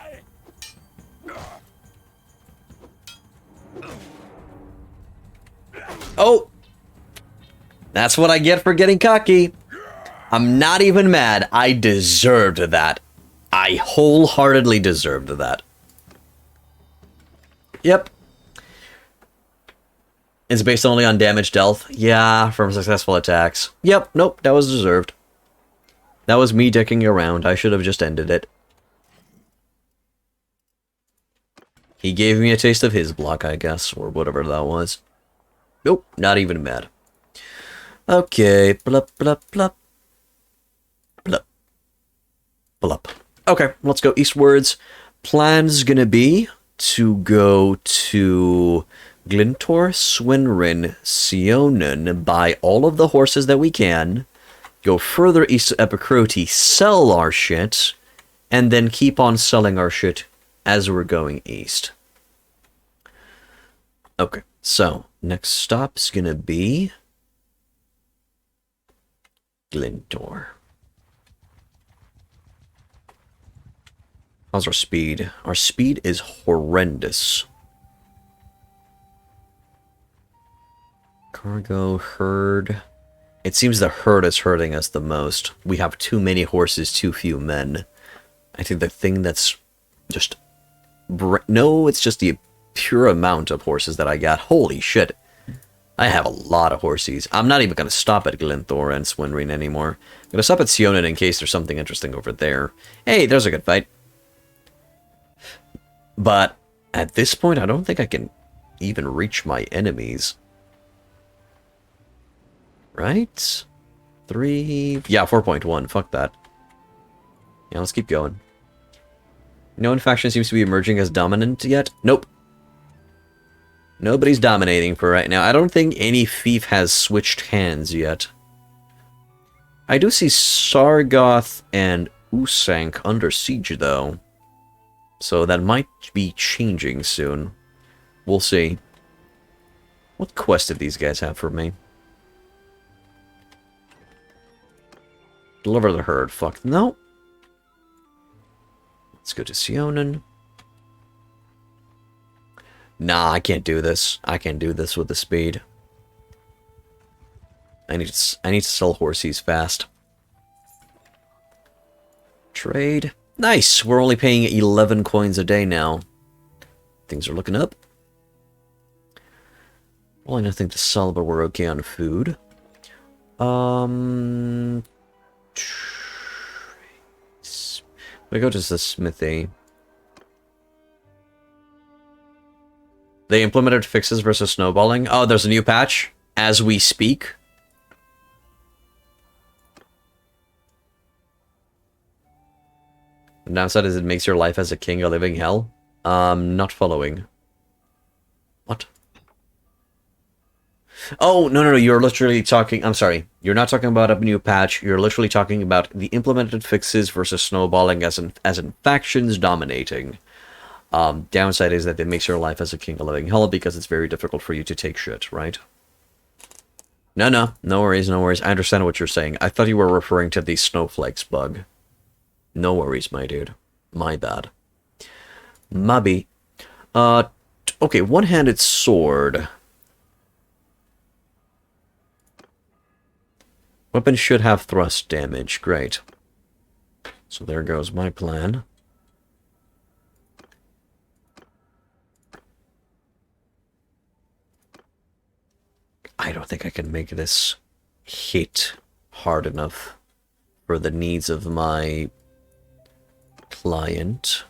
Oh! That's what I get for getting cocky. I'm not even mad. I deserved that. I wholeheartedly deserved that. Yep. It's based only on damage dealt. Yeah, from successful attacks. Yep, nope, that was deserved. That was me dicking around. I should have just ended it. He gave me a taste of his block, I guess, or whatever that was. Nope, not even mad. Okay, blup, blup, blup. Blup. Blup. Okay, let's go eastwards. Plan's gonna be to go to Glintor, Swinrin, Sionen, buy all of the horses that we can, go further east to Epicrote, sell our shit, and then keep on selling our shit as we're going east. Okay, so next stop's gonna be Glintor. How's our speed? Our speed is horrendous. Cargo, herd. It seems the herd is hurting us the most. We have too many horses, too few men. I think the thing that's just... No, it's just the pure amount of horses that I got. Holy shit. I have a lot of horses. I'm not even going to stop at Glinthor and Swinrin anymore. I'm going to stop at Sionen in case there's something interesting over there. Hey, there's a good fight. But at this point, I don't think I can even reach my enemies. Right? 3... Yeah, 4.1. Fuck that. Yeah, let's keep going. No one faction seems to be emerging as dominant yet. Nope. Nobody's dominating for right now. I don't think any fief has switched hands yet. I do see Sargoth and Usank under siege, though. So that might be changing soon. We'll see. What quest did these guys have for me? Deliver the herd. Fuck. No. Let's go to Sionen. Nah, I can't do this. I can't do this with the speed. I need to sell horses fast. Trade. Nice! We're only paying 11 coins a day now. Things are looking up. Only nothing to sell, but we're okay on food. We go to the Smithy. They implemented fixes versus snowballing. Oh, there's a new patch as we speak. The downside is it makes your life as a king a living hell. Not following. What? Oh, no, you're literally talking... I'm sorry. You're not talking about a new patch. You're literally talking about the implemented fixes versus snowballing as in factions dominating. Downside is that it makes your life as a king a living hell because it's very difficult for you to take shit, right? No worries. I understand what you're saying. I thought you were referring to the snowflakes bug. No worries, my dude. My bad. Maybe. Okay, one-handed sword. Weapon should have thrust damage. Great. So there goes my plan. I don't think I can make this hit hard enough for the needs of my client.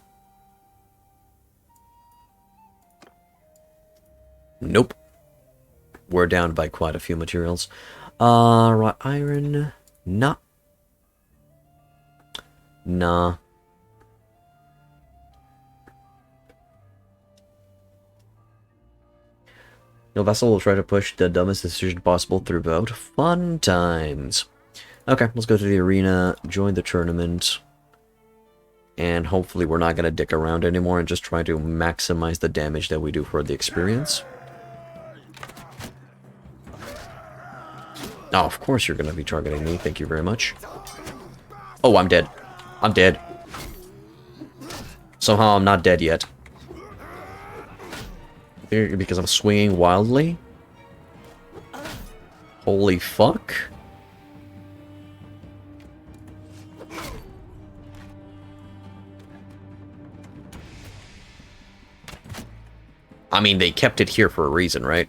Nope. We're down by quite a few materials. Wrought iron. Nah. Nah. Your vessel will try to push the dumbest decision possible throughout. Fun times. Okay, let's go to the arena, join the tournament, and hopefully we're not going to dick around anymore and just try to maximize the damage that we do for the experience. Oh, of course you're going to be targeting me. Thank you very much. Oh, I'm dead. I'm dead. Somehow I'm not dead yet. Because I'm swinging wildly? Holy fuck. I mean, they kept it here for a reason, right?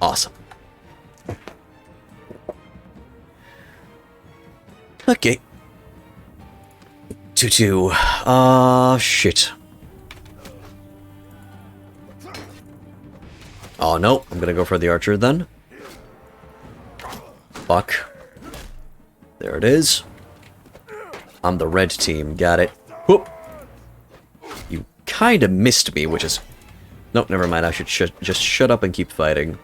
Awesome. Okay. 2-2. Shit. Oh, no. I'm gonna go for the archer then. Fuck. There it is. I'm the red team. Got it. Whoop. You kind of missed me, which is... Nope, never mind. I should just shut up and keep fighting.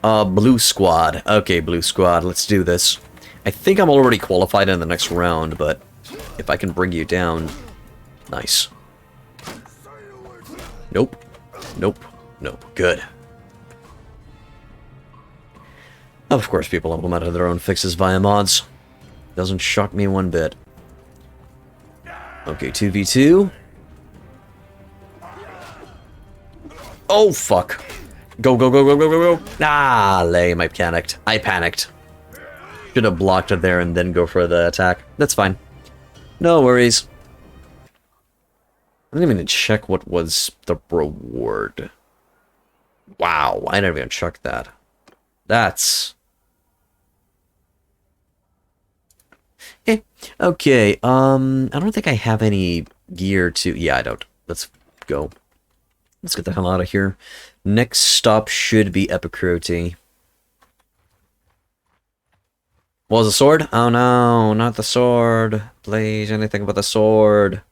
Blue squad. Okay, blue squad. Let's do this. I think I'm already qualified in the next round, but if I can bring you down... Nice. Nope. Nope. Nope. Good. Of course, people implemented their own fixes via mods. Doesn't shock me one bit. Okay, 2v2. Oh, fuck. Go, go, go, go, go, go, go. Ah, lame. I panicked. I panicked. Should have blocked it there and then go for the attack. That's fine. No worries. I didn't even check what was the reward. Wow, I didn't even check that. That's... Okay, I don't think I have any gear to... Yeah, I don't. Let's go. Let's get the hell out of here. Next stop should be Epicrote. What was the sword? Oh no, not the sword. Please, anything but the sword.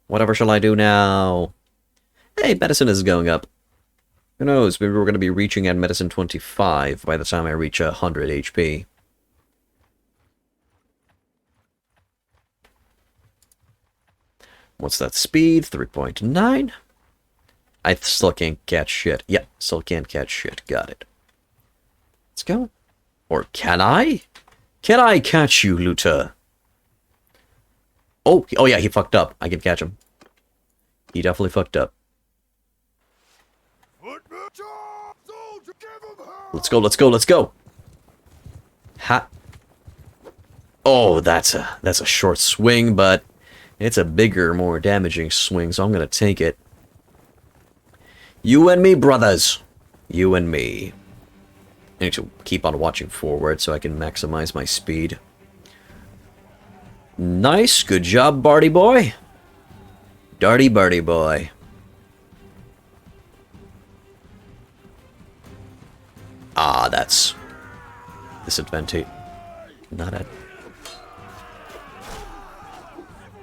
Whatever shall I do now? Hey, medicine is going up. Who knows, maybe we're going to be reaching at medicine 25 by the time I reach 100 HP. What's that speed? 3.9? I still can't catch shit. Yep, still can't catch shit. Got it. Let's go. Or can I? Can I catch you, Luta? Oh, yeah, he fucked up. I can catch him. He definitely fucked up. Let's go, let's go, let's go. Ha. Oh, that's a short swing, but it's a bigger, more damaging swing, so I'm gonna take it. You and me, brothers. You and me. I need to keep on watching forward so I can maximize my speed. Nice, good job, Barty boy. Darty Barty boy. Ah, that's disadvantage. Not a...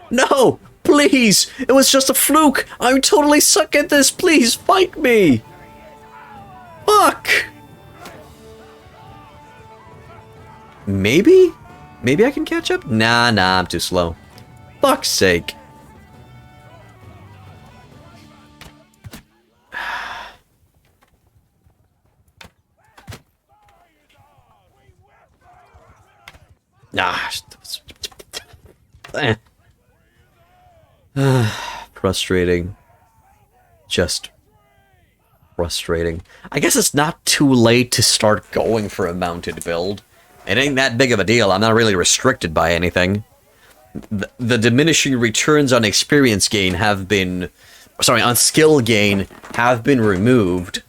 No! Please! It was just a fluke! I totally suck at this! Please, fight me! Fuck! Maybe? Maybe I can catch up? Nah, I'm too slow. Fuck's sake. Nah. frustrating. Just frustrating. I guess it's not too late to start going for a mounted build. It ain't that big of a deal. I'm not really restricted by anything. The diminishing returns on experience gain have been... Sorry, on skill gain have been removed.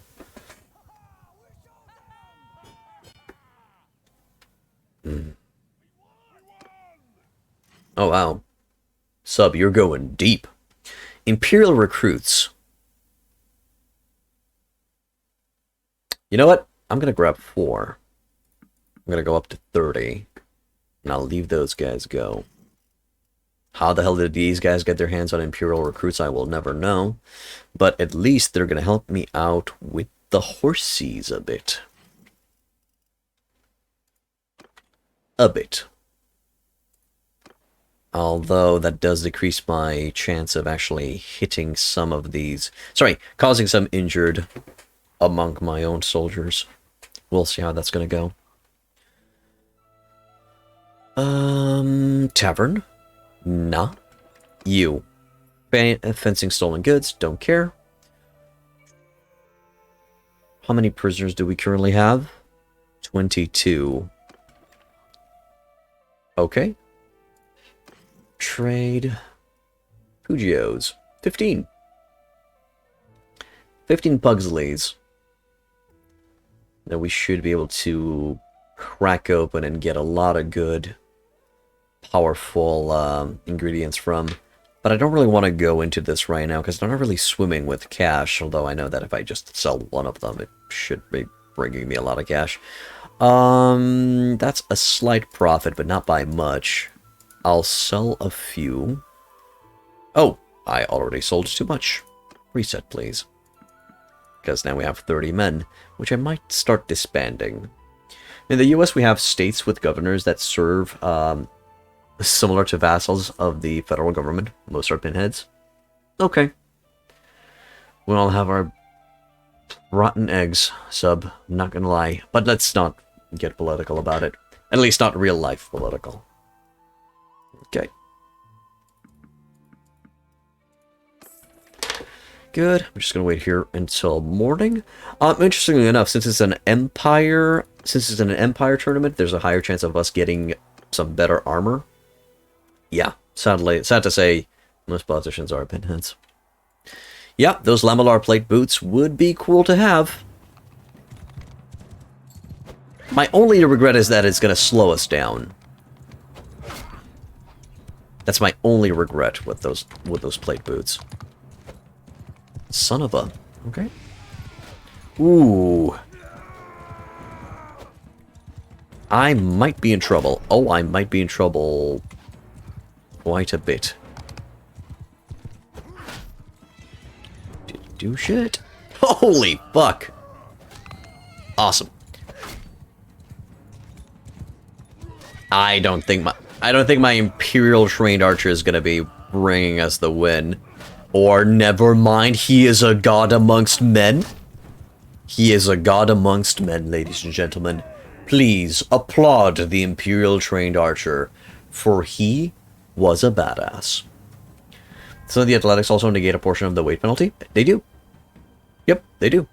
Oh, wow. Sub, you're going deep. Imperial recruits. You know what? I'm gonna grab 4. I'm gonna go up to 30. And I'll leave those guys go. How the hell did these guys get their hands on Imperial recruits? I will never know. But at least they're gonna help me out with the horsies a bit. A bit. Although that does decrease my chance of actually hitting some of these... Sorry, causing some injured among my own soldiers. We'll see how that's going to go. Tavern? Nah. You. Fencing stolen goods, don't care. How many prisoners do we currently have? 22. Okay. Trade. Pugios. 15. 15 Pugsleys. Now we should be able to crack open and get a lot of good, powerful ingredients from. But I don't really want to go into this right now because I'm not really swimming with cash. Although I know that if I just sell one of them, it should be bringing me a lot of cash. That's a slight profit, but not by much. I'll sell a few. Oh, I already sold too much. Reset, please. Because now we have 30 men, which I might start disbanding. In the US, we have states with governors that serve similar to vassals of the federal government. Most are pinheads. Okay. We all have our rotten eggs, sub. I'm not gonna lie. But let's not get political about it. At least not real life political. Okay. Good. I'm just gonna wait here until morning. Interestingly enough, since it's an empire tournament, there's a higher chance of us getting some better armor. Yeah, sad to say, most politicians are pinheads. Yeah, those lamellar plate boots would be cool to have. My only regret is that it's gonna slow us down. That's my only regret with those plate boots. Son of a... Okay. Ooh. I might be in trouble. Oh, I might be in trouble quite a bit. Did do shit? Holy fuck. Awesome. I don't think my Imperial trained archer is gonna be bringing us the win. Or never mind, he is a god amongst men. He is a god amongst men, ladies and gentlemen. Please applaud the Imperial trained archer, for he was a badass. So the athletics also negate a portion of the weight penalty? They do. Yep, they do.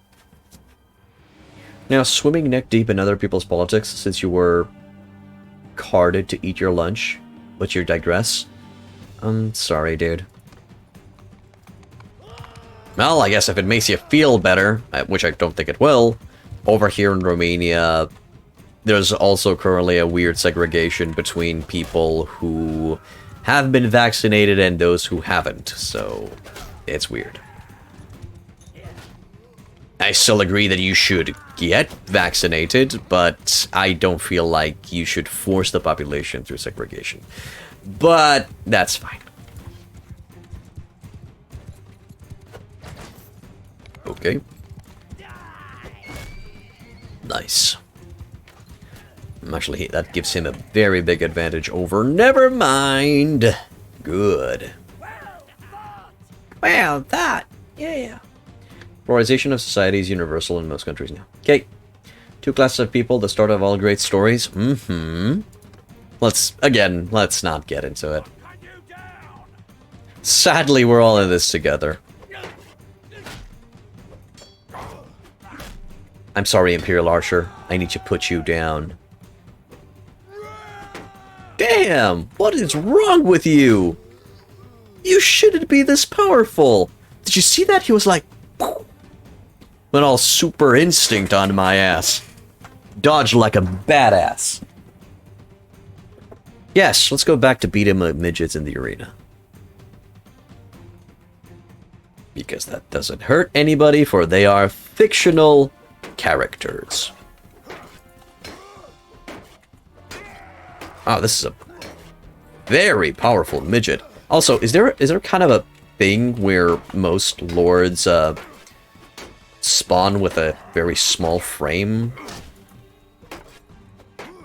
Now, swimming neck deep in other people's politics, since you were carded to eat your lunch, but you digress. I'm sorry, dude. Well, I guess if it makes you feel better, which I don't think it will, over here in Romania, there's also currently a weird segregation between people who have been vaccinated and those who haven't, so it's weird. I still agree that you should get vaccinated, but I don't feel like you should force the population through segregation. But that's fine. Okay. Nice. Actually, that gives him a very big advantage over... Never mind. Good. Well, that. Yeah. Polarization of society is universal in most countries now. Okay. 2 classes of people, the start of all great stories. Let's not get into it. Sadly, we're all in this together. I'm sorry, Imperial Archer. I need to put you down. Damn! What is wrong with you? You shouldn't be this powerful. Did you see that? He was like... went all super instinct on my ass. Dodged like a badass. Yes, let's go back to beat him up midgets in the arena. Because that doesn't hurt anybody, for they are fictional characters. Oh, this is a very powerful midget. Also, is there kind of a thing where most lords spawn with a very small frame?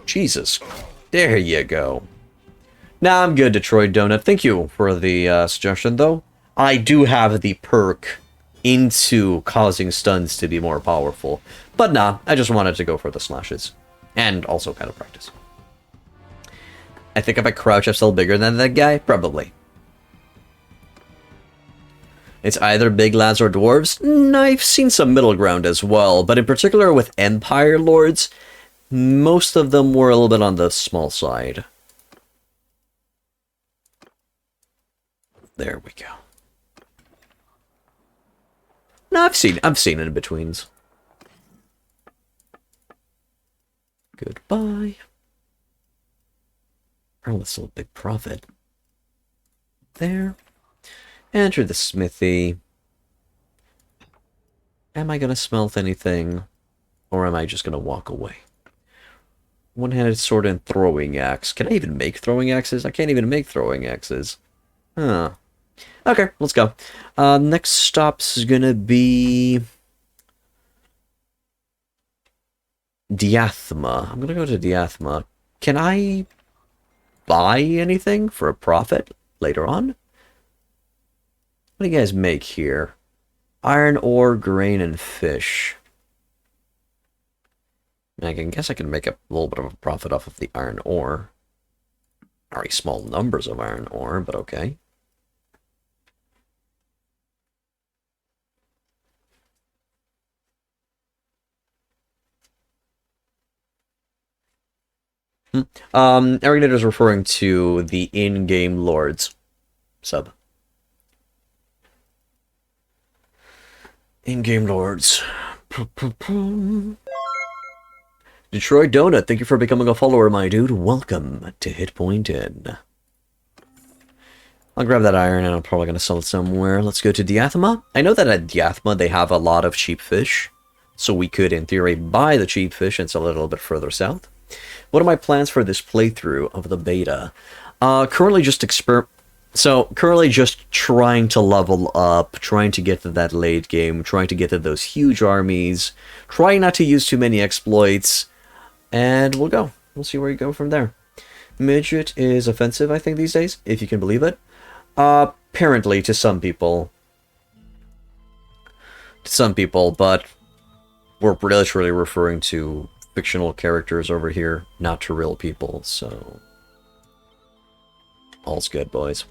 Jesus. There you go. Nah, I'm good, Detroit Donut. Thank you for the suggestion, though. I do have the perk into causing stuns to be more powerful. But nah, I just wanted to go for the slashes. And also kind of practice. I think if I crouch, I'm still bigger than that guy? Probably. It's either big lads or dwarves. I've seen some middle ground as well, but in particular with Empire Lords, most of them were a little bit on the small side. There we go. No, I've seen in-betweens. Goodbye. Oh, that's a big profit. There. Enter the smithy. Am I gonna smelt anything? Or am I just gonna walk away? One-handed sword and throwing axe. Can I even make throwing axes? I can't even make throwing axes. Huh. Okay, let's go. Next stop's gonna be... Diathma. I'm gonna go to Diathma. Can I buy anything for a profit later on? What do you guys make here? Iron ore, grain, and fish. I guess I can make a little bit of a profit off of the iron ore. Very small numbers of iron ore, but okay. Arignator is referring to the in-game lords sub. In-game lords. Detroit Donut, thank you for becoming a follower, my dude. Welcome to Hit Point In. I'll grab that iron and I'm probably going to sell it somewhere. Let's go to Diathma. I know that at Diathma they have a lot of cheap fish, so we could, in theory, buy the cheap fish and sell it a little bit further south. What are my plans for this playthrough of the beta? Currently just trying to level up, trying to get to that late game, trying to get to those huge armies, trying not to use too many exploits, and we'll go. We'll see where you go from there. Midget is offensive, I think, these days, if you can believe it. Apparently, to some people. But we're literally referring to fictional characters over here, not to real people, so... all's good, boys.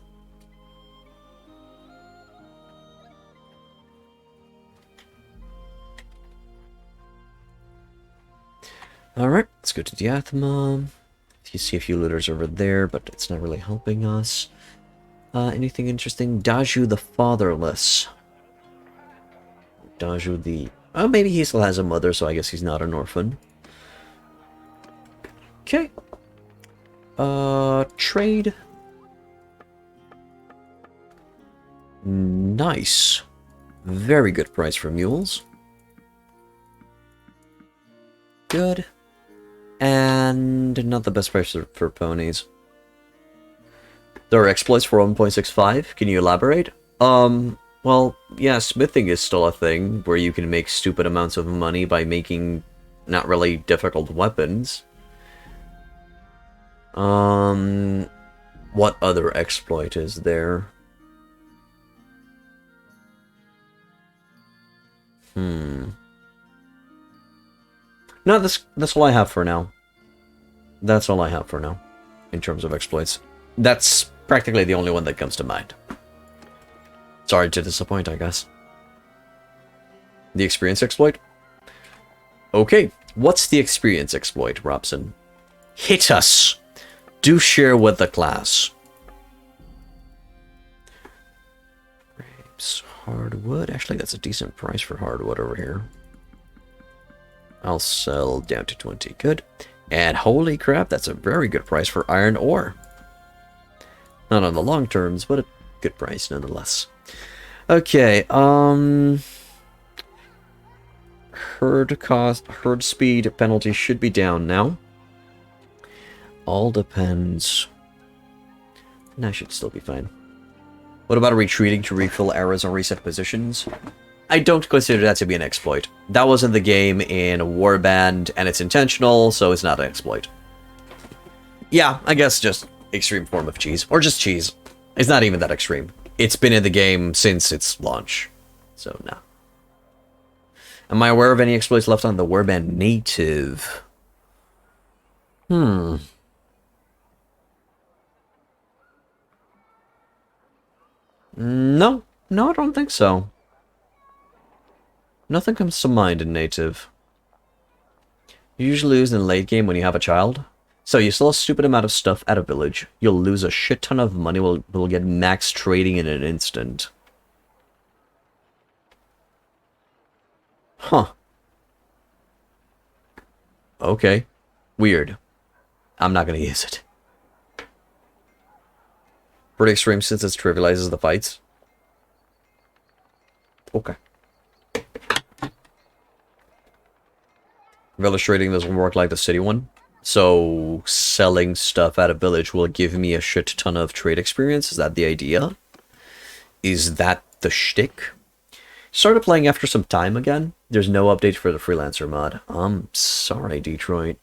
Alright, let's go to Diathma. You see a few looters over there, but it's not really helping us. Anything interesting? Daju the Fatherless. Daju the... oh, maybe he still has a mother, so I guess he's not an orphan. Okay. Trade. Nice. Very good price for mules. Good. And not the best price for ponies. There are exploits for 1.65. Can you elaborate? Well, yeah, smithing is still a thing where you can make stupid amounts of money by making not really difficult weapons. What other exploit is there? No, that's all I have for now. That's all I have for now, in terms of exploits. That's practically the only one that comes to mind. Sorry to disappoint, I guess. The experience exploit? Okay, what's the experience exploit, Robson? Hit us! Do share with the class. Grapes, hardwood. Actually, that's a decent price for hardwood over here. I'll sell down to 20. Good. And holy crap, that's a very good price for iron ore. Not on the long terms, but a good price nonetheless. Okay, herd speed penalty should be down now. All depends. That should still be fine. What about retreating to refill arrows or reset positions? I don't consider that to be an exploit. That was in the game in Warband, and it's intentional, so it's not an exploit. Yeah, I guess just extreme form of cheese. Or just cheese. It's not even that extreme. It's been in the game since its launch. So, no. Am I aware of any exploits left on the Warband native? No. No, I don't think so. Nothing comes to mind in native. You usually lose in late game when you have a child. So you sell a stupid amount of stuff at a village. You'll lose a shit ton of money. We'll get max trading in an instant. Huh. Okay. Weird. I'm not gonna use it. Pretty extreme since it trivializes the fights. Okay. Village trading doesn't work like the city one. So, selling stuff at a village will give me a shit ton of trade experience. Is that the idea? Is that the shtick? Started playing after some time again. There's no update for the freelancer mod. I'm sorry, Detroit.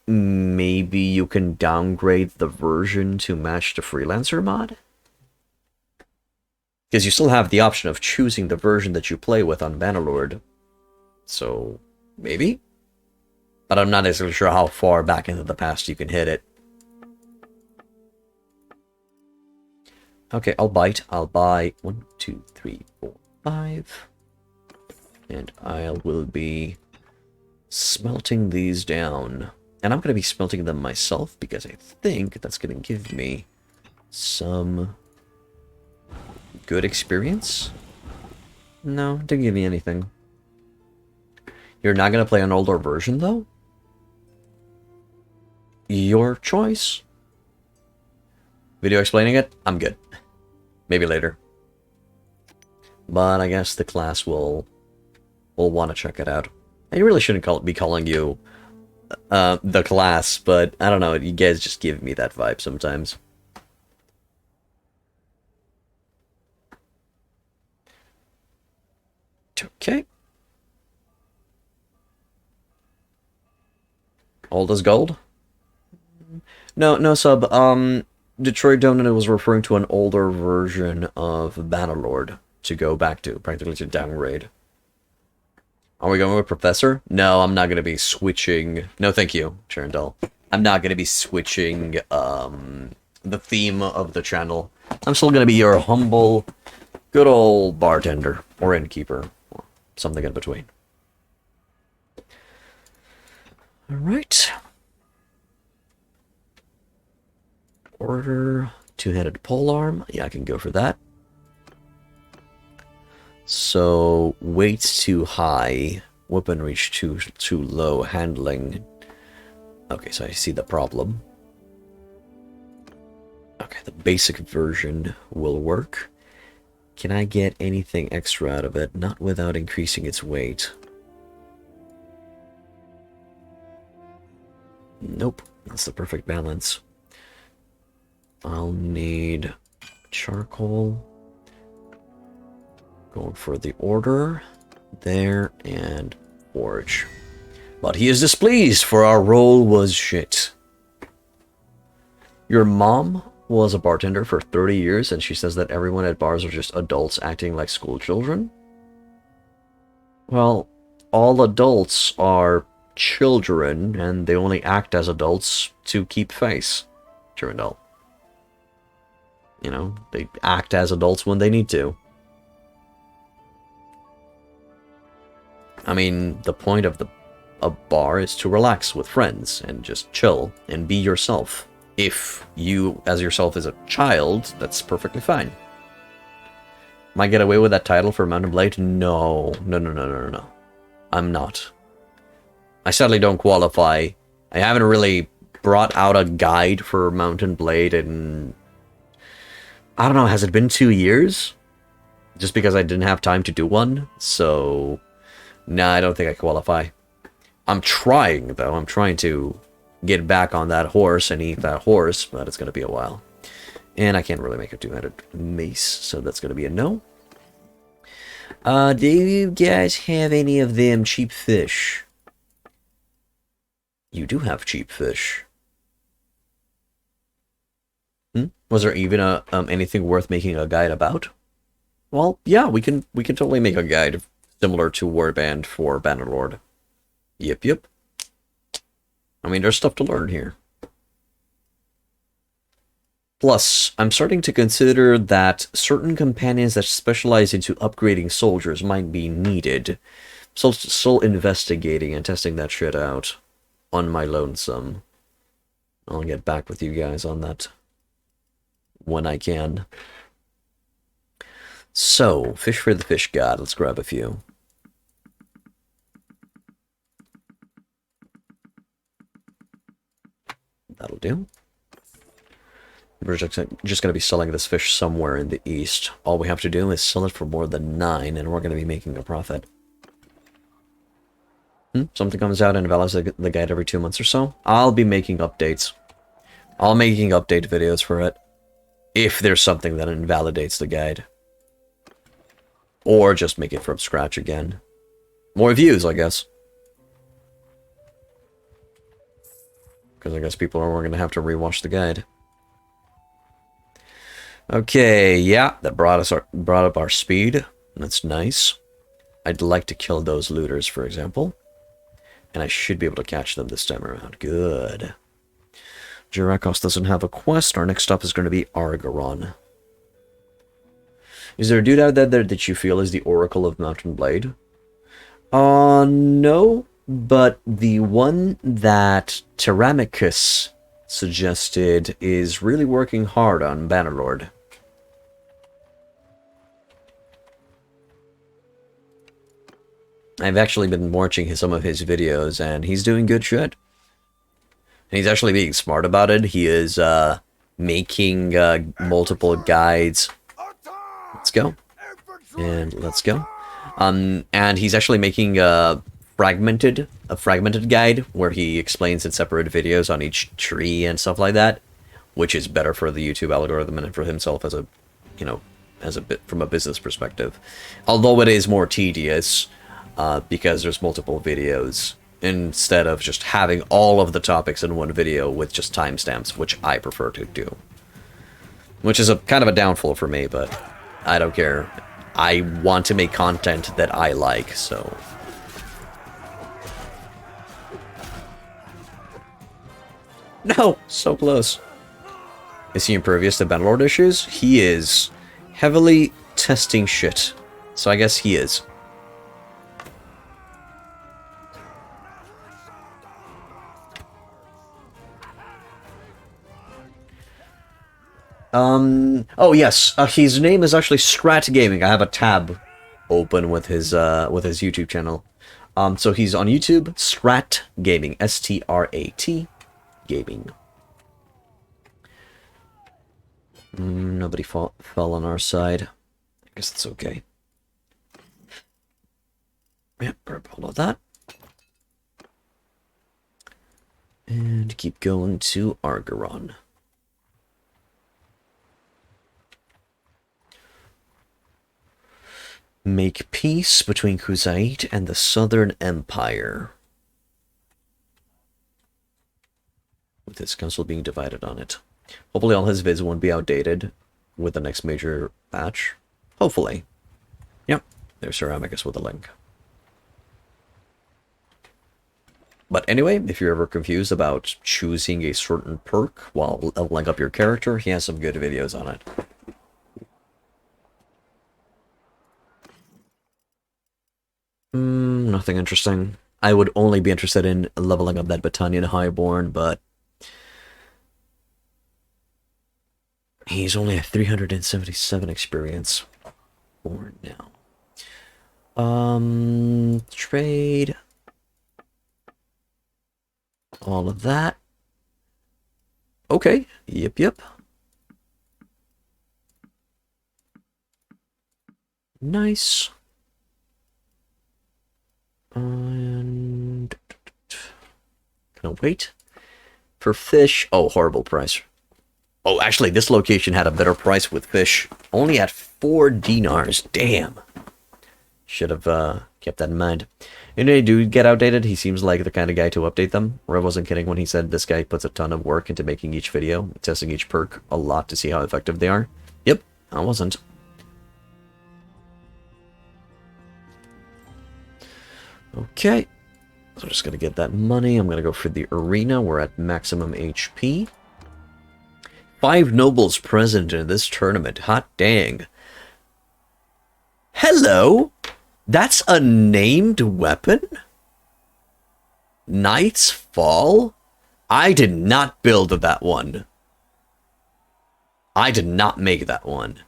Maybe you can downgrade the version to match the freelancer mod? Because you still have the option of choosing the version that you play with on Bannerlord. So, maybe? But I'm not exactly sure how far back into the past you can hit it. Okay, I'll bite. I'll buy 1, 2, 3, 4, 5. And I will be smelting these down. And I'm going to be smelting them myself because I think that's going to give me some good experience. No, didn't give me anything. You're not going to play an older version, though? Your choice. Video explaining it? I'm good. Maybe later. But I guess the class will want to check it out. I really shouldn't be calling you the class, but I don't know, you guys just give me that vibe sometimes. Okay. Old as gold? No, sub. Detroit Donut was referring to an older version of Bannerlord to go back to, practically to downgrade. Are we going with Professor? No, I'm not going to be switching. No, thank you, Charendel. I'm not going to be switching the theme of the channel. I'm still going to be your humble, good old bartender or innkeeper, or something in between. Alright. Order two-headed polearm. Yeah, I can go for that. So, weight's too high. Weapon reach too low. Handling. Okay, so I see the problem. Okay, the basic version will work. Can I get anything extra out of it? Not without increasing its weight. Nope, that's the perfect balance. I'll need charcoal. Going for the order. There, and forge. But he is displeased, for our role was shit. Your mom was a bartender for 30 years, and she says that everyone at bars are just adults acting like school children? Well, all adults are children, and they only act as adults to keep face. True and all. You know, they act as adults when they need to. I mean, the point of a bar is to relax with friends and just chill and be yourself. If you, as yourself, is a child, that's perfectly fine. Might get away with that title for Mountain Blade? No. No. I'm not. I sadly don't qualify. I haven't really brought out a guide for Mountain Blade in... I don't know, has it been 2 years? Just because I didn't have time to do one, so... Nah, I don't think I qualify. I'm trying, though. I'm trying to get back on that horse and eat that horse, but it's going to be a while. And I can't really make a two-handed mace, so that's going to be a no. Do you guys have any of them cheap fish? You do have cheap fish. Was there even anything worth making a guide about? Well, yeah, we can totally make a guide similar to Warband for Bannerlord. Yep. I mean, there's stuff to learn here. Plus, I'm starting to consider that certain companions that specialize into upgrading soldiers might be needed. So still investigating and testing that shit out on my lonesome. I'll get back with you guys on that when I can. So, fish for the fish god. Let's grab a few. That'll do. We're just going to be selling this fish somewhere in the east. All we have to do is sell it for more than 9, and we're going to be making a profit. Something comes out and invalidates the guide every 2 months or so. I'll be making updates. I'll be making update videos for it. If there's something that invalidates the guide. Or just make it from scratch again. More views, I guess. Because I guess people are going to have to rewatch the guide. Okay, yeah, that brought up our speed. That's nice. I'd like to kill those looters, for example. And I should be able to catch them this time around. Good. Jurakos doesn't have a quest. Our next stop is going to be Argaron. Is there a dude out there that you feel is the Oracle of Mountain Blade? No. But the one that Teramicus suggested is really working hard on Bannerlord. I've actually been watching some of his videos, and he's doing good shit. And he's actually being smart about it. He is making multiple guides. Let's go. And let's go. And he's actually making a fragmented guide where he explains in separate videos on each tree and stuff like that, which is better for the YouTube algorithm and for himself as a, you know, as a bit from a business perspective. Although it is more tedious because there's multiple videos instead of just having all of the topics in one video with just timestamps, which I prefer to do. Which is a kind of a downfall for me, but I don't care. I want to make content that I like, so... No! So close. Is he impervious to Bannerlord issues? He is heavily testing shit. So I guess he is. Oh yes, his name is actually Strat Gaming. I have a tab open with his YouTube channel. So he's on YouTube, Strat Gaming, S-T-R-A-T Gaming. Nobody fell on our side. I guess it's okay. Yep, grab hold of that. And keep going to Argaron. Make peace between Khuzait and the Southern Empire. With his council being divided on it. Hopefully all his vids won't be outdated with the next major patch. Hopefully. Yep, there's Ceramicus with a link. But anyway, if you're ever confused about choosing a certain perk while leveling up your character, he has some good videos on it. nothing interesting. I would only be interested in leveling up that Battanian Highborn, but he's only at 377 experience for now. Trade. All of that. Okay. Yep. Nice. And can I wait for fish? Oh, horrible price. Oh, actually, this location had a better price with fish. Only at 4 dinars. Damn. Should have kept that in mind. And they do get outdated. He seems like the kind of guy to update them. Or I wasn't kidding when he said this guy puts a ton of work into making each video, testing each perk a lot to see how effective they are. Yep, I wasn't. Okay. So I'm just going to get that money. I'm going to go for the arena. We're at maximum HP. 5 nobles present in this tournament. Hot dang. Hello? That's a named weapon? Knight's Fall? I did not build that one. I did not make that one.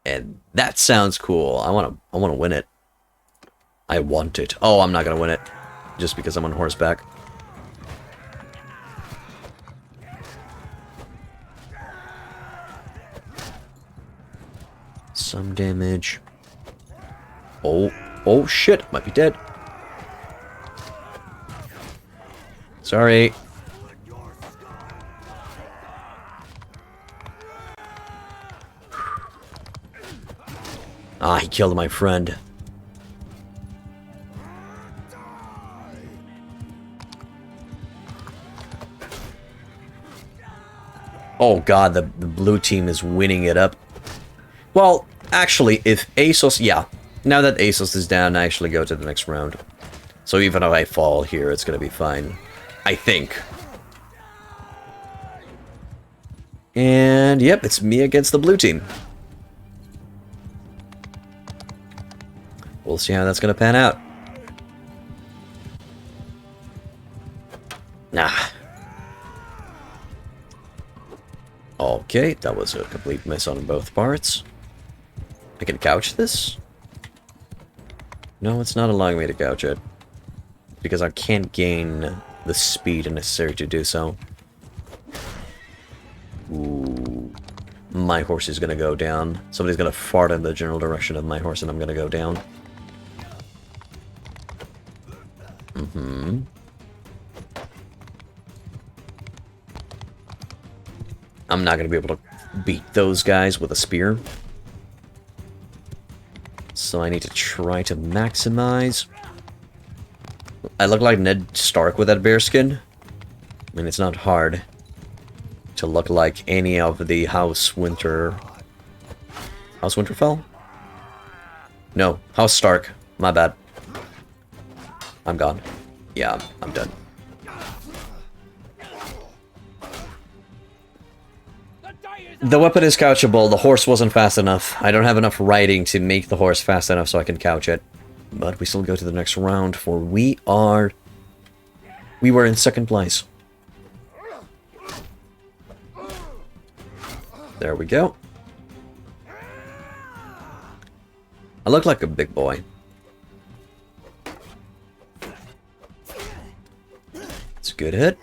And that sounds cool. I want to win it. I want it. Oh, I'm not going to win it. Just because I'm on horseback. Some damage. Oh shit. Might be dead. Sorry. Ah, he killed my friend. Oh god, the blue team is winning it up. Well, actually, if ASOS... Yeah, now that ASOS is down, I actually go to the next round. So even if I fall here, it's going to be fine. I think. And, yep, it's me against the blue team. We'll see how that's going to pan out. Nah. Okay, that was a complete miss on both parts. I can couch this? No, it's not allowing me to couch it. Because I can't gain the speed necessary to do so. Ooh. My horse is gonna go down. Somebody's gonna fart in the general direction of my horse and I'm gonna go down. I'm not gonna be able to beat those guys with a spear. So I need to try to maximize. I look like Ned Stark with that bearskin. I mean, it's not hard to look like any of the House Winterfell? No, House Stark. My bad. I'm gone. Yeah, I'm done. The weapon is couchable. The horse wasn't fast enough. I don't have enough riding to make the horse fast enough so I can couch it. But we still go to the next round, for we were in second place. There we go. I look like a big boy. It's a good hit.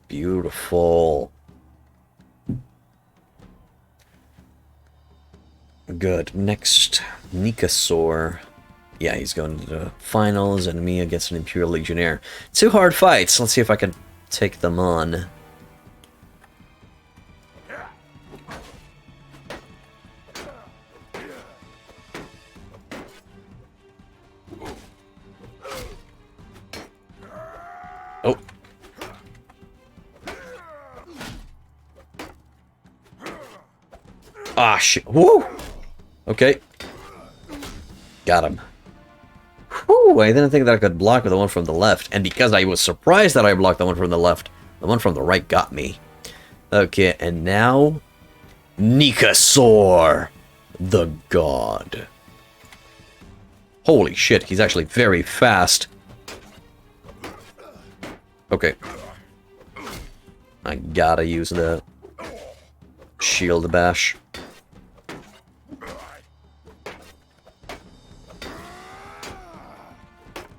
Beautiful. Good. Next, Nikasor. Yeah, he's going to the finals, and Mia gets an Imperial Legionnaire. 2 hard fights. Let's see if I can take them on. Oh. Ah, shit. Woo! Okay. Got him. Whew, I didn't think that I could block the one from the left. And because I was surprised that I blocked the one from the left, the one from the right got me. Okay, and now... Nikasor, the god. Holy shit, he's actually very fast. Okay. I gotta use the shield bash.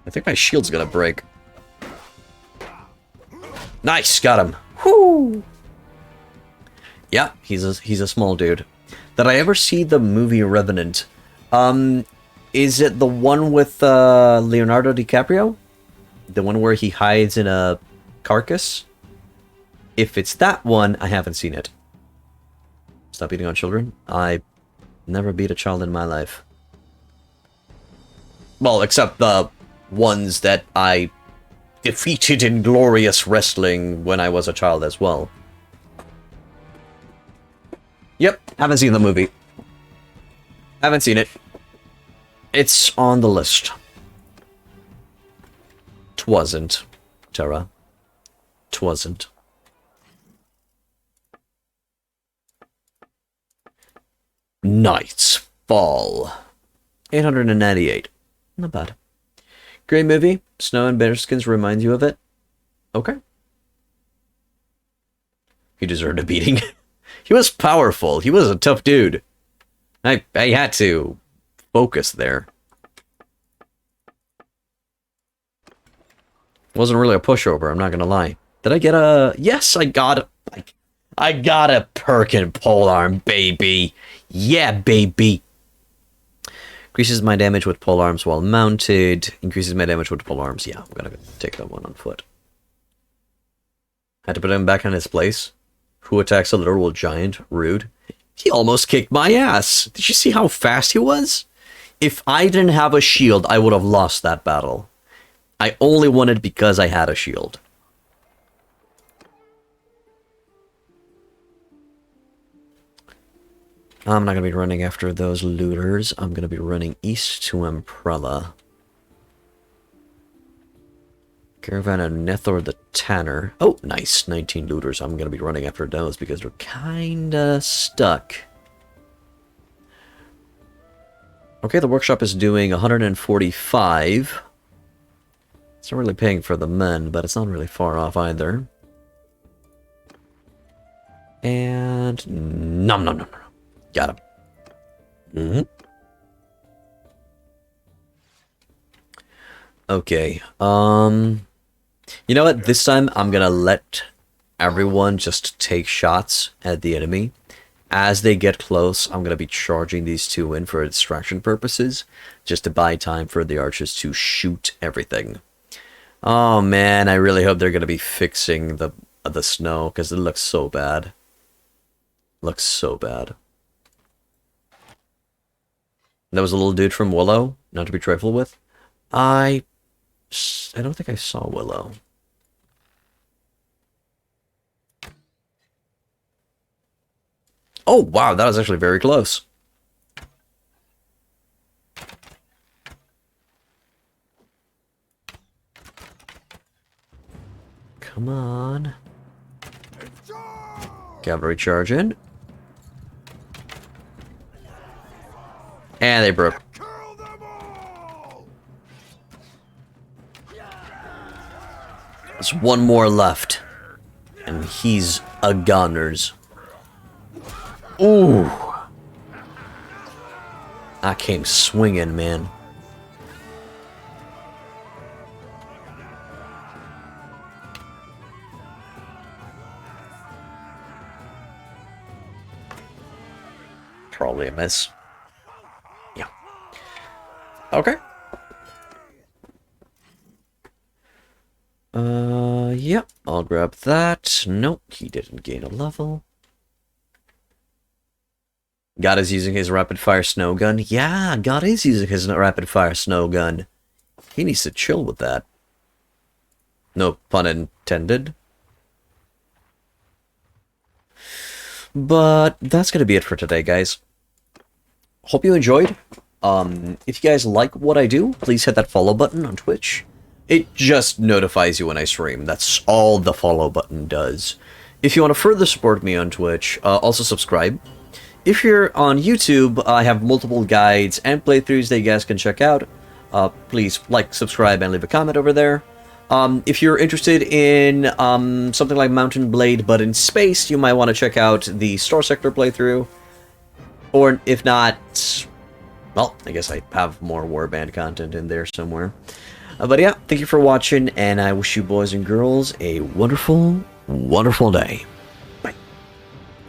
I think my shield's gonna break. Nice, got him. Whoo! Yeah, he's a small dude. Did I ever see the movie Revenant? Is it the one with Leonardo DiCaprio? The one where he hides in a carcass? If it's that one, I haven't seen it. Stop beating on children? I never beat a child in my life. Well, except the ones that I defeated in glorious wrestling when I was a child as well. Yep, haven't seen the movie. Haven't seen it. It's on the list. Twasn't, Terra. Twasn't. Night's Fall. 898. Not bad. Great movie. Snow and Bearskins remind you of it. Okay. He deserved a beating. He was powerful. He was a tough dude. I had to focus there. Wasn't really a pushover, I'm not gonna lie. Did I get a... Yes, I got a perk and polearm, baby. Yeah, baby. Increases my damage with polearms while mounted. Increases my damage with polearms. Yeah, I'm gonna take that one on foot. Had to put him back in his place. Who attacks a literal giant? Rude. He almost kicked my ass. Did you see how fast he was? If I didn't have a shield, I would have lost that battle. I only won it because I had a shield. I'm not going to be running after those looters. I'm going to be running east to Umbrella. Caravan of Nethor the Tanner. Oh, nice. 19 looters. I'm going to be running after those because they're kind of stuck. Okay, the workshop is doing 145. It's not really paying for the men, but it's not really far off either. And... No. Got him. Okay, you know what? This time I'm gonna let everyone just take shots at the enemy. As they get close, I'm gonna be charging these two in for distraction purposes, just to buy time for the archers to shoot everything. Oh man, I really hope they're gonna be fixing the snow, because it looks so bad. Looks so bad. That was a little dude from Willow, not to be trifled with. I don't think I saw Willow. Oh, wow, that was actually very close. Come on. Cavalry charge in. And they broke. There's one more left. And he's a gunners. Ooh. I came swinging, man. Probably a miss. Yeah. Okay. Yep, I'll grab that. Nope, he didn't gain a level. God is using his rapid-fire snow gun. Yeah, God is using his rapid-fire snow gun. He needs to chill with that. No pun intended. But that's going to be it for today, guys. Hope you enjoyed. If you guys like what I do, please hit that follow button on Twitch. It just notifies you when I stream. That's all the follow button does. If you want to further support me on Twitch, also subscribe. If you're on YouTube, I have multiple guides and playthroughs that you guys can check out. please like, subscribe, and leave a comment over there. If you're interested in something like Mountain Blade but in space, you might want to check out the Star Sector playthrough. Or if not, well, I guess I have more Warband content in there somewhere. But yeah, thank you for watching, and I wish you boys and girls a wonderful, wonderful day.